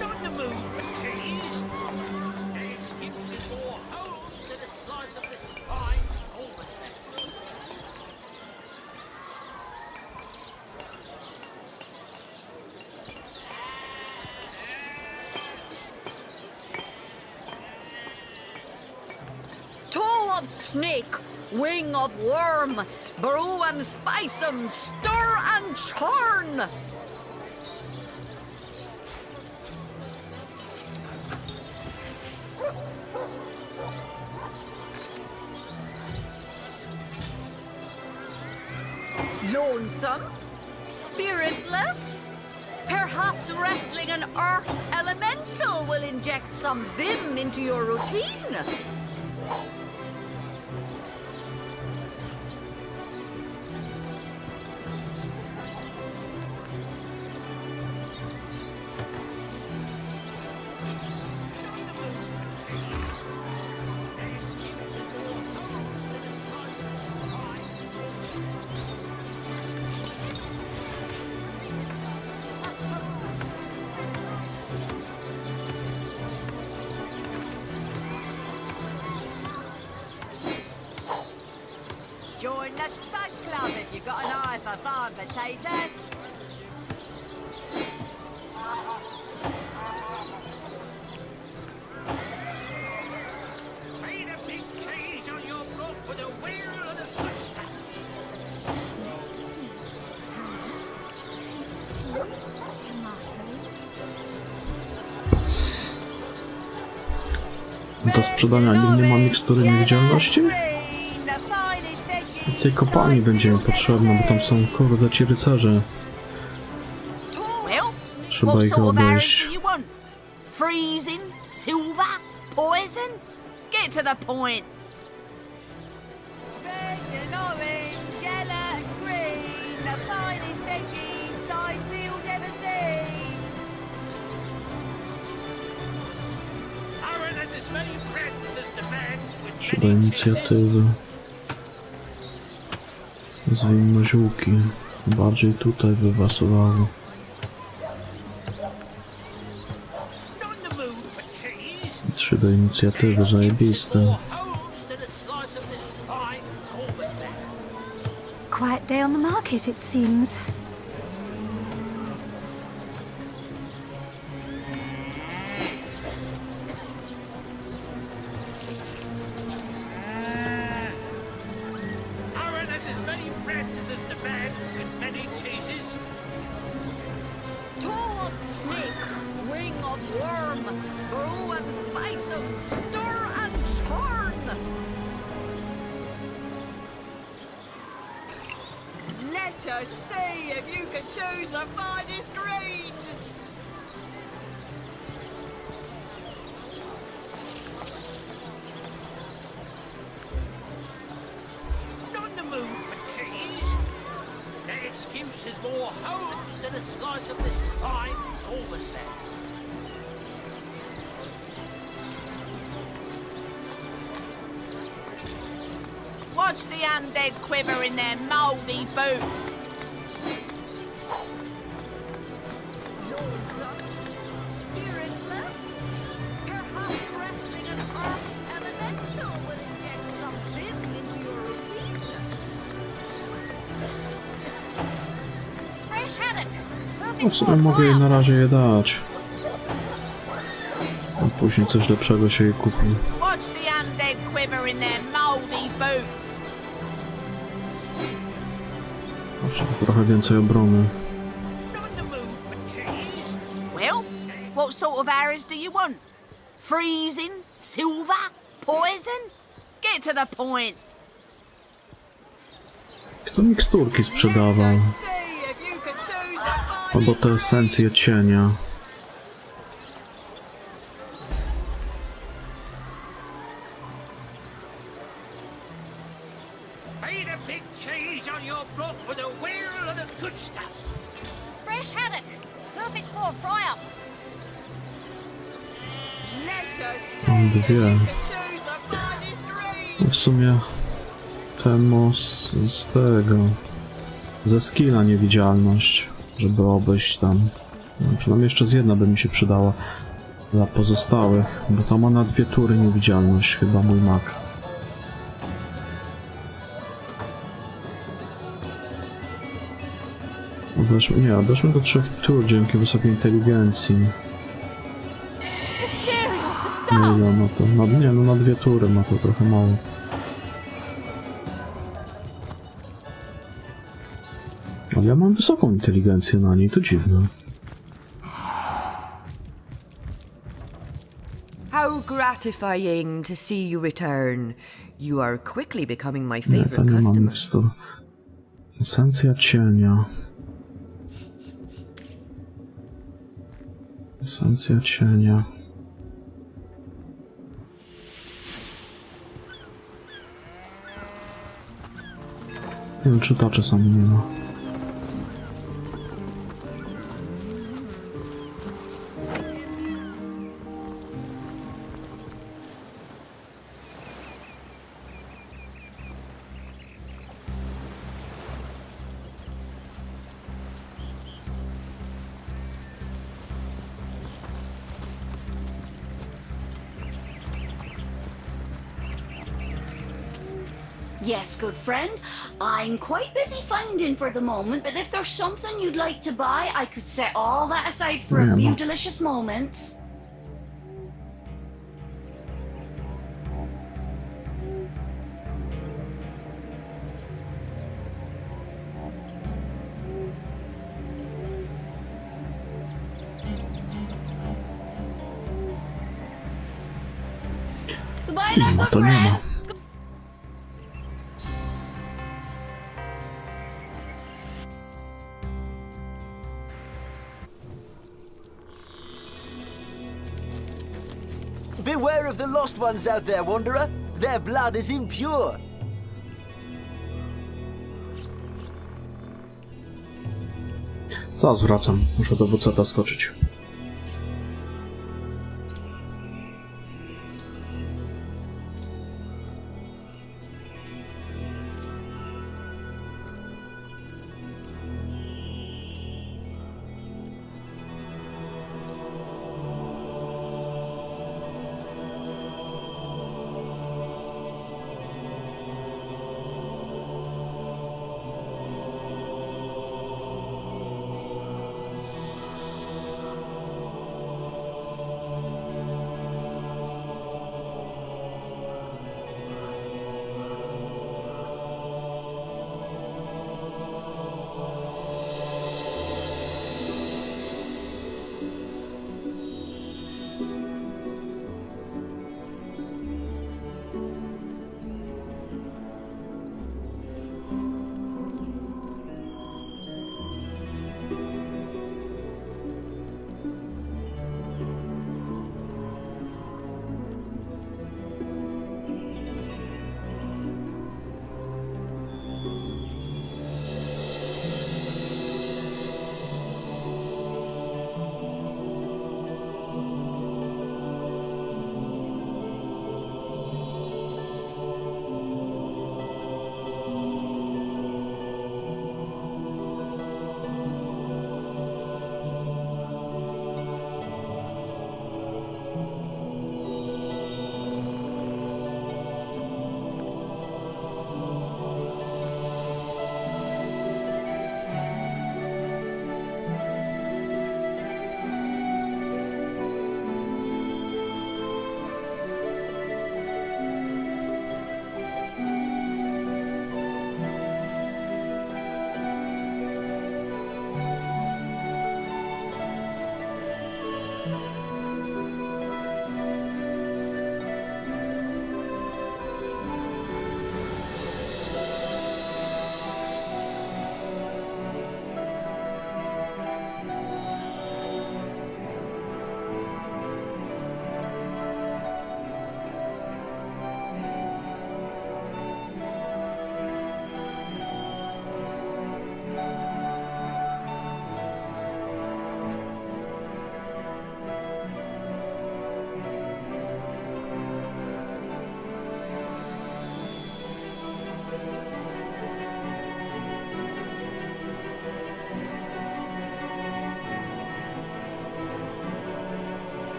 Speaker 18: Not in the mood for cheese. There's skips and more whole
Speaker 7: of snake, wing of worm, brew 'em, spice 'em, stir and churn. Lonesome? Spiritless? Perhaps wrestling an earth elemental will inject some vim into your routine.
Speaker 6: Join the Spud Club if you've got an eye for farm potatoes.
Speaker 18: Made a big change on your block with a wheel of the good stuff.
Speaker 1: Do sprzedania nie ma mikstury niewidzialności? W tej kopalni będzie mi potrzebna, bo tam są kurde ci rycerze. Trzeba ich obejść.
Speaker 7: Freezing, silver, poison? Get to the point.
Speaker 6: Red and orange, yellow and green, the finest veggies size seals ever seen.
Speaker 18: Aaron has as many friends as the man with
Speaker 1: Trzeba inicjatywy. Zwinno ziółki. Bardziej tutaj by pasowało. Trzy do inicjatywy, zajebiste.
Speaker 10: Quiet day on the market, it seems.
Speaker 6: Let us see if you can choose the finest greens.
Speaker 18: Not in the mood for cheese. That excuse is more holes than a slice of this fine almond there.
Speaker 7: Watch the undead quiver in their mouldy boots. Spiritless? Perhaps wrestling an earth elemental will inject some vim into your routine. Fresh haddock.
Speaker 1: No w sumie mogę jej na razie je dać. A później coś lepszego się jej kupi.
Speaker 7: Watch the undead quiver in their mouldy boots.
Speaker 1: Trochę więcej obrony.
Speaker 7: Well, what sort of arrows do you want? Freezing? Silver? Poison? Get to the point.
Speaker 1: Kto miksturki sprzedawał? Albo te esencje cienia.
Speaker 18: Made a big change on your block with a wheel of the good stuff.
Speaker 6: Fresh haddock, perfect for a fry-up. Let us see
Speaker 1: Mam
Speaker 6: if you
Speaker 1: dwie.
Speaker 6: can choose the finest greens.
Speaker 1: W sumie temu z tego. Ze skilla niewidzialność, żeby obejść tam. No, przynajmniej jeszcze z jedna by mi się przydała dla pozostałych, bo tam ma na 2 tury niewidzialność, chyba mój mak. Doszły do 3 tur dzięki wysokiej inteligencji. Nie, no to, no, nie, no na 2 tury ma to trochę mało. Ale ja mam wysoką inteligencję na niej, to dziwne.
Speaker 19: How gratifying to see you return. You are quickly becoming my
Speaker 1: Nie,
Speaker 19: favorite
Speaker 1: to nie mam
Speaker 19: customer.
Speaker 1: mikstur. Esencja cienia. Esencja cienia. Nie wiem, czy to czasami nie ma.
Speaker 21: Yes, good friend. I'm quite busy finding for the moment, but if there's something you'd like to buy, I could set all that aside for a few delicious moments. Goodbye
Speaker 1: Nie
Speaker 21: then,
Speaker 1: ma,
Speaker 21: good
Speaker 1: to nie ma.
Speaker 21: friend.
Speaker 14: Beware of the lost ones out there, Wanderer. Their blood is impure.
Speaker 1: Zaraz wracam. Muszę do WC skoczyć.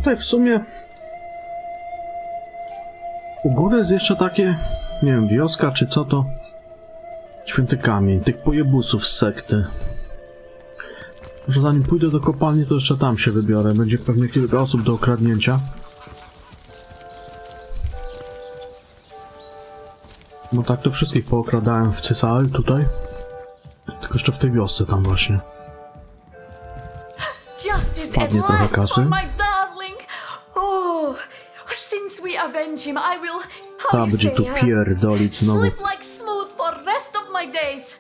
Speaker 1: Tutaj w sumie u góry jest jeszcze takie, nie wiem, wioska czy co to? Święty Kamień, tych pojebusów z sekty. Może zanim pójdę do kopalni, to jeszcze tam się wybiorę. Będzie pewnie kilka osób do okradnięcia. No tak, to wszystkich pookradałem w Cysal tutaj. Tylko jeszcze w tej wiosce tam właśnie.
Speaker 21: Justice at last for my darling. Oh, since we avenge him, I will, how you
Speaker 1: będzie tu
Speaker 21: say,
Speaker 1: pierdolić znowu.
Speaker 21: sleep like smooth for rest of my days.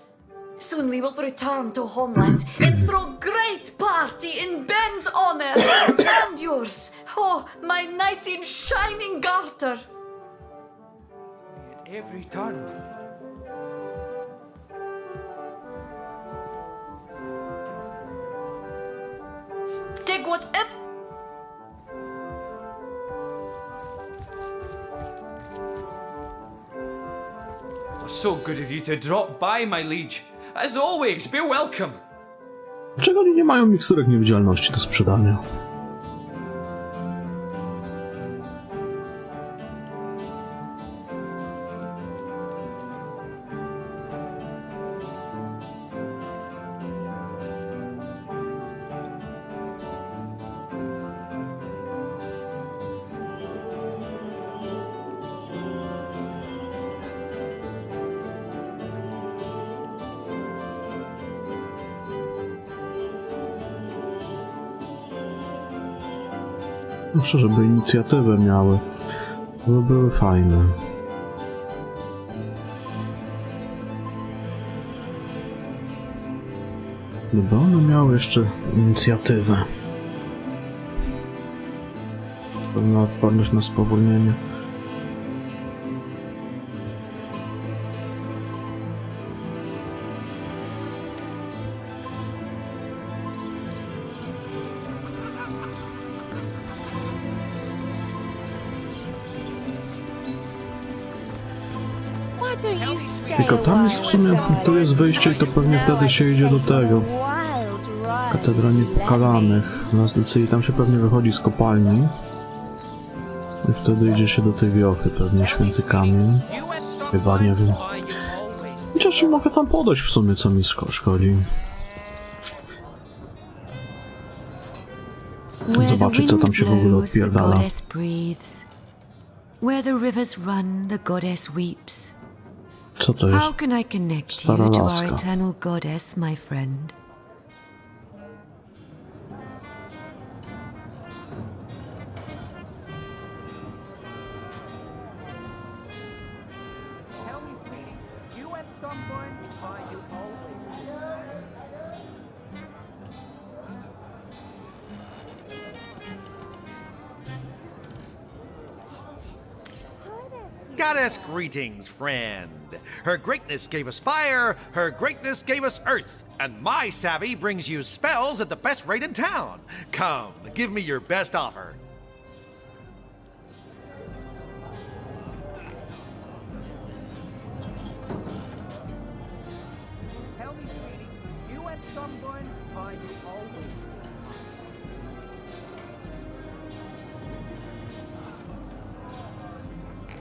Speaker 21: Soon we will return to homeland and throw great party in Ben's honor and yours. Oh, my knight in shining garter.
Speaker 16: At every turn.
Speaker 21: Take whatever.
Speaker 16: So good of you to drop by, my liege. As always, be welcome.
Speaker 1: Dlaczego oni nie mają miksturek niewidzialności do sprzedania? Muszę, żeby inicjatywę miały. To by były fajne. Gdyby one miały jeszcze inicjatywę. Pewna odporność na spowolnienie. Tylko tam jest w sumie, tu jest wyjście i to pewnie wtedy się idzie do tego. Katedra Niepokalanych. Na zlecenie tam się pewnie wychodzi z kopalni. I wtedy idzie się do tej wiochy, pewnie Święty Kamień. Chyba, nie wiem. Chociaż mogę tam podejść w sumie, co mi szkodzi. Zobaczyć, co tam się w ogóle odpierdala.
Speaker 2: Where the rivers run, the goddess weeps.
Speaker 1: Co to jest?
Speaker 2: How can I connect
Speaker 1: Stara
Speaker 2: you to
Speaker 1: laska.
Speaker 2: our eternal goddess, my friend?
Speaker 15: Goddess greetings, friend. Her greatness gave us fire, her greatness gave us earth, and my savvy brings you spells at the best rate in town. Come, give me your best offer.
Speaker 18: Tell me, sweetie, you and someone find you always.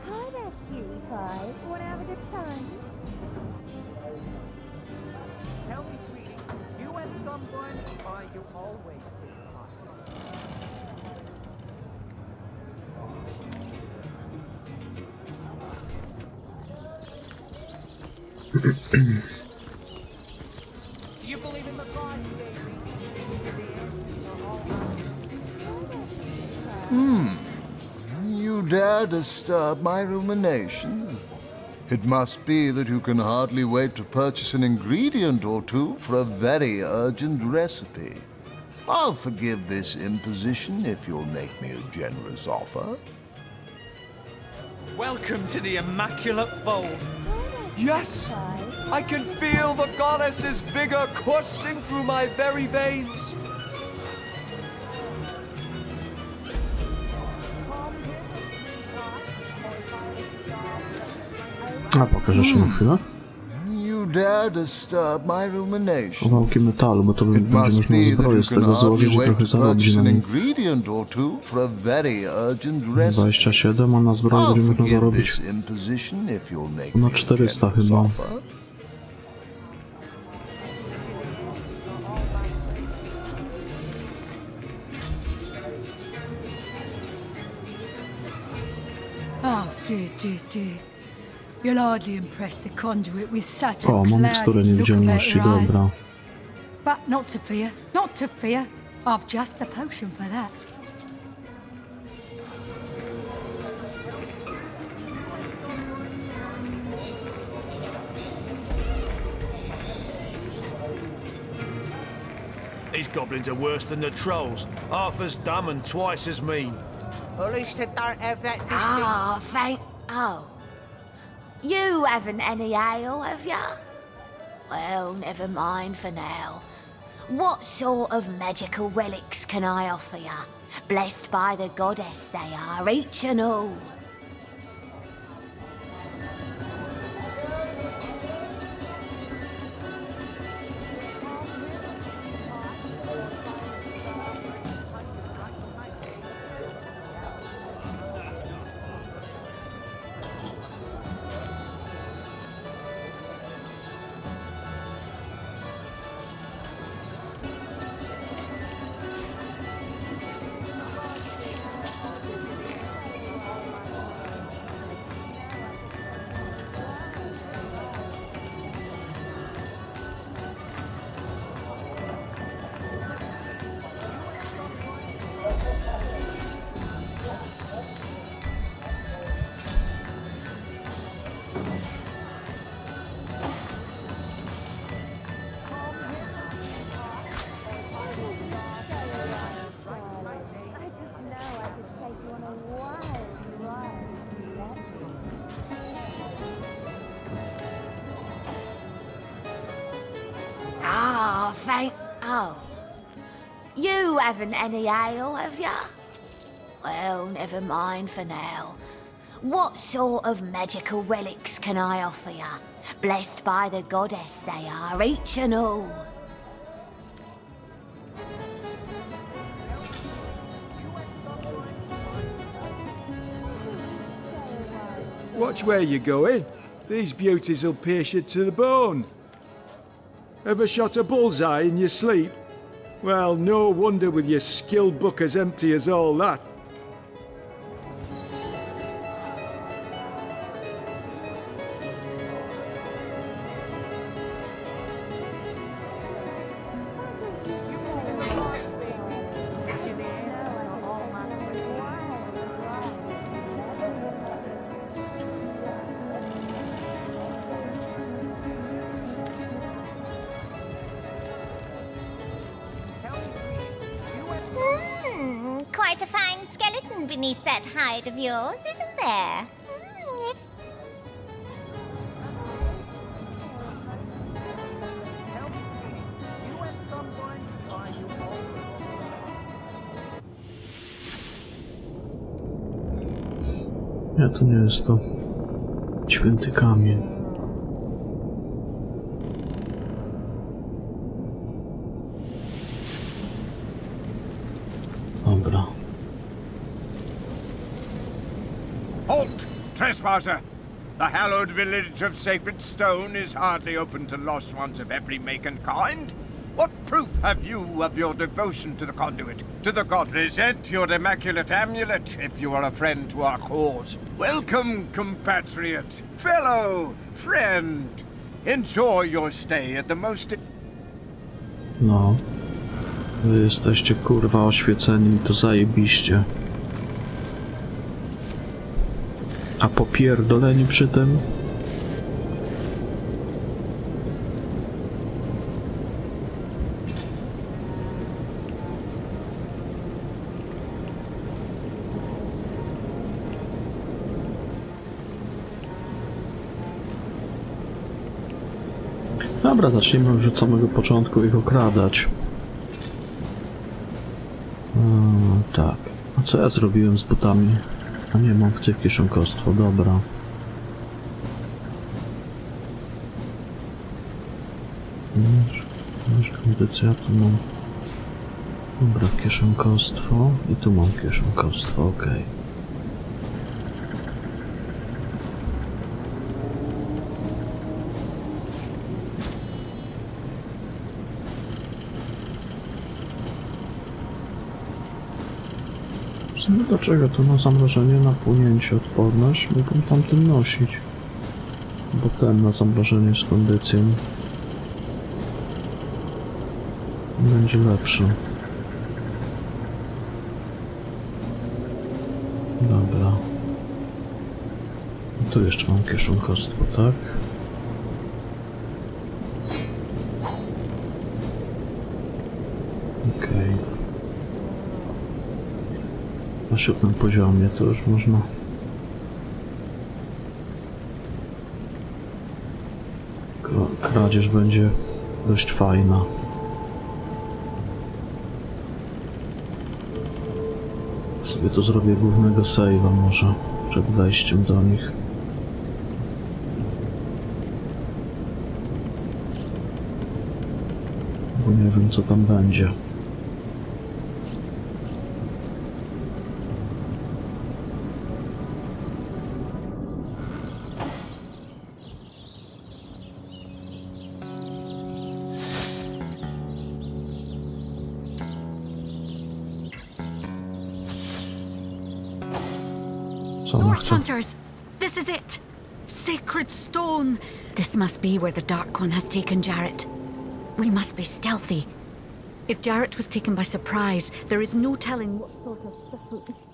Speaker 10: Hi there, cutie pie. Wanna have a good time?
Speaker 18: Tell me, sweetie, you and someone find you always. Do you believe in the God you gave me?
Speaker 4: You dare disturb my rumination? It must be that you can hardly wait to purchase an ingredient or two for a very urgent recipe. I'll forgive this imposition if you'll make me a generous offer.
Speaker 16: Welcome to the Immaculate Fold. Yes! I can feel the goddess's vigor coursing through my very veins.
Speaker 1: A pokaż jeszcze na chwilę.
Speaker 4: You dare disturb my ruminations.
Speaker 1: Kawałki metalu, bo to
Speaker 4: It
Speaker 1: będzie
Speaker 4: must
Speaker 1: można
Speaker 4: be that
Speaker 1: zbroję
Speaker 4: you
Speaker 1: z
Speaker 4: can
Speaker 1: tego złożyć
Speaker 4: hardly
Speaker 1: i
Speaker 4: wait
Speaker 1: trochę
Speaker 4: to
Speaker 1: zarobić
Speaker 4: purchase
Speaker 1: na
Speaker 4: an
Speaker 1: nim.
Speaker 4: ingredient or two for a very urgent recipe.
Speaker 1: 27, a na zbroję
Speaker 4: I'll
Speaker 1: będzie można
Speaker 4: forgive
Speaker 1: zarobić
Speaker 4: this imposition if you'll make
Speaker 1: na
Speaker 4: me a
Speaker 1: 400
Speaker 4: generous
Speaker 1: chyba.
Speaker 4: offer.
Speaker 8: Oh, dear, dear, dear. You'll hardly impress the conduit with such a
Speaker 1: O, mam miksturę
Speaker 8: cloudy look about
Speaker 1: niewidzialności,
Speaker 8: your eyes.
Speaker 1: dobra.
Speaker 8: But not to fear, not to fear. I've just the potion for that.
Speaker 16: These goblins are worse than the trolls. Half as dumb and twice as mean.
Speaker 6: At least they don't have that
Speaker 10: Ah, thank... Oh. You haven't any ale, have ya? Well, never mind for now. What sort of magical relics can I offer ya? Blessed by the goddess they are, each and all. Ah, thank... Oh. You haven't any ale, have ya? Well, never mind for now. What sort of magical relics can I offer ya? Blessed by the goddess they are, each and all.
Speaker 3: Watch where you're going. These beauties will pierce you to the bone. Ever shot a bullseye in your sleep? Well, no wonder with your skill book as empty as all that.
Speaker 10: Quite a fine skeleton beneath that hide of yours, isn't there?
Speaker 1: Nie, to nie jest to. Święty kamień. Dobra.
Speaker 17: Halt, trespasser! The hallowed village of Sacred Stone is hardly open to lost ones of every make and kind. What proof have you of your devotion to the conduit, to the god? Present your immaculate amulet if you are a friend to our cause. Welcome, compatriot, fellow, friend. Enjoy your stay at the most...
Speaker 1: No. Wy jesteście kurwa oświeceni, to zajebiście. A popierdoleni przy tym? Dobra, zacznijmy już od samego początku ich okradać. Tak. A co ja zrobiłem z butami? A nie, mam w tych kieszonkostwo, dobra. Kondycja, tu mam... Dobra, kieszonkostwo i tu mam kieszonkostwo, okej. Dlaczego to na zamrożenie, na płynięcie odporność? Mógłbym tamten nosić. Bo ten na zamrożenie z kondycją będzie lepszy. Dobra. Tu jeszcze mam kieszonkostwo, tak? Okej. Na 7. poziomie to już można. Kradzież będzie dość fajna. Sobie tu zrobię głównego save'a może przed wejściem do nich. Bo nie wiem co tam będzie.
Speaker 21: North Hunters, this is it. Sacred stone. This must be where the Dark One has taken Jarrett. We must be stealthy. If Jarrett was taken by surprise, there is no telling what sort of difference.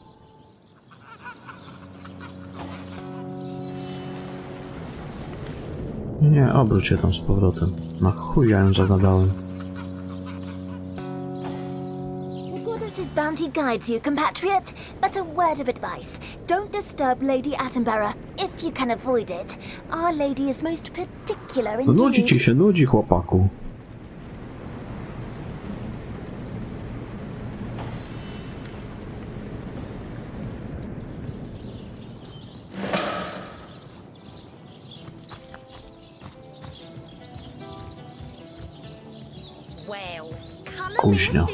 Speaker 1: Nie, obróć się tam z powrotem. Na chuj ja ją zagadałem.
Speaker 9: Bounty guides you, compatriot, but a word of advice. Don't disturb Lady Attenborough, if you can avoid it. Our lady is most particular indeed.
Speaker 1: Nudzi ci się, nudzi, chłopaku.
Speaker 6: Well,
Speaker 1: Kuźnia.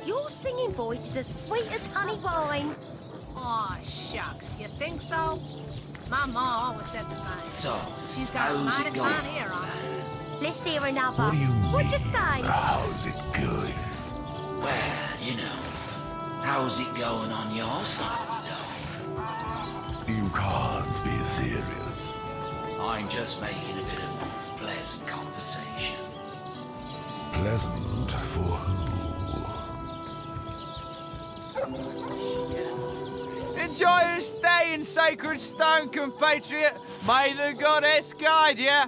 Speaker 6: Your singing voice is as sweet as honey wine.
Speaker 8: Aw, shucks. You think so? My ma always said the same.
Speaker 18: So,
Speaker 8: She's got a
Speaker 18: how's
Speaker 8: mighty
Speaker 18: it going?
Speaker 8: fine ear on her.
Speaker 6: Let's hear another.
Speaker 18: What do you
Speaker 6: What'd you say?
Speaker 18: How's it going? Well, you know, how's it going on your side of the door? You can't be serious. I'm just making a bit of pleasant conversation. Pleasant for who?
Speaker 16: Enjoy your stay in Sacred Stone, compatriot. May the goddess guide you.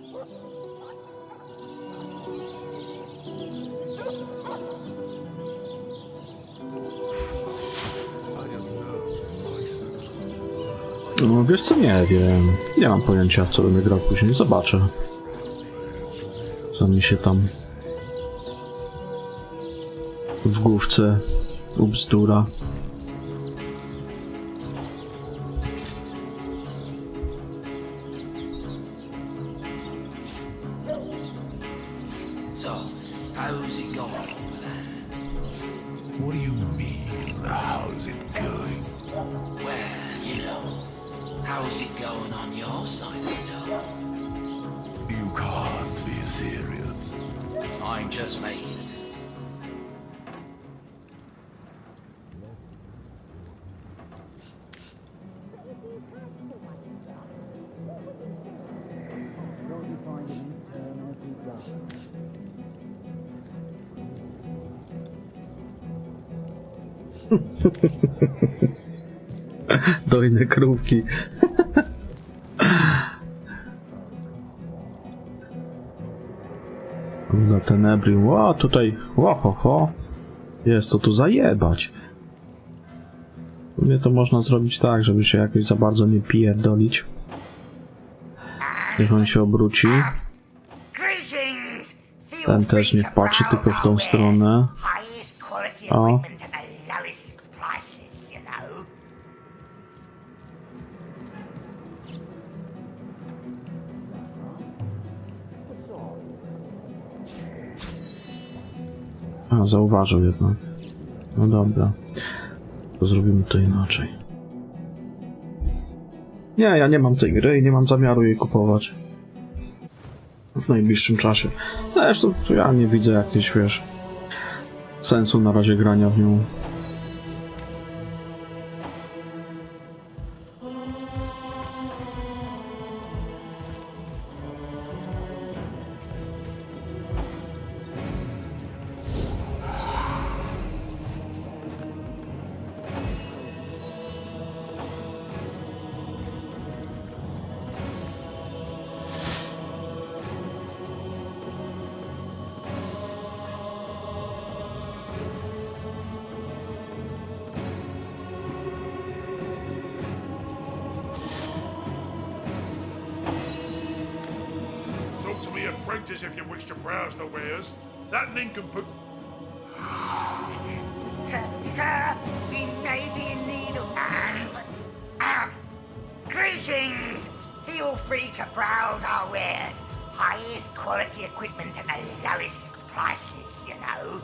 Speaker 1: No wiesz co, nie wiem. Nie mam pojęcia, co będę grał później. Zobaczę. Co mi się tam w główce ubzdura.
Speaker 18: So, how's it going over there? What do you mean, how's it going? Well, you know, how's it going on your side of the door? You can't be serious. I'm just making it.
Speaker 1: Dojne krówki. Na Tenebri. Ła, tutaj. Ła, ho, ho. Jest co tu zajebać. Mnie to można zrobić tak, żeby się jakoś za bardzo nie pierdolić. Niech on się obróci. Ten też niech patrzy tylko w tą stronę. O. A, zauważył jednak. No dobra. To zrobimy to inaczej. Nie, ja nie mam tej gry i nie mam zamiaru jej kupować. W najbliższym czasie. Zresztą ja nie widzę jakiegoś, wiesz, sensu na razie grania w nią.
Speaker 11: Talk to me, apprentice, if you wish to browse the wares. That nincompoop.
Speaker 12: Sir, we may be in need of greetings! Feel free to browse our wares. Highest quality equipment at the lowest prices, you know.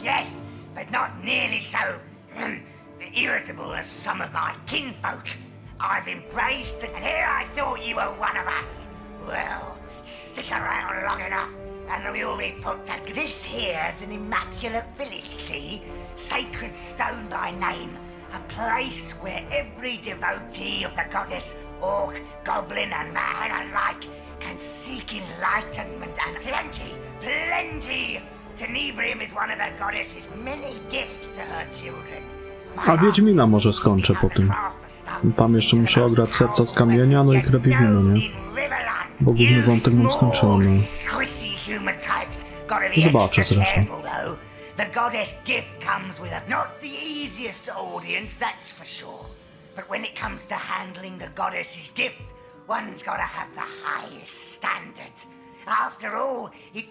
Speaker 12: Yes, but not nearly so irritable as some of my kinfolk. I've embraced and here I thought you were one of us. Well, stick around long enough and we'll be put to... This here's an immaculate village, see? Sacred stone by name. A place where every devotee of the goddess, orc, goblin and man alike can seek enlightenment and plenty. Tenebrium is one of the goddess's many gifts to her children.
Speaker 1: A Wiedźmina może skończę po tym. Tam jeszcze muszę ograć serca z kamienia, no i krew i wino, nie? Bo główny wątek mam skończony. Zobaczę zresztą.
Speaker 12: The goddess gift comes with not the easiest audience, that's for sure. But when it comes to handling the goddess's gift, one's gotta have the highest standards. After all, it...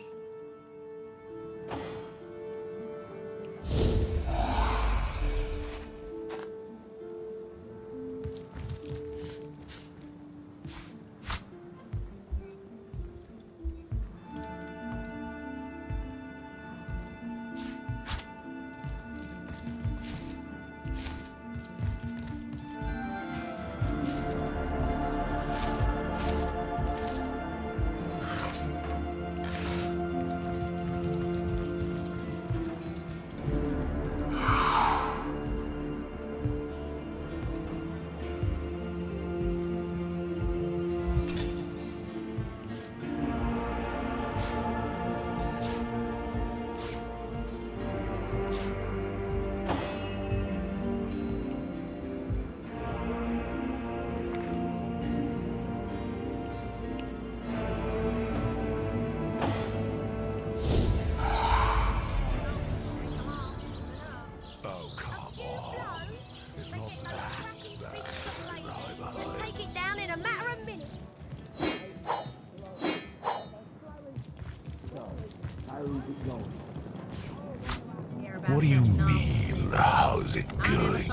Speaker 18: What do you mean, how's it going?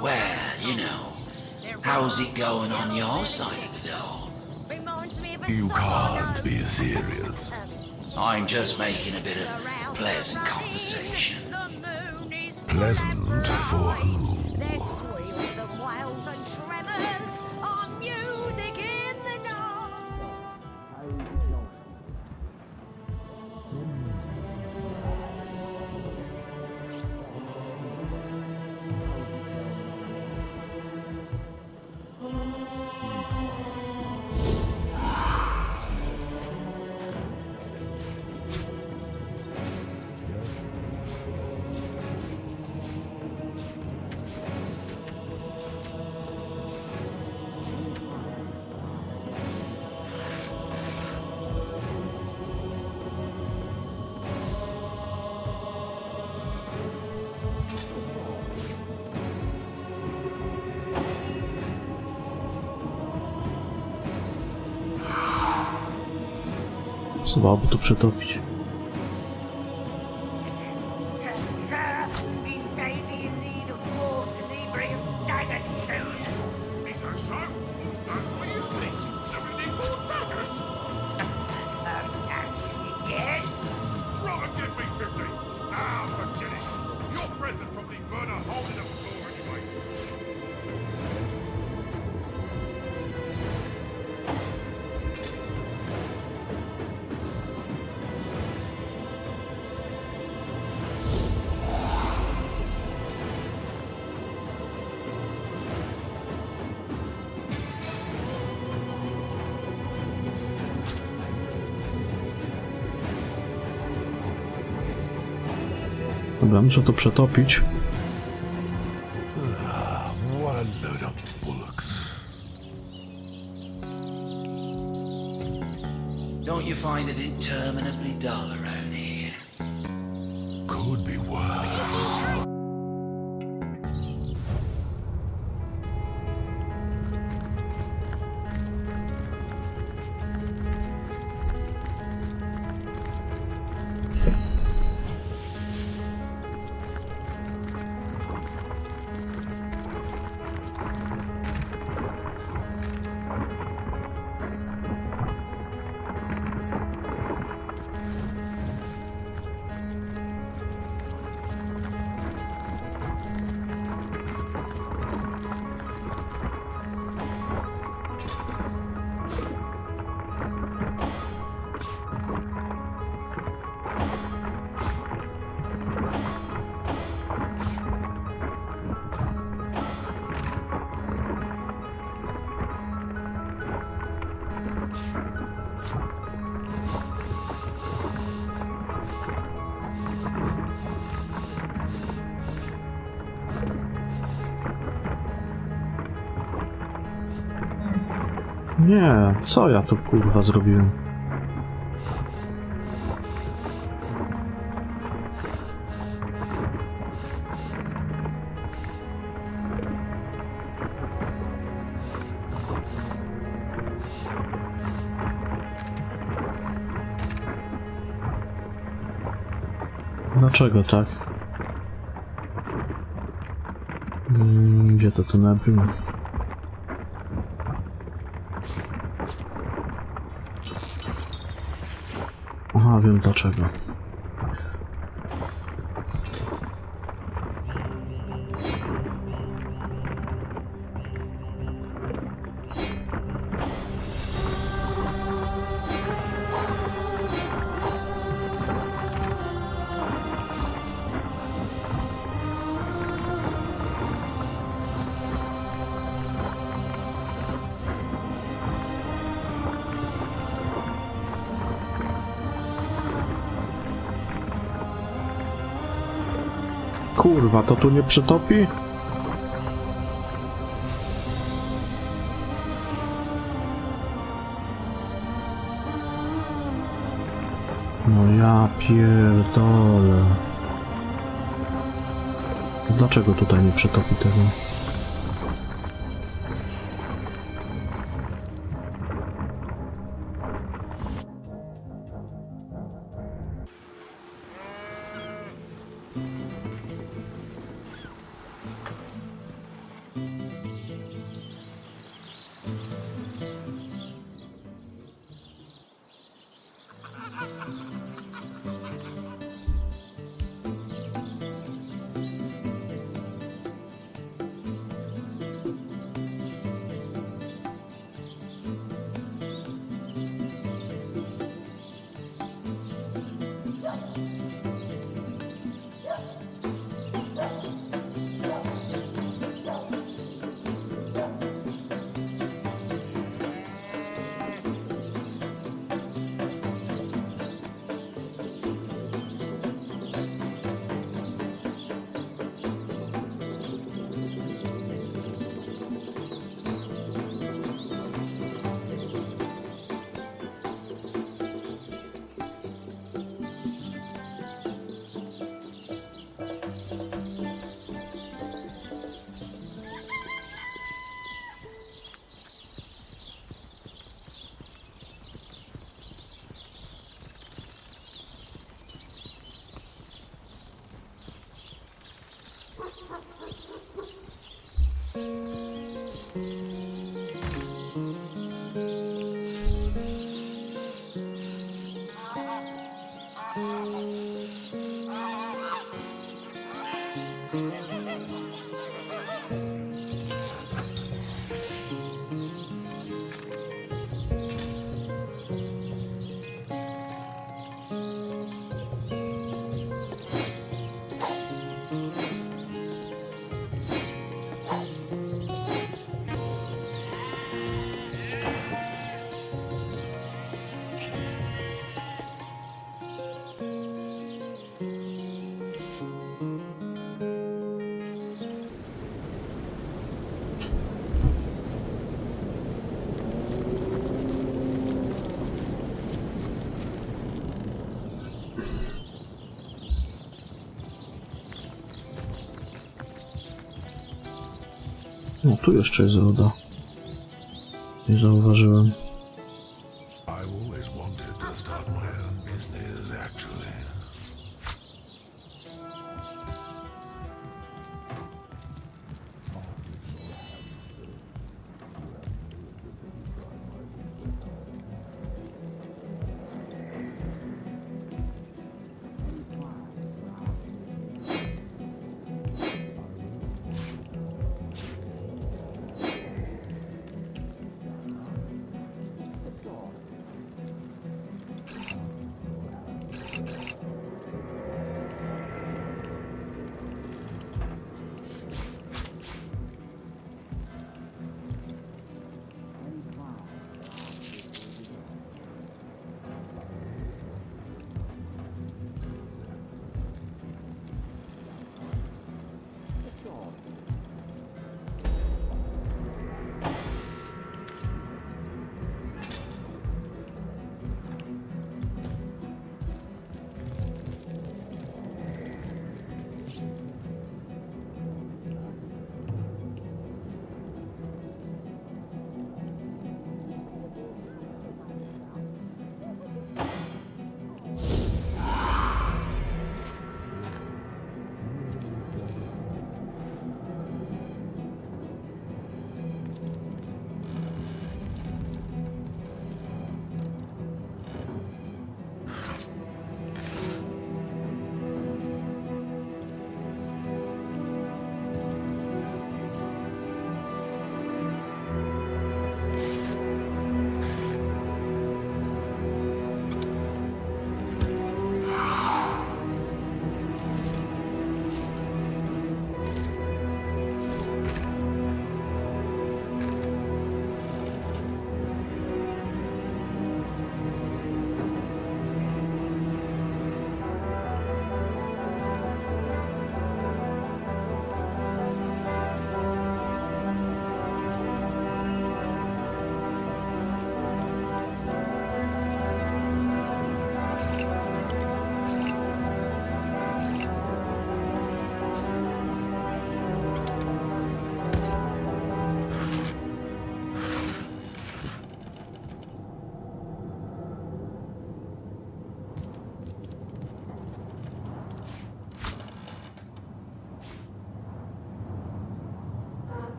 Speaker 13: Well, you know, how's it going on your side of the door?
Speaker 18: You can't be serious.
Speaker 13: I'm just making a bit of pleasant conversation.
Speaker 18: Pleasant for who?
Speaker 6: Squeals and wails and tremors on music in the night.
Speaker 1: Trzeba by tu przetopić.
Speaker 12: Sir, we may be in need of more cerebrium daggers soon.
Speaker 11: Is that so? What's that for you think? Do we need more daggers?
Speaker 12: Yes?
Speaker 11: Try and get me 50. Ah, forget it. Your present probably burn a hole in the floor anyway.
Speaker 1: Dobra, muszę to przetopić.
Speaker 18: What a load of bullocks.
Speaker 13: Don't you find it interminably dull around here?
Speaker 18: Could be worse.
Speaker 1: Nie, co ja tu kurwa zrobiłem? Dlaczego tak? Gdzie to tu nabyło? Aha, wiem dlaczego. Kurwa, to tu nie przetopi? No ja pierdolę. Dlaczego tutaj nie przetopi tego? No, tu jeszcze jest ruda. Nie zauważyłem.
Speaker 18: I've always wanted to start my own business, actually.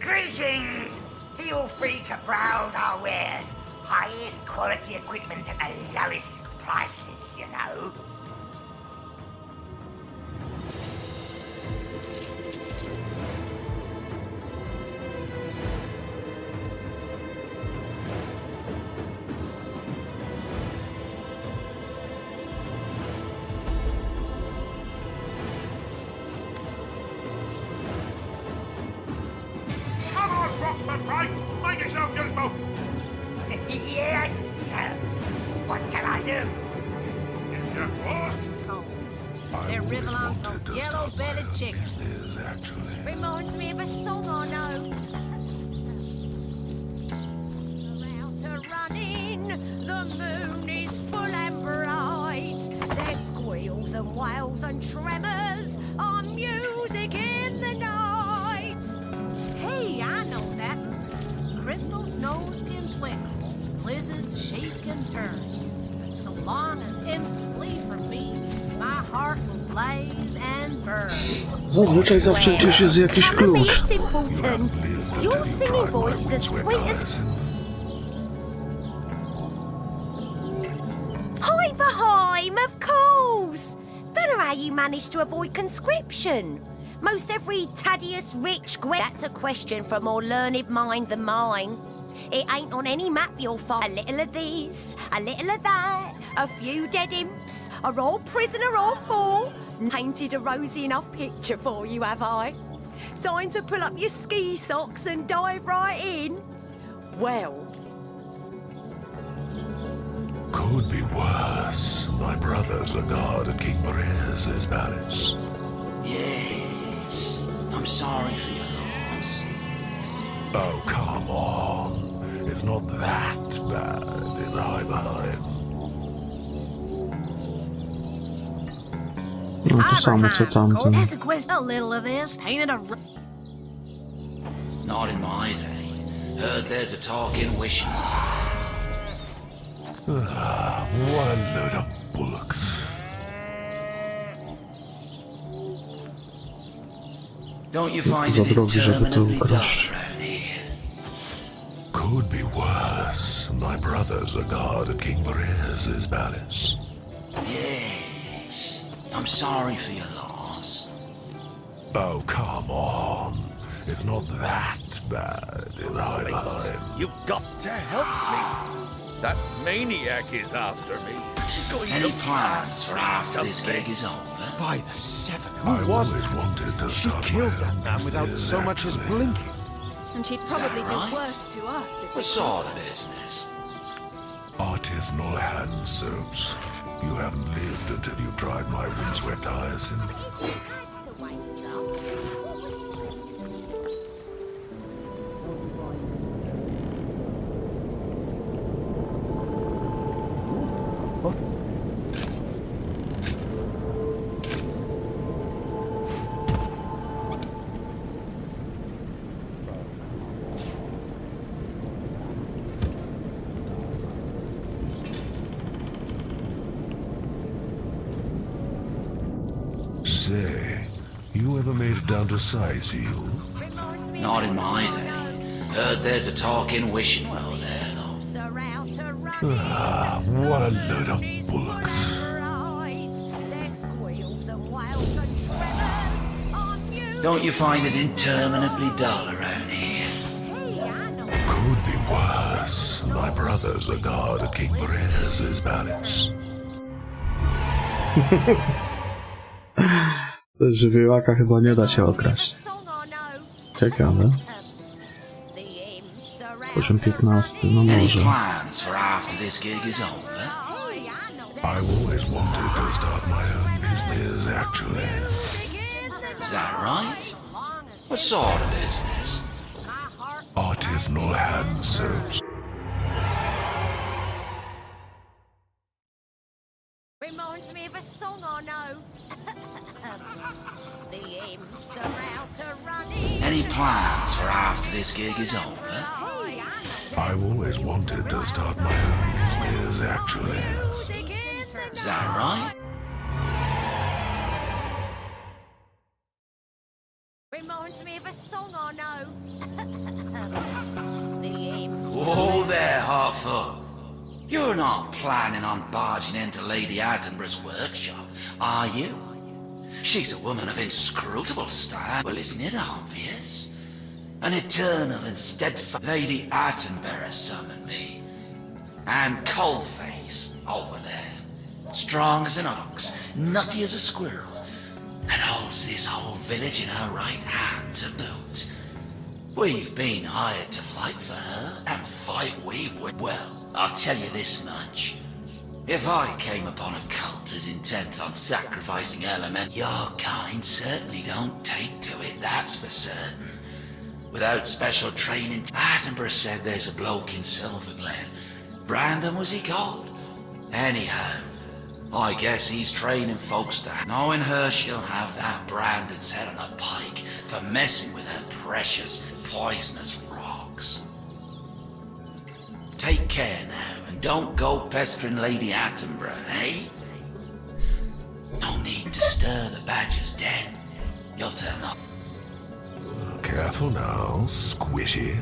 Speaker 12: Greetings! Feel free to browse our wares. Highest quality equipment at the lowest prices, you know.
Speaker 11: Come on, Rockman, right? Make yourself useful.
Speaker 12: Yes, sir. What shall I do?
Speaker 11: If you ask.
Speaker 6: They're Rivellon's most yellow-bellied chickens.
Speaker 18: Business, actually.
Speaker 6: Reminds me of a song I know. Around to running, the moon is full and bright. There's squeals and wails and tremors on music in the night. Hey, I know that. Crystal snows can twinkle, blizzards shake and turn. But so long as imps flee from me, My heart will blaze and burn.
Speaker 1: Zazwyczaj zawsze gdzieś jest jakiś klucz.
Speaker 6: Simpleton, your singing voice is as sweet as... Hi, Baheim, of course! Don't know how you managed to avoid conscription. Most every Thaddeus Rich that's a question for a more learned mind than mine. It ain't on any map you'll find a little of these, a little of that, a few dead imps, a royal prisoner or four. Painted a rosy enough picture for you, have I? Time to pull up your ski socks and dive right in? Well...
Speaker 18: Could be worse. My brother's a guard at King Boreas' palace.
Speaker 13: Yes. I'm sorry for your loss.
Speaker 18: Oh, come on. It's not that bad in Heimerheim.
Speaker 1: No to samo co tamten.
Speaker 6: That's a question. A little of this. Ain't it a...
Speaker 13: Not in my day. Heard there's a talking wishing.
Speaker 18: Ah, what a load of bullocks.
Speaker 13: Don't you find
Speaker 1: Za
Speaker 13: it
Speaker 1: drogi, żeby to
Speaker 13: interminably dull
Speaker 1: ukraść.
Speaker 13: around here?
Speaker 18: Could be worse. My brother's a guard at King Boreas' palace.
Speaker 13: Yes. I'm sorry for your loss.
Speaker 18: Oh, come on. It's not that bad in Heimerheim.
Speaker 17: You've got to help me. That maniac is after me. She's going
Speaker 13: Any
Speaker 17: to
Speaker 13: plans for after this gig is over?
Speaker 15: By the seven, who
Speaker 18: I
Speaker 15: was
Speaker 18: always
Speaker 15: that?
Speaker 18: wanted to
Speaker 15: She
Speaker 18: start
Speaker 15: killed
Speaker 18: my
Speaker 15: that
Speaker 18: own
Speaker 15: man without
Speaker 18: business,
Speaker 15: so much as
Speaker 18: actually.
Speaker 15: blinking.
Speaker 8: And she'd
Speaker 13: Is
Speaker 8: probably
Speaker 13: that
Speaker 8: do
Speaker 13: right?
Speaker 8: worse to us if
Speaker 13: What
Speaker 8: we
Speaker 13: sort
Speaker 8: crossed
Speaker 13: of business?
Speaker 18: Artisanal hand soaps. You haven't lived until you've tried my windswept hyacinth. Say, you ever made it down to Sightseal?
Speaker 13: Not in my day. Heard there's a talking wishing well there, though.
Speaker 18: Ah, what a load of bullocks.
Speaker 13: Don't you find it interminably dull around here?
Speaker 18: Could be worse. My brother's a guard at King Boreas' palace.
Speaker 1: Żywiołaka chyba nie da się okraść. Ciekawe. Poziom 15, no
Speaker 13: Any
Speaker 1: może.
Speaker 13: plans for after this gig is over?
Speaker 18: I've always wanted to start my own business, actually.
Speaker 13: Is that right? What sort of business?
Speaker 18: Artisanal hand soaps.
Speaker 6: Reminds me of a song I know. The imps are out running.
Speaker 13: Any plans for after this gig is over?
Speaker 18: I've always wanted to start my own business, actually.
Speaker 13: Is that right?
Speaker 6: Reminds me of a song I know. The imps.
Speaker 13: Whoa there, Hartford. You're not planning on barging into Lady Attenborough's workshop, are you? She's a woman of inscrutable style. Well, isn't it obvious? An eternal and steadfast Lady Attenborough summoned me. And Coalface, over there, strong as an ox, nutty as a squirrel, and holds this whole village in her right hand to boot. We've been hired to fight for her, and fight we would. Well, I'll tell you this much. If I came upon a cult as intent on sacrificing element, your kind certainly don't take to it, that's for certain. Without special training, Attenborough said there's a bloke in Silverglen. Brandon was he called? Anyhow, I guess he's training folks to... Knowing her, she'll have that Brandon's head on a pike for messing with her precious, poisonous rocks. Take care now, and don't go pestering Lady Attenborough, eh? No stir the badger's den, you'll turn up.
Speaker 18: Careful now, squishy.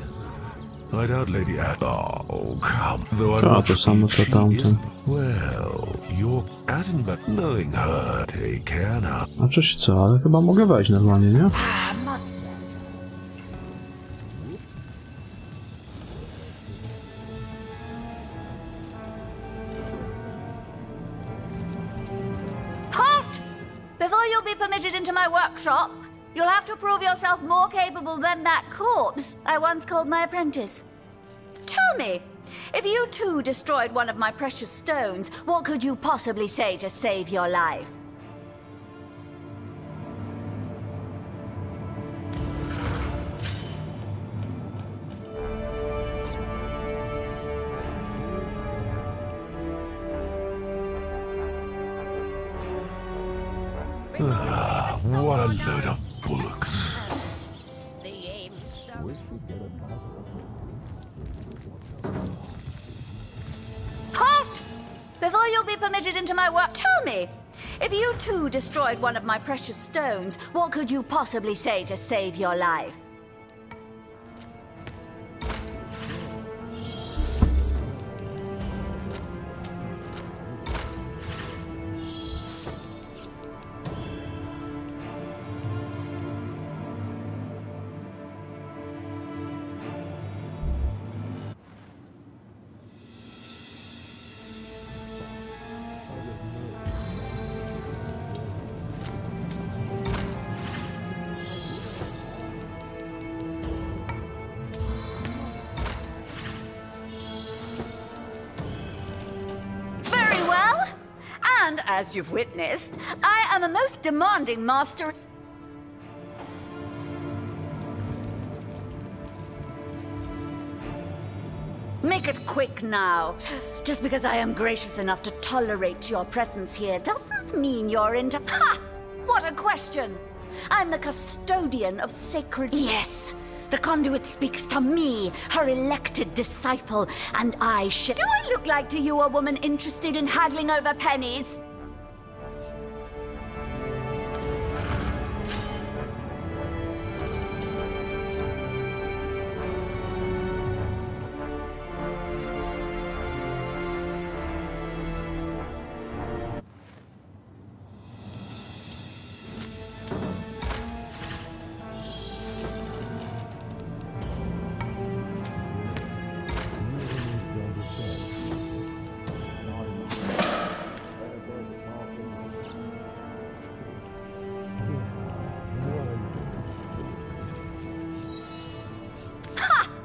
Speaker 18: I doubt Lady Oh, come. Though I'm
Speaker 1: A,
Speaker 18: not
Speaker 1: to samo co tamten.
Speaker 18: Well, you're Attenborough. Knowing her, take care now.
Speaker 1: Znaczy się co, ale chyba mogę wejść normalnie, nie?
Speaker 21: Halt! Before you'll be permitted into my workshop, you'll have to prove yourself more capable than that corpse I once called my apprentice. Tell me, if you too destroyed one of my precious stones, what could you possibly say to save your life?
Speaker 18: What a load of bullocks.
Speaker 21: Halt! Before you'll be permitted into my work, tell me, if you too destroyed one of my precious stones, what could you possibly say to save your life? And as you've witnessed, I am a most demanding master. Make it quick now. Just because I am gracious enough to tolerate your presence here doesn't mean you're into... Ha! What a question! I'm the custodian of sacred... Yes! The conduit speaks to me, her elected disciple, and I should... Do I look like to you a woman interested in haggling over pennies?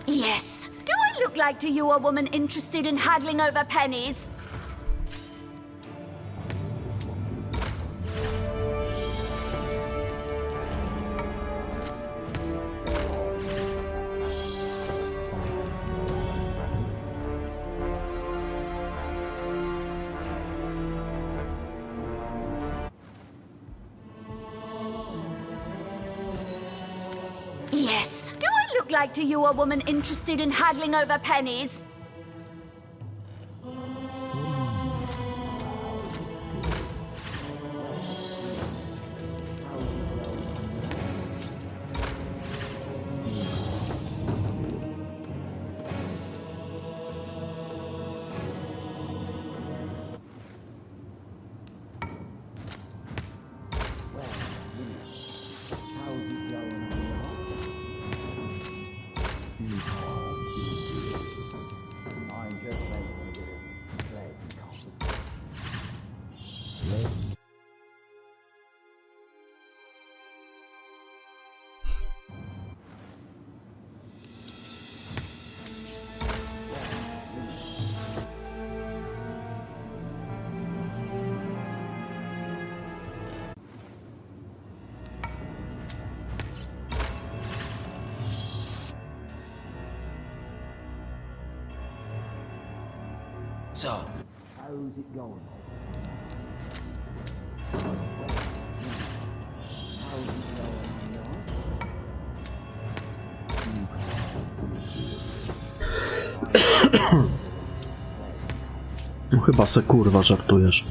Speaker 21: Yes. Do I look like to you a woman interested in haggling over pennies? Yes. Do I look like to you a woman interested in haggling over pennies?
Speaker 13: So,
Speaker 14: how's it going?
Speaker 1: No chyba se kurwa żartujesz.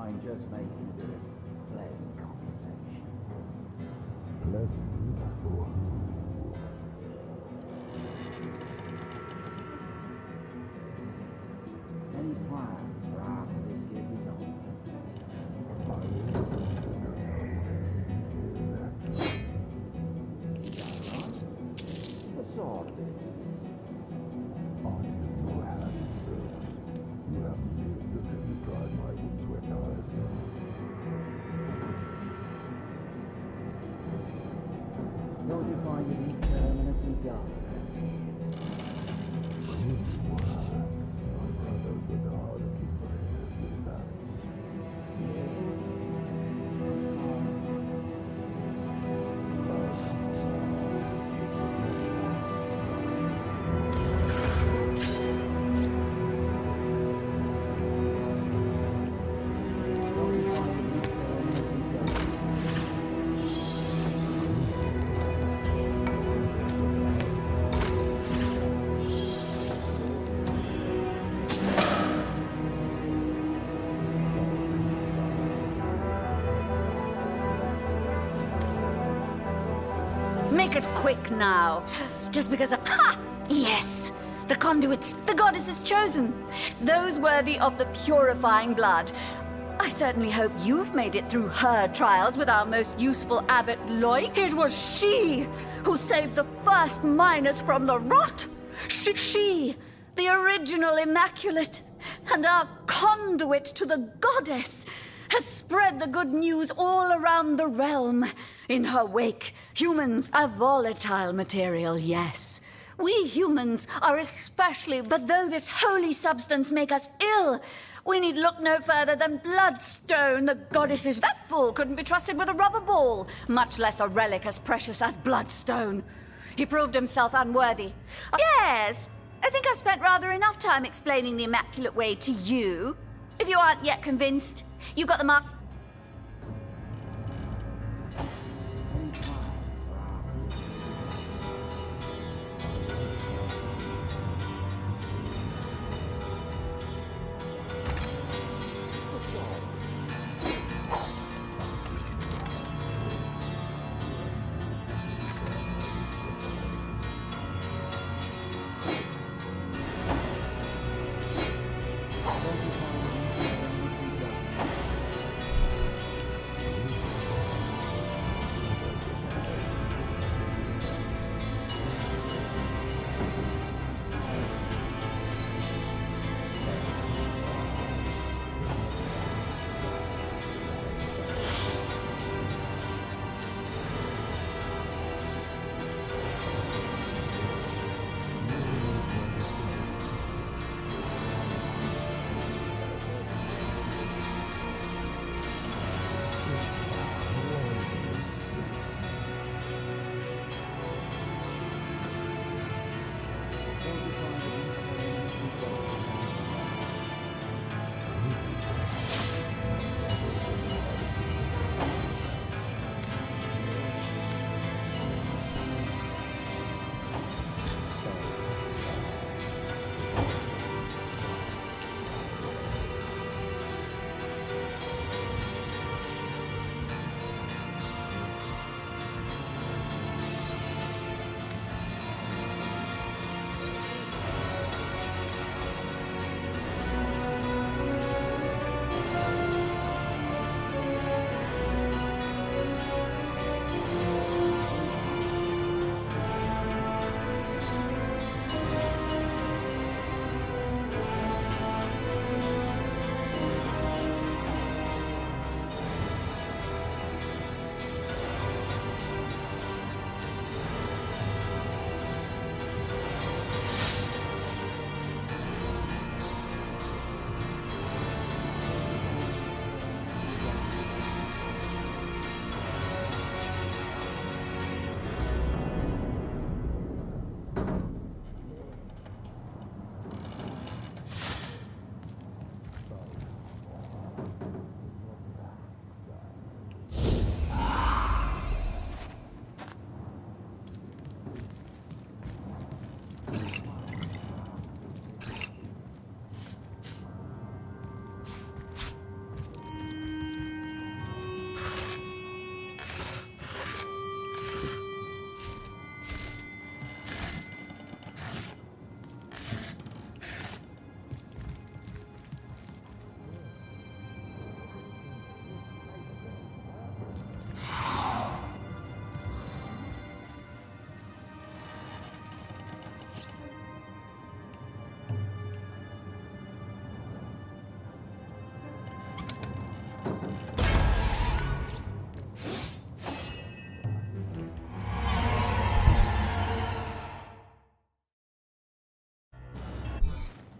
Speaker 20: I'm just making a bit of pleasant conversation. Pleasant for who? Any plans for after this gig is over? What sort of business? Don't you find it impermanently dark?
Speaker 21: Make it quick now. Just because of... Ha! Yes! The conduits the goddess has chosen. Those worthy of the purifying blood. I certainly hope you've made it through her trials with our most useful abbot, Loic. It was she who saved the first miners from the rot. She, the original Immaculate, and our conduit to the goddess, has spread the good news all around the realm. In her wake, humans are volatile material, yes. We humans are especially, but though this holy substance make us ill, we need look no further than bloodstone. The goddesses, that fool couldn't be trusted with a rubber ball, much less a relic as precious as bloodstone. He proved himself unworthy. Yes, I think I've spent rather enough time explaining the Immaculate Way to you. If you aren't yet convinced, you've got the mark.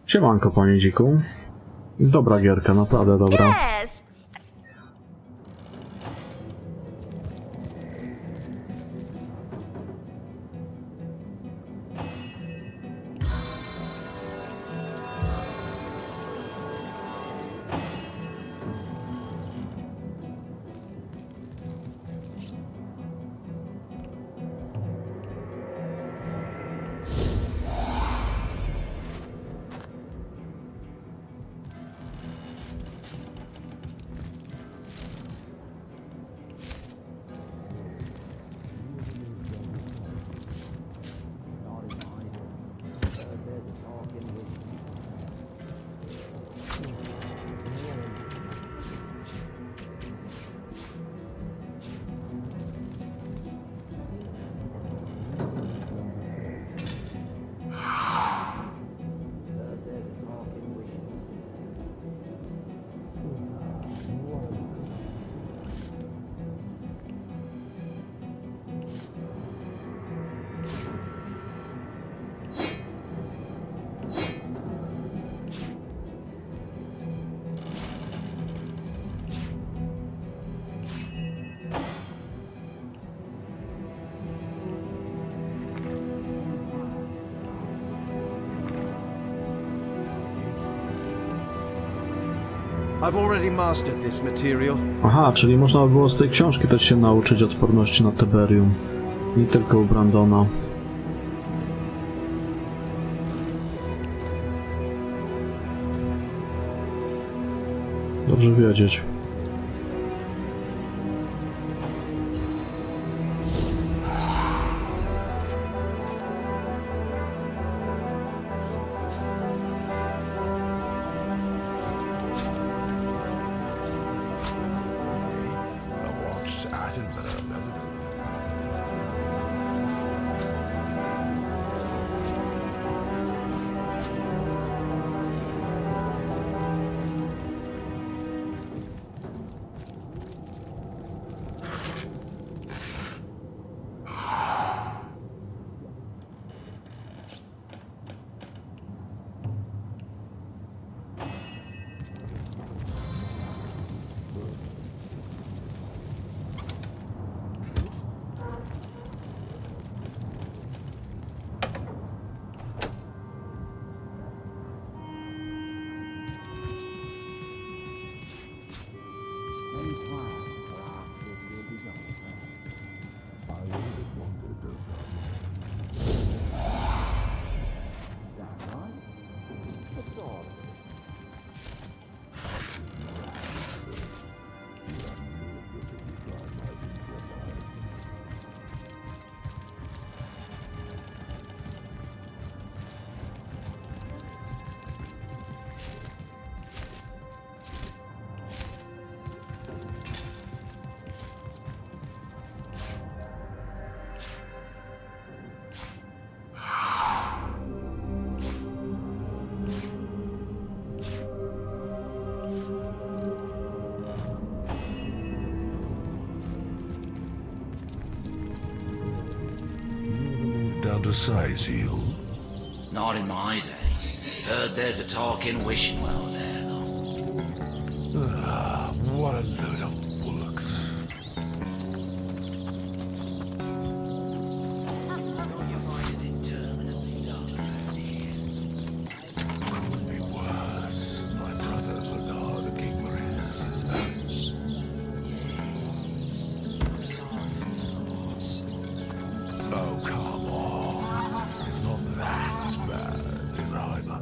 Speaker 1: Siemanko, panie dziku. Dobra gierka, naprawdę dobra.
Speaker 6: Yes!
Speaker 15: I've already mastered this material.
Speaker 1: Aha, czyli można by było z tej książki też się nauczyć odporności na Tiberium. Nie tylko u Brandona. Dobrze wiedzieć.
Speaker 18: Down to size heel?
Speaker 13: Not in my day. Heard there's a talking wishing well there, though.
Speaker 18: Ah, what a load of bullocks.
Speaker 13: You find it interminably dull around here.
Speaker 18: Could be worse. My brothers are now the King Maria's parents.
Speaker 13: I'm sorry for your loss.
Speaker 18: Oh, come on. It's not that bad in either.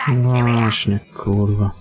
Speaker 1: No właśnie, kurwa.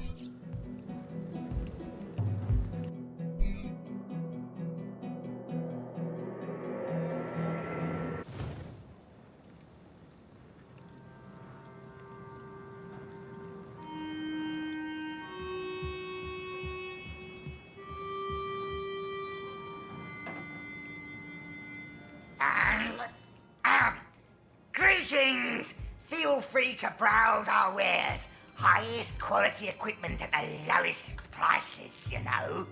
Speaker 12: free to browse our wares. Highest quality equipment at the lowest prices, you know.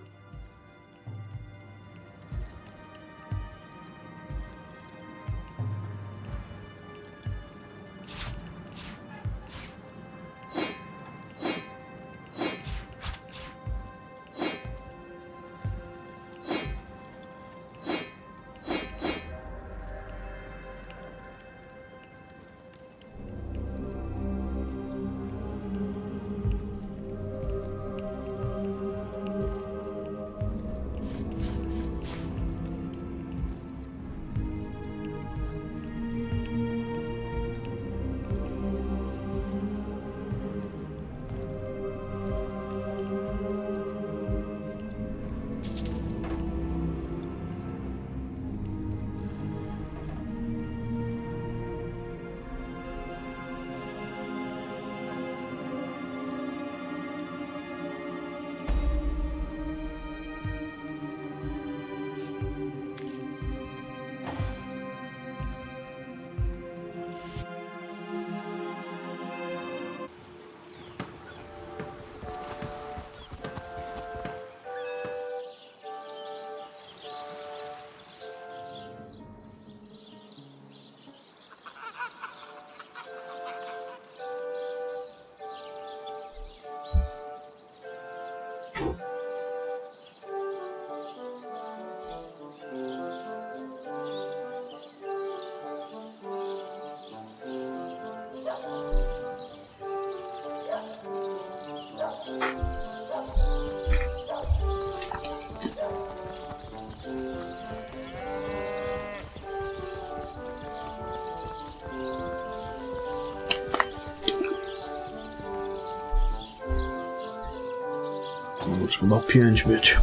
Speaker 1: No, trzeba 5 mieć.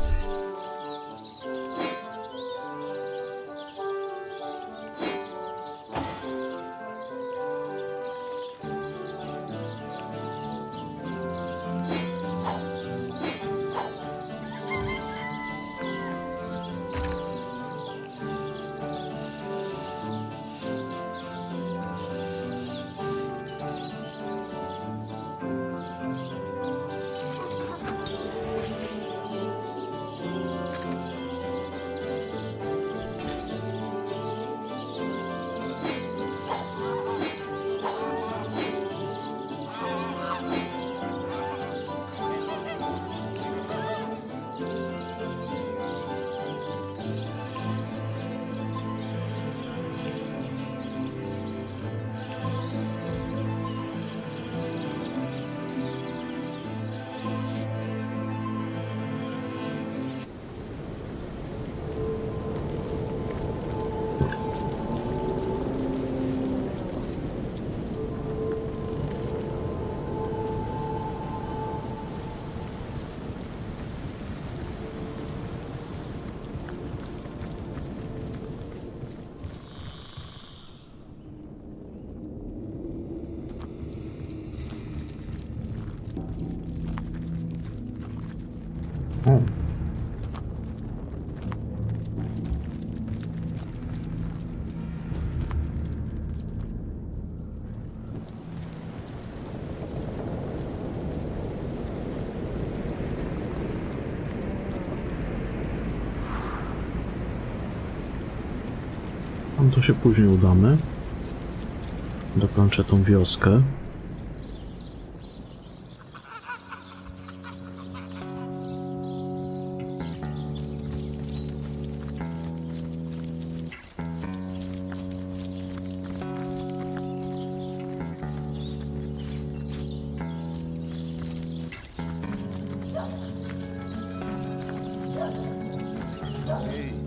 Speaker 1: Tam to się później udamy. Dokończę tą wioskę.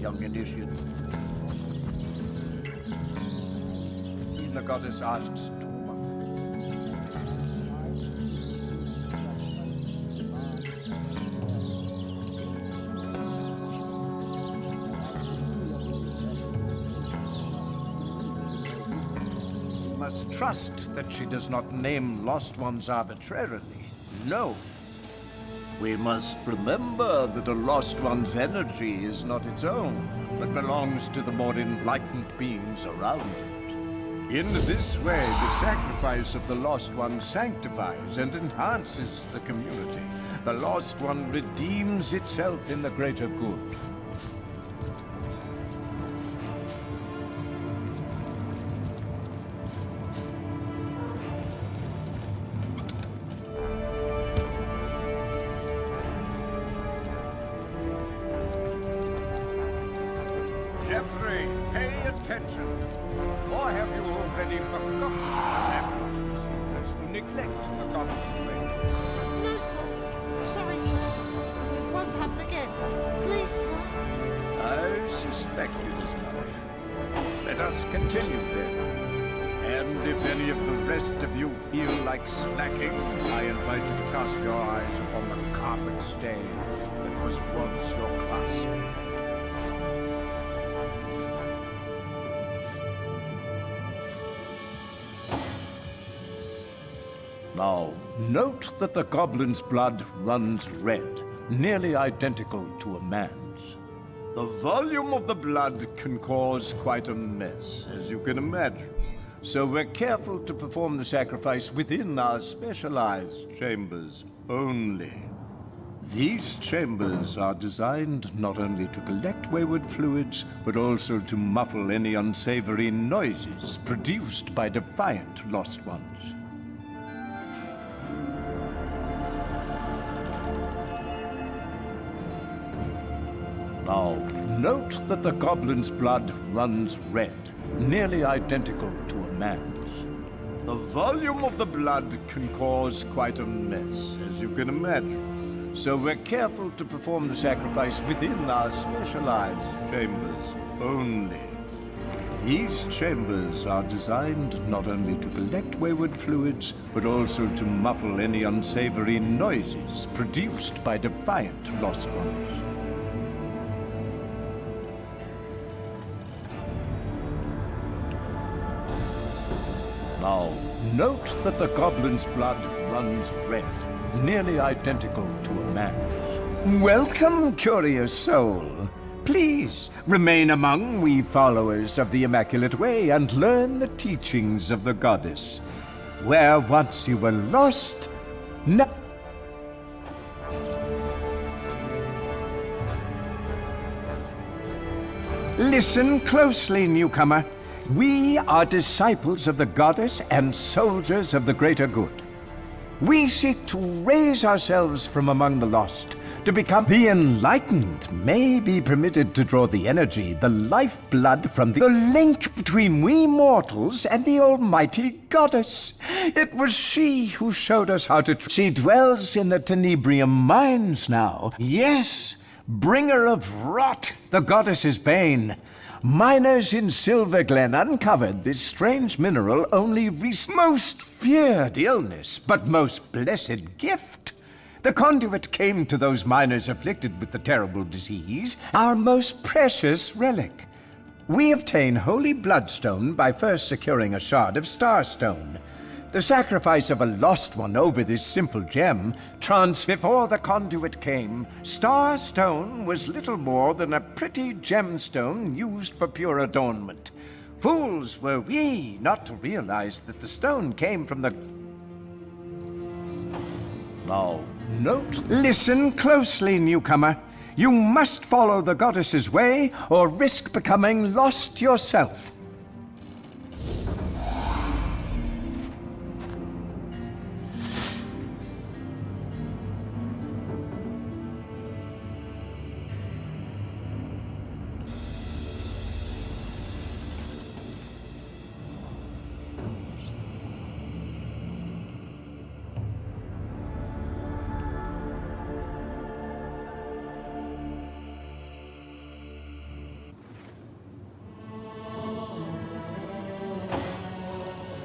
Speaker 17: Young initiate. The goddess asks too much. You must trust that she does not name lost ones arbitrarily. No. We must remember that a lost one's energy is not its own, but belongs to the more enlightened beings around it. In this way, the sacrifice of the Lost One sanctifies and enhances the community. The Lost One redeems itself in the greater good. Jeffrey, pay attention. Or have you already forgotten the happiness to neglect the God's way?
Speaker 5: No, sir. Sorry, sir. It won't happen again. Please, sir.
Speaker 17: I suspected as much. Let us continue then. And if any of the rest of you feel like slacking, I invite you to cast your eyes upon the carpet stain that was once your classmate. Now, note that the goblin's blood runs red, nearly identical to a man's. The volume of the blood can cause quite a mess, as you can imagine. So we're careful to perform the sacrifice within our specialized chambers only. These chambers are designed not only to collect wayward fluids, but also to muffle any unsavory noises produced by defiant lost ones. Now, note that the goblin's blood runs red, nearly identical to a man's. The volume of the blood can cause quite a mess, as you can imagine. So we're careful to perform the sacrifice within our specialized chambers only. These chambers are designed not only to collect wayward fluids, but also to muffle any unsavory noises produced by defiant lost ones. Now, note that the goblin's blood runs red, nearly identical to a man's. Welcome, curious soul. Please, remain among we followers of the Immaculate Way and learn the teachings of the goddess. Where once you were lost, Listen closely, newcomer. We are disciples of the goddess and soldiers of the greater good. We seek to raise ourselves from among the lost, to become the enlightened, may be permitted to draw the energy, the lifeblood from the link between we mortals and the almighty goddess. It was she who showed us how to... She dwells in the Tenebrium mines now. Yes, bringer of rot, the goddess's bane. Miners in Silver Glen uncovered this strange mineral only recently. Most feared illness, but most blessed gift. The conduit came to those miners afflicted with the terrible disease, our most precious relic. We obtain holy bloodstone by first securing a shard of starstone. The sacrifice of a lost one over this simple gem, before the conduit came, starstone was little more than a pretty gemstone used for pure adornment. Fools were we not to realize that the stone came from the... Now, note... Listen closely, newcomer. You must follow the goddess's way or risk becoming lost yourself.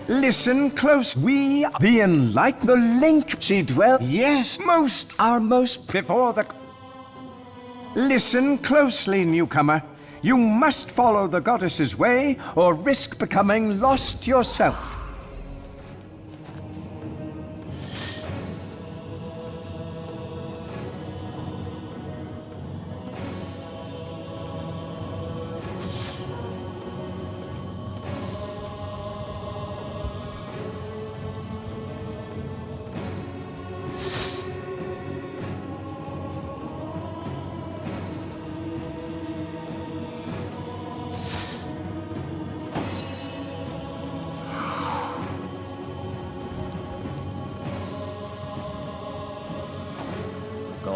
Speaker 17: Listen close. We are the enlightened. The link she dwell. Yes, most before the... Listen closely, newcomer. You must follow the goddess's way or risk becoming lost yourself.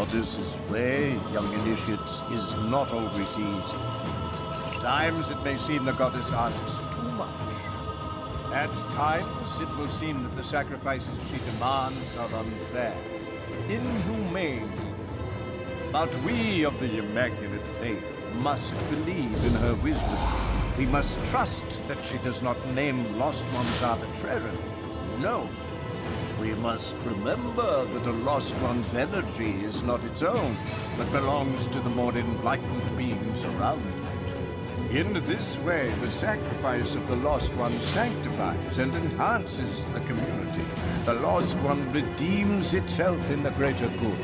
Speaker 17: Goddess's way, young initiates, is not always easy. At times it may seem the goddess asks too much. At times it will seem that the sacrifices she demands are unfair, inhumane. But we of the Immaculate Faith must believe in her wisdom. We must trust that she does not name lost ones arbitrarily. No. We must remember that a lost one's energy is not its own, but belongs to the more enlightened beings around it. In this way, the sacrifice of the lost one sanctifies and enhances the community. The lost one redeems itself in the greater good.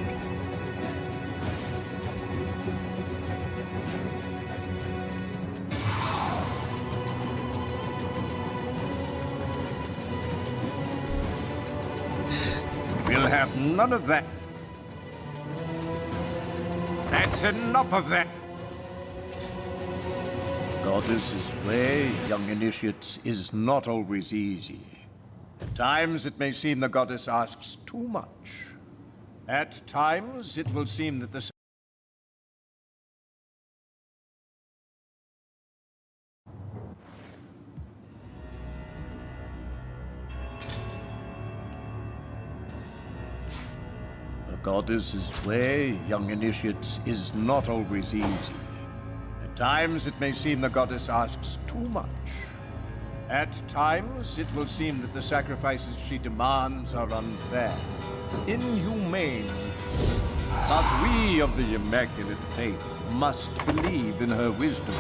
Speaker 17: We'll have none of that. That's enough of that. The goddess's way, young initiates, is not always easy. At times it may seem the goddess asks too much. At times it will seem that the goddess's way, young initiates, is not always easy. At times it may seem the goddess asks too much. At times it will seem that the sacrifices she demands are unfair, inhumane. But we of the Immaculate Faith must believe in her wisdom.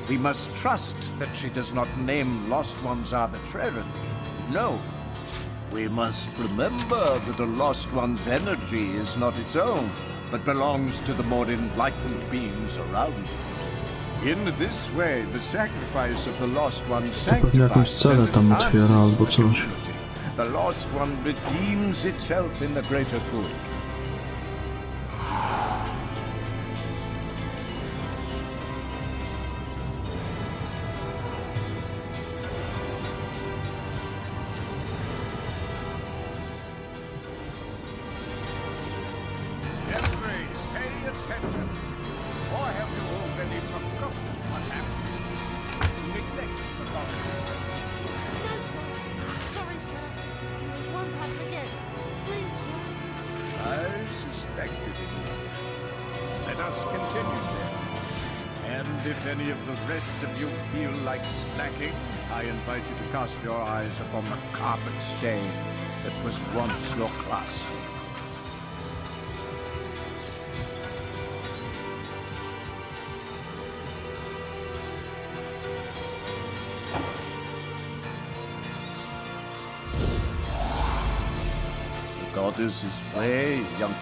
Speaker 17: We must trust that she does not name lost ones arbitrarily. No. We must remember that a lost one's energy is not its own, but belongs to the more enlightened beings around it. In this way, the sacrifice of the lost one sanctifies and enhances the community. The lost one redeems itself in the greater good. I invite you to cast your eyes upon the carpet stain that was once your class. The goddess's way, young...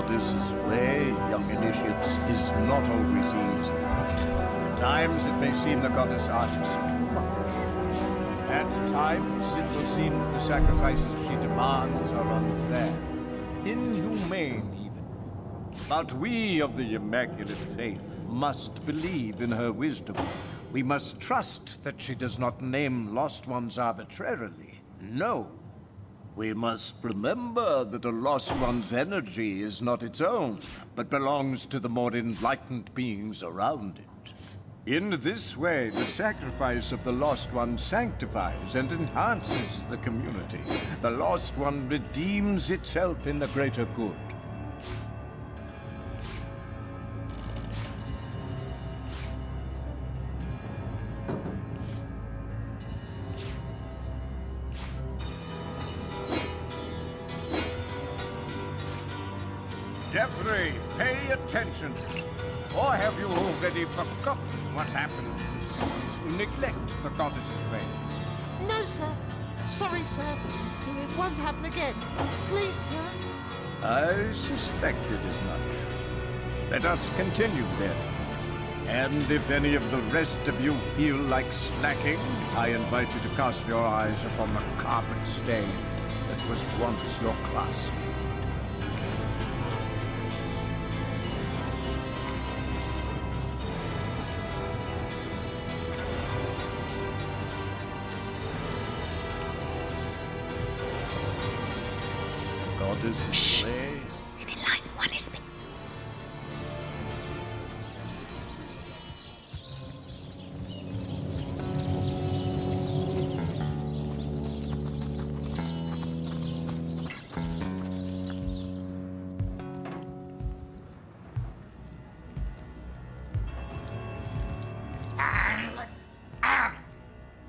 Speaker 17: goddess's way, young initiates, is not always easy. At times it may seem the goddess asks too much. At times it will seem that the sacrifices she demands are unfair, inhumane even. But we of the Immaculate Faith must believe in her wisdom. We must trust that she does not name lost ones arbitrarily. No. We must remember that a lost one's energy is not its own, but belongs to the more enlightened beings around it. In this way, the sacrifice of the lost one sanctifies and enhances the community. The lost one redeems itself in the greater good. Jeffrey, pay attention. Or have you already forgotten what happens to students who neglect the goddess's way?
Speaker 5: No, sir. Sorry, sir. It won't happen again. Please, sir.
Speaker 17: I suspected as much. Let us continue then. And if any of the rest of you feel like slacking, I invite you to cast your eyes upon the carpet stain that was once your classmate. Shh.
Speaker 2: An enlightened one is speaking.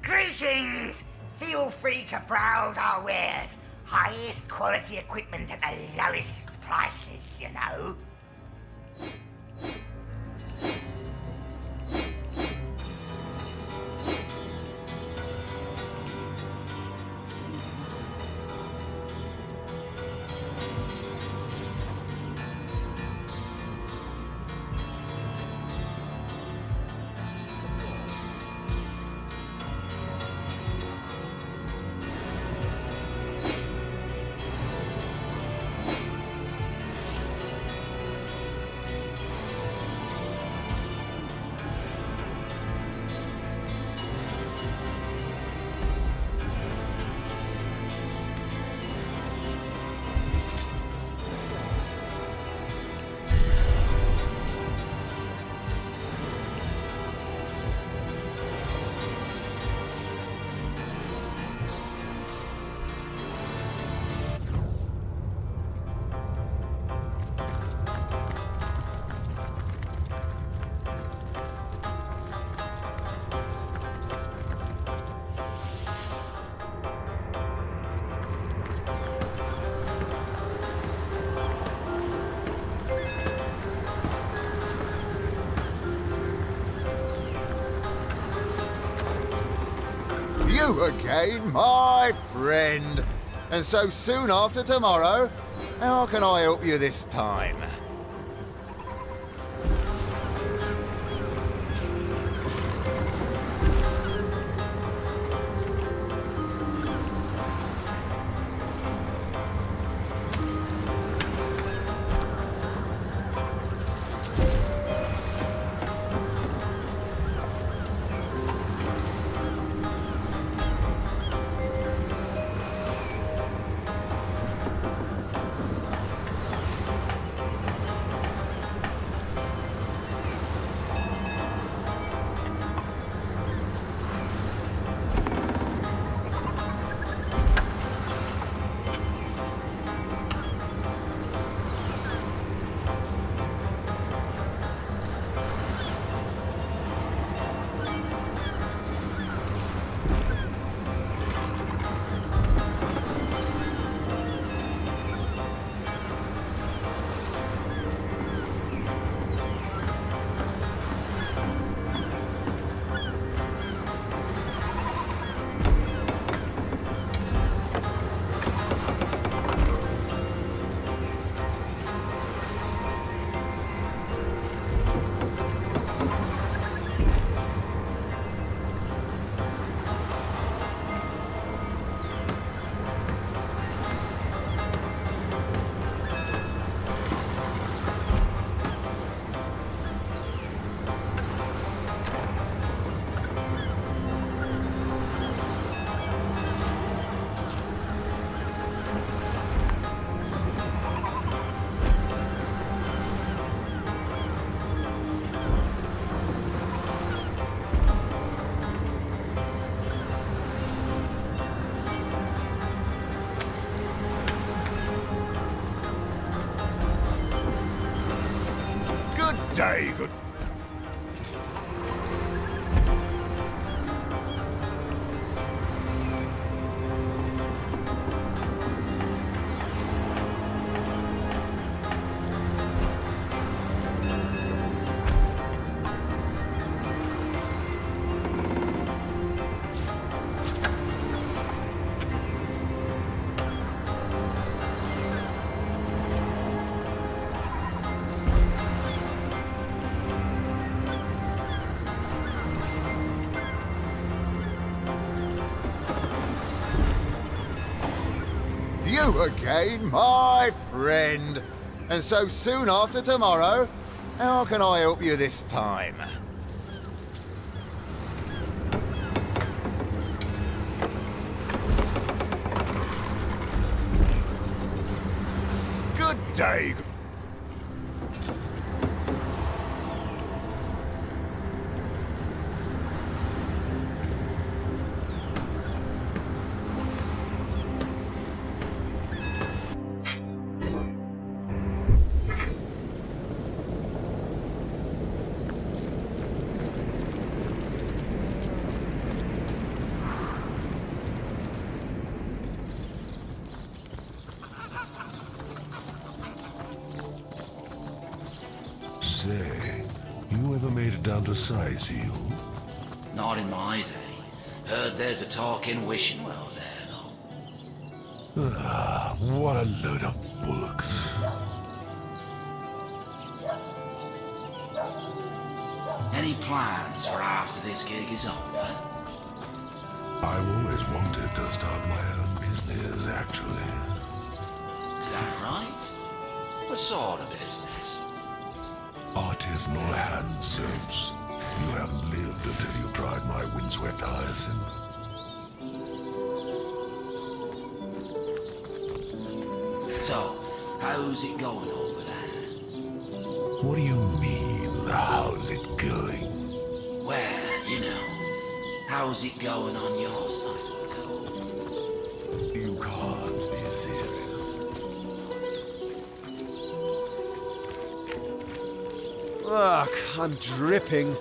Speaker 12: Greetings! Feel free to browse our wares. Highest quality equipment at the lowest prices, you know.
Speaker 4: You again, my friend. And so soon after tomorrow? How can I help you this time?
Speaker 11: day, good.
Speaker 4: You again, my friend. And so soon after tomorrow? How can I help you this time? Good day.
Speaker 18: Say, you ever made it down to Sizeel?
Speaker 13: Not in my day. Heard there's a talking wishing well there, though.
Speaker 18: Ah, what a load of bullocks.
Speaker 13: Any plans for after this gig is over?
Speaker 18: I've always wanted to start my own business, actually.
Speaker 13: Is that right? What sort of business?
Speaker 18: Artisanal hand search. You haven't lived until you tried my windswept hyacinth.
Speaker 13: So, how's it going over there?
Speaker 18: What do you mean, how's it going?
Speaker 13: Well, you know, how's it going on your side of the coast?
Speaker 18: You can't be serious.
Speaker 16: Ugh, I'm dripping.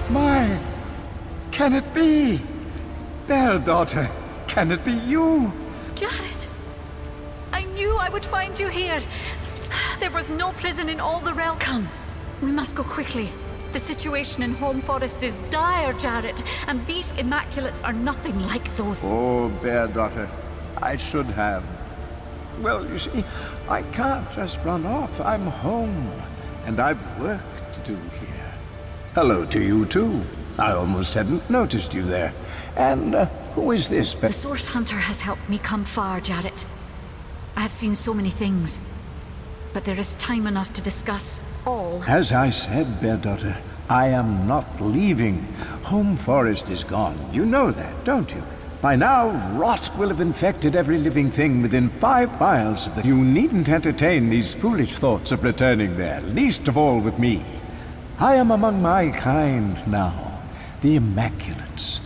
Speaker 3: My, can it be? Their daughter, can it be you?
Speaker 8: Jared! I knew I would find you here. There was no prison in all the realm. Come, we must go quickly. The situation in Home Forest is dire, Jared, and these Immaculates are nothing like those.
Speaker 3: Oh, Bear Daughter, I should have. Well, you see, I can't just run off. I'm home, and I've work to do here. Hello to you, too. I almost hadn't noticed you there. And who is this?
Speaker 8: The Source Hunter has helped me come far, Jared. I have seen so many things, but there is time enough to discuss all.
Speaker 3: As I said, Bear Daughter, I am not leaving. Home Forest is gone. You know that, don't you?
Speaker 17: By now, rot will have infected every living thing within 5 miles of the... You needn't entertain these foolish thoughts of returning there, least of all with me. I am among my kind now, the Immaculates.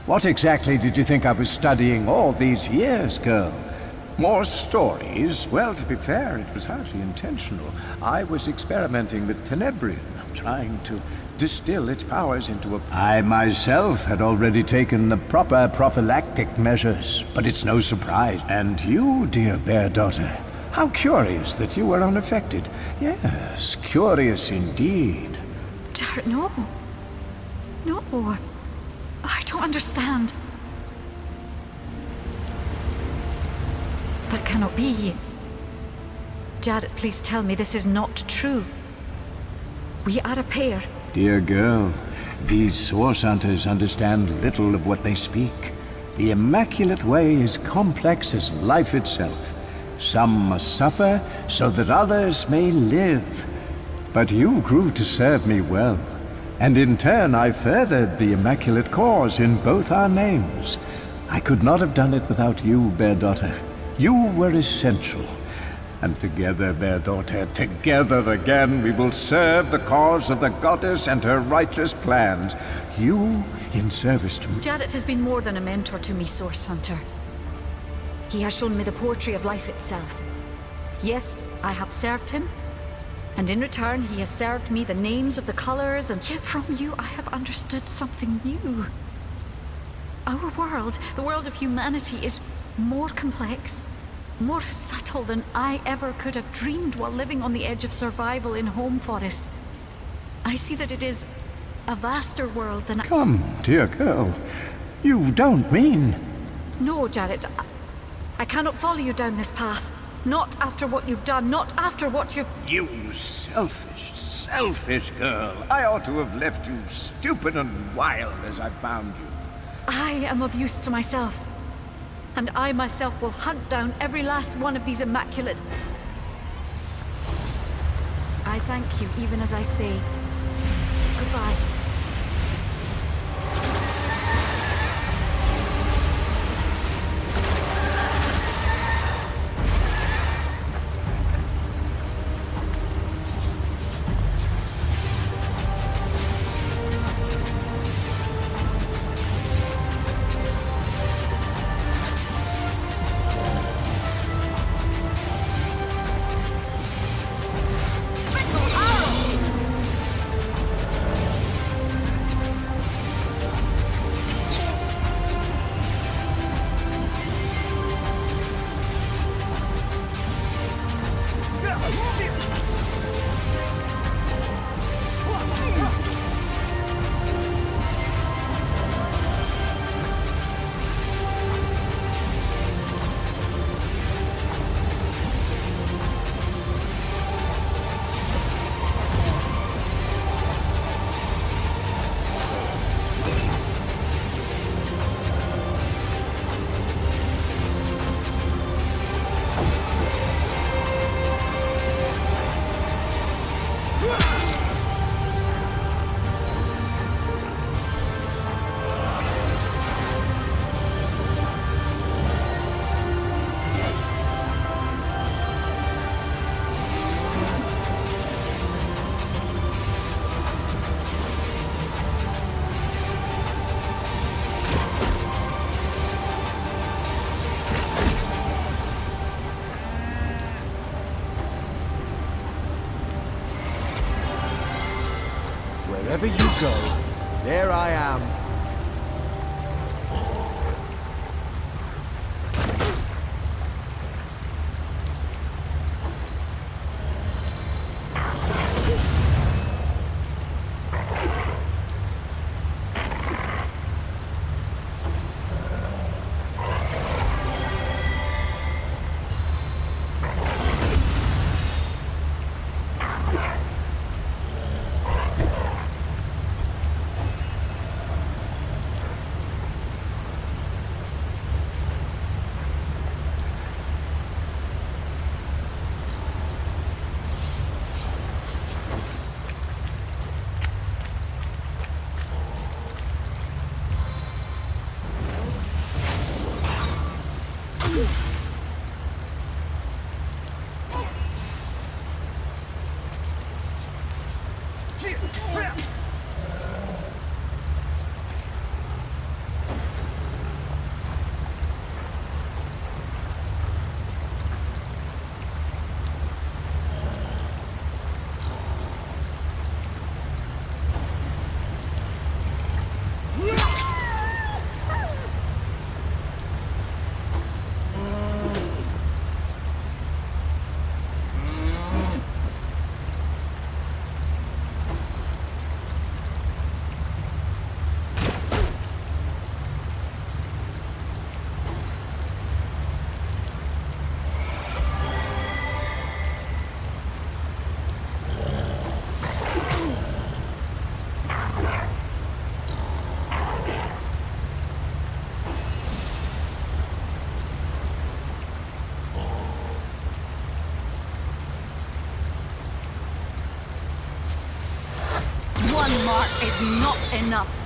Speaker 17: What exactly did you think I was studying all these years, girl? More stories? Well, to be fair, it was hardly intentional. I was experimenting with Tenebrium, trying to distill its powers into a... I myself had already taken the proper prophylactic measures, but it's no surprise. And you, dear bear daughter, how curious that you were unaffected. Yes, curious indeed.
Speaker 8: Jared, no. No. I don't understand. That cannot be. Jared, please tell me this is not true. We are a pair.
Speaker 17: Dear girl, these source hunters understand little of what they speak. The Immaculate Way is complex as life itself. Some must suffer so that others may live. But you grew to serve me well, and in turn I furthered the Immaculate cause in both our names. I could not have done it without you, bear daughter. You were essential. And together, bear daughter, together again, we will serve the cause of the goddess and her righteous plans. You in service to me.
Speaker 8: Jared has been more than a mentor to me, Source Hunter. He has shown me the poetry of life itself. Yes, I have served him, and in return he has served me the names of the colors, and yet from you I have understood something new. Our world, the world of humanity, is more complex, more subtle than I ever could have dreamed while living on the edge of survival in Home Forest. I see that it is a vaster world than
Speaker 17: Come, dear girl. You don't mean...
Speaker 8: No, Jared. I cannot follow you down this path. Not after what you've done, not after what you've...
Speaker 17: You selfish girl. I ought to have left you stupid and wild as I found you.
Speaker 8: I am of use to myself. And I myself will hunt down every last one of these immaculate... I thank you, even as I say goodbye.
Speaker 16: Wherever you go, there I am.
Speaker 21: not enough.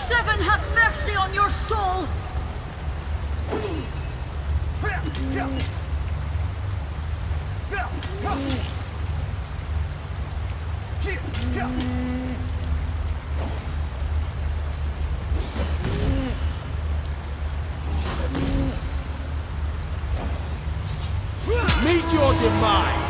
Speaker 21: Seven, have mercy on your soul!
Speaker 15: Meet your demise!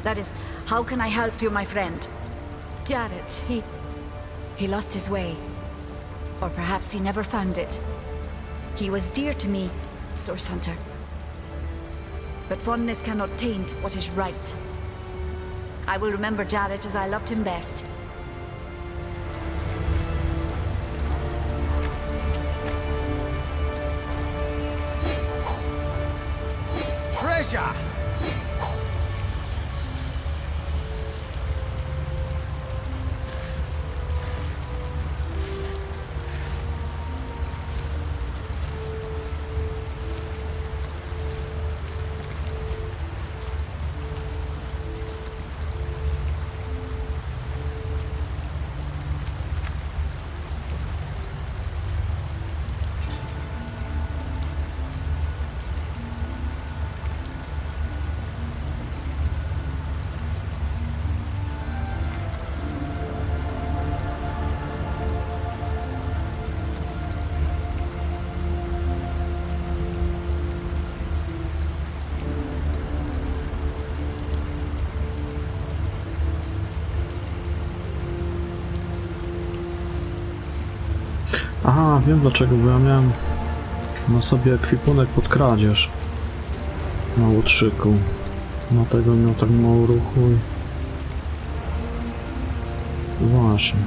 Speaker 21: That is, how can I help you, my friend? Jared, he lost his way. Or perhaps he never found it. He was dear to me, Source Hunter. But fondness cannot taint what is right. I will remember Jared as I loved him best.
Speaker 15: Treasure!
Speaker 1: Aha, wiem dlaczego, bo ja miałem na sobie ekwipunek pod kradzież na łotrzyku. Dlatego miał tak mało ruchu i... Właśnie.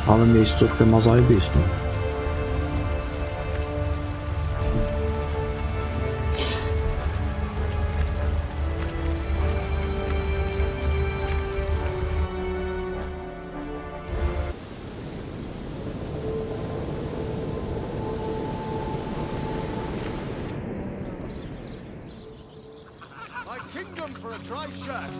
Speaker 1: Ale miejscówkę ma zajebistą.
Speaker 15: My kingdom for a dry shirt!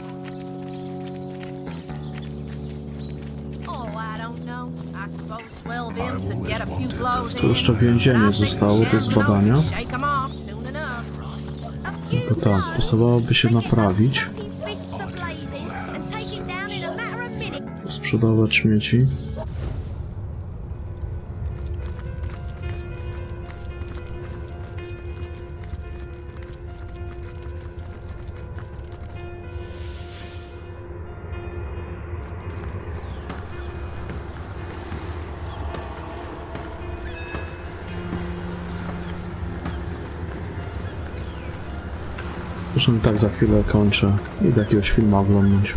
Speaker 1: Tu jeszcze więzienie zostało do zbadania. Tylko tak, pasowałoby się naprawić. Sprzedawać śmieci. Zresztą i tak za chwilę kończę i do jakiegoś filmu oglądać.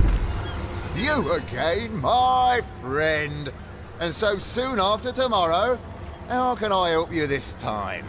Speaker 4: You again, my friend. And so soon after tomorrow? How can I help you this time?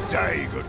Speaker 17: Day, good.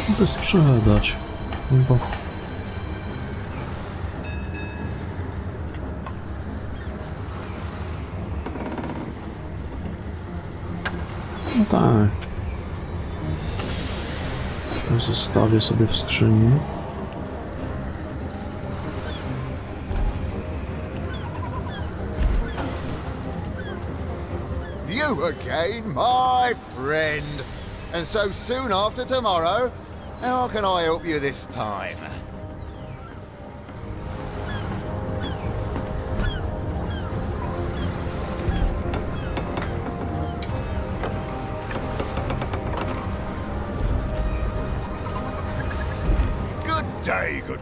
Speaker 1: Mogę sprzedać, bo... No tak. To zostawię sobie w skrzyni.
Speaker 4: You again, my friend. And so soon after tomorrow? How can I help you this time?
Speaker 17: Good day, good.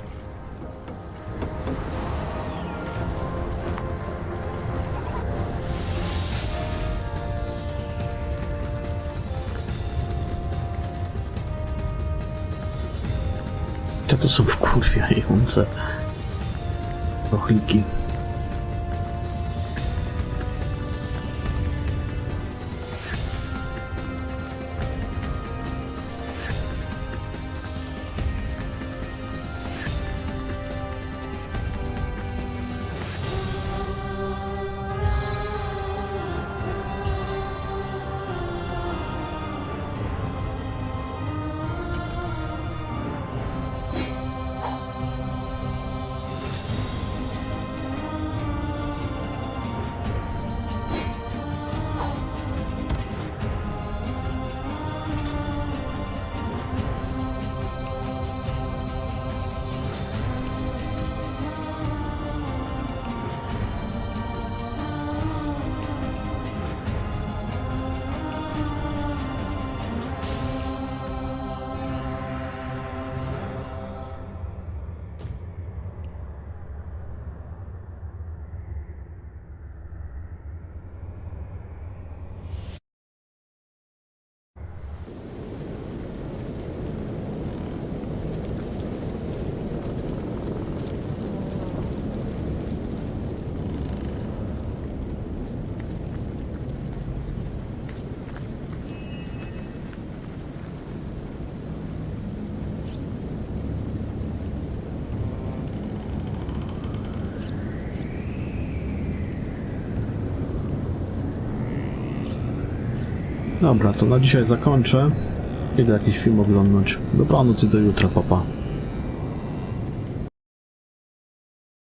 Speaker 1: To są wkurwiające rochliki. Dobra, to na dzisiaj zakończę. Idę jakiś film oglądnąć. Dobranoc i do jutra, papa.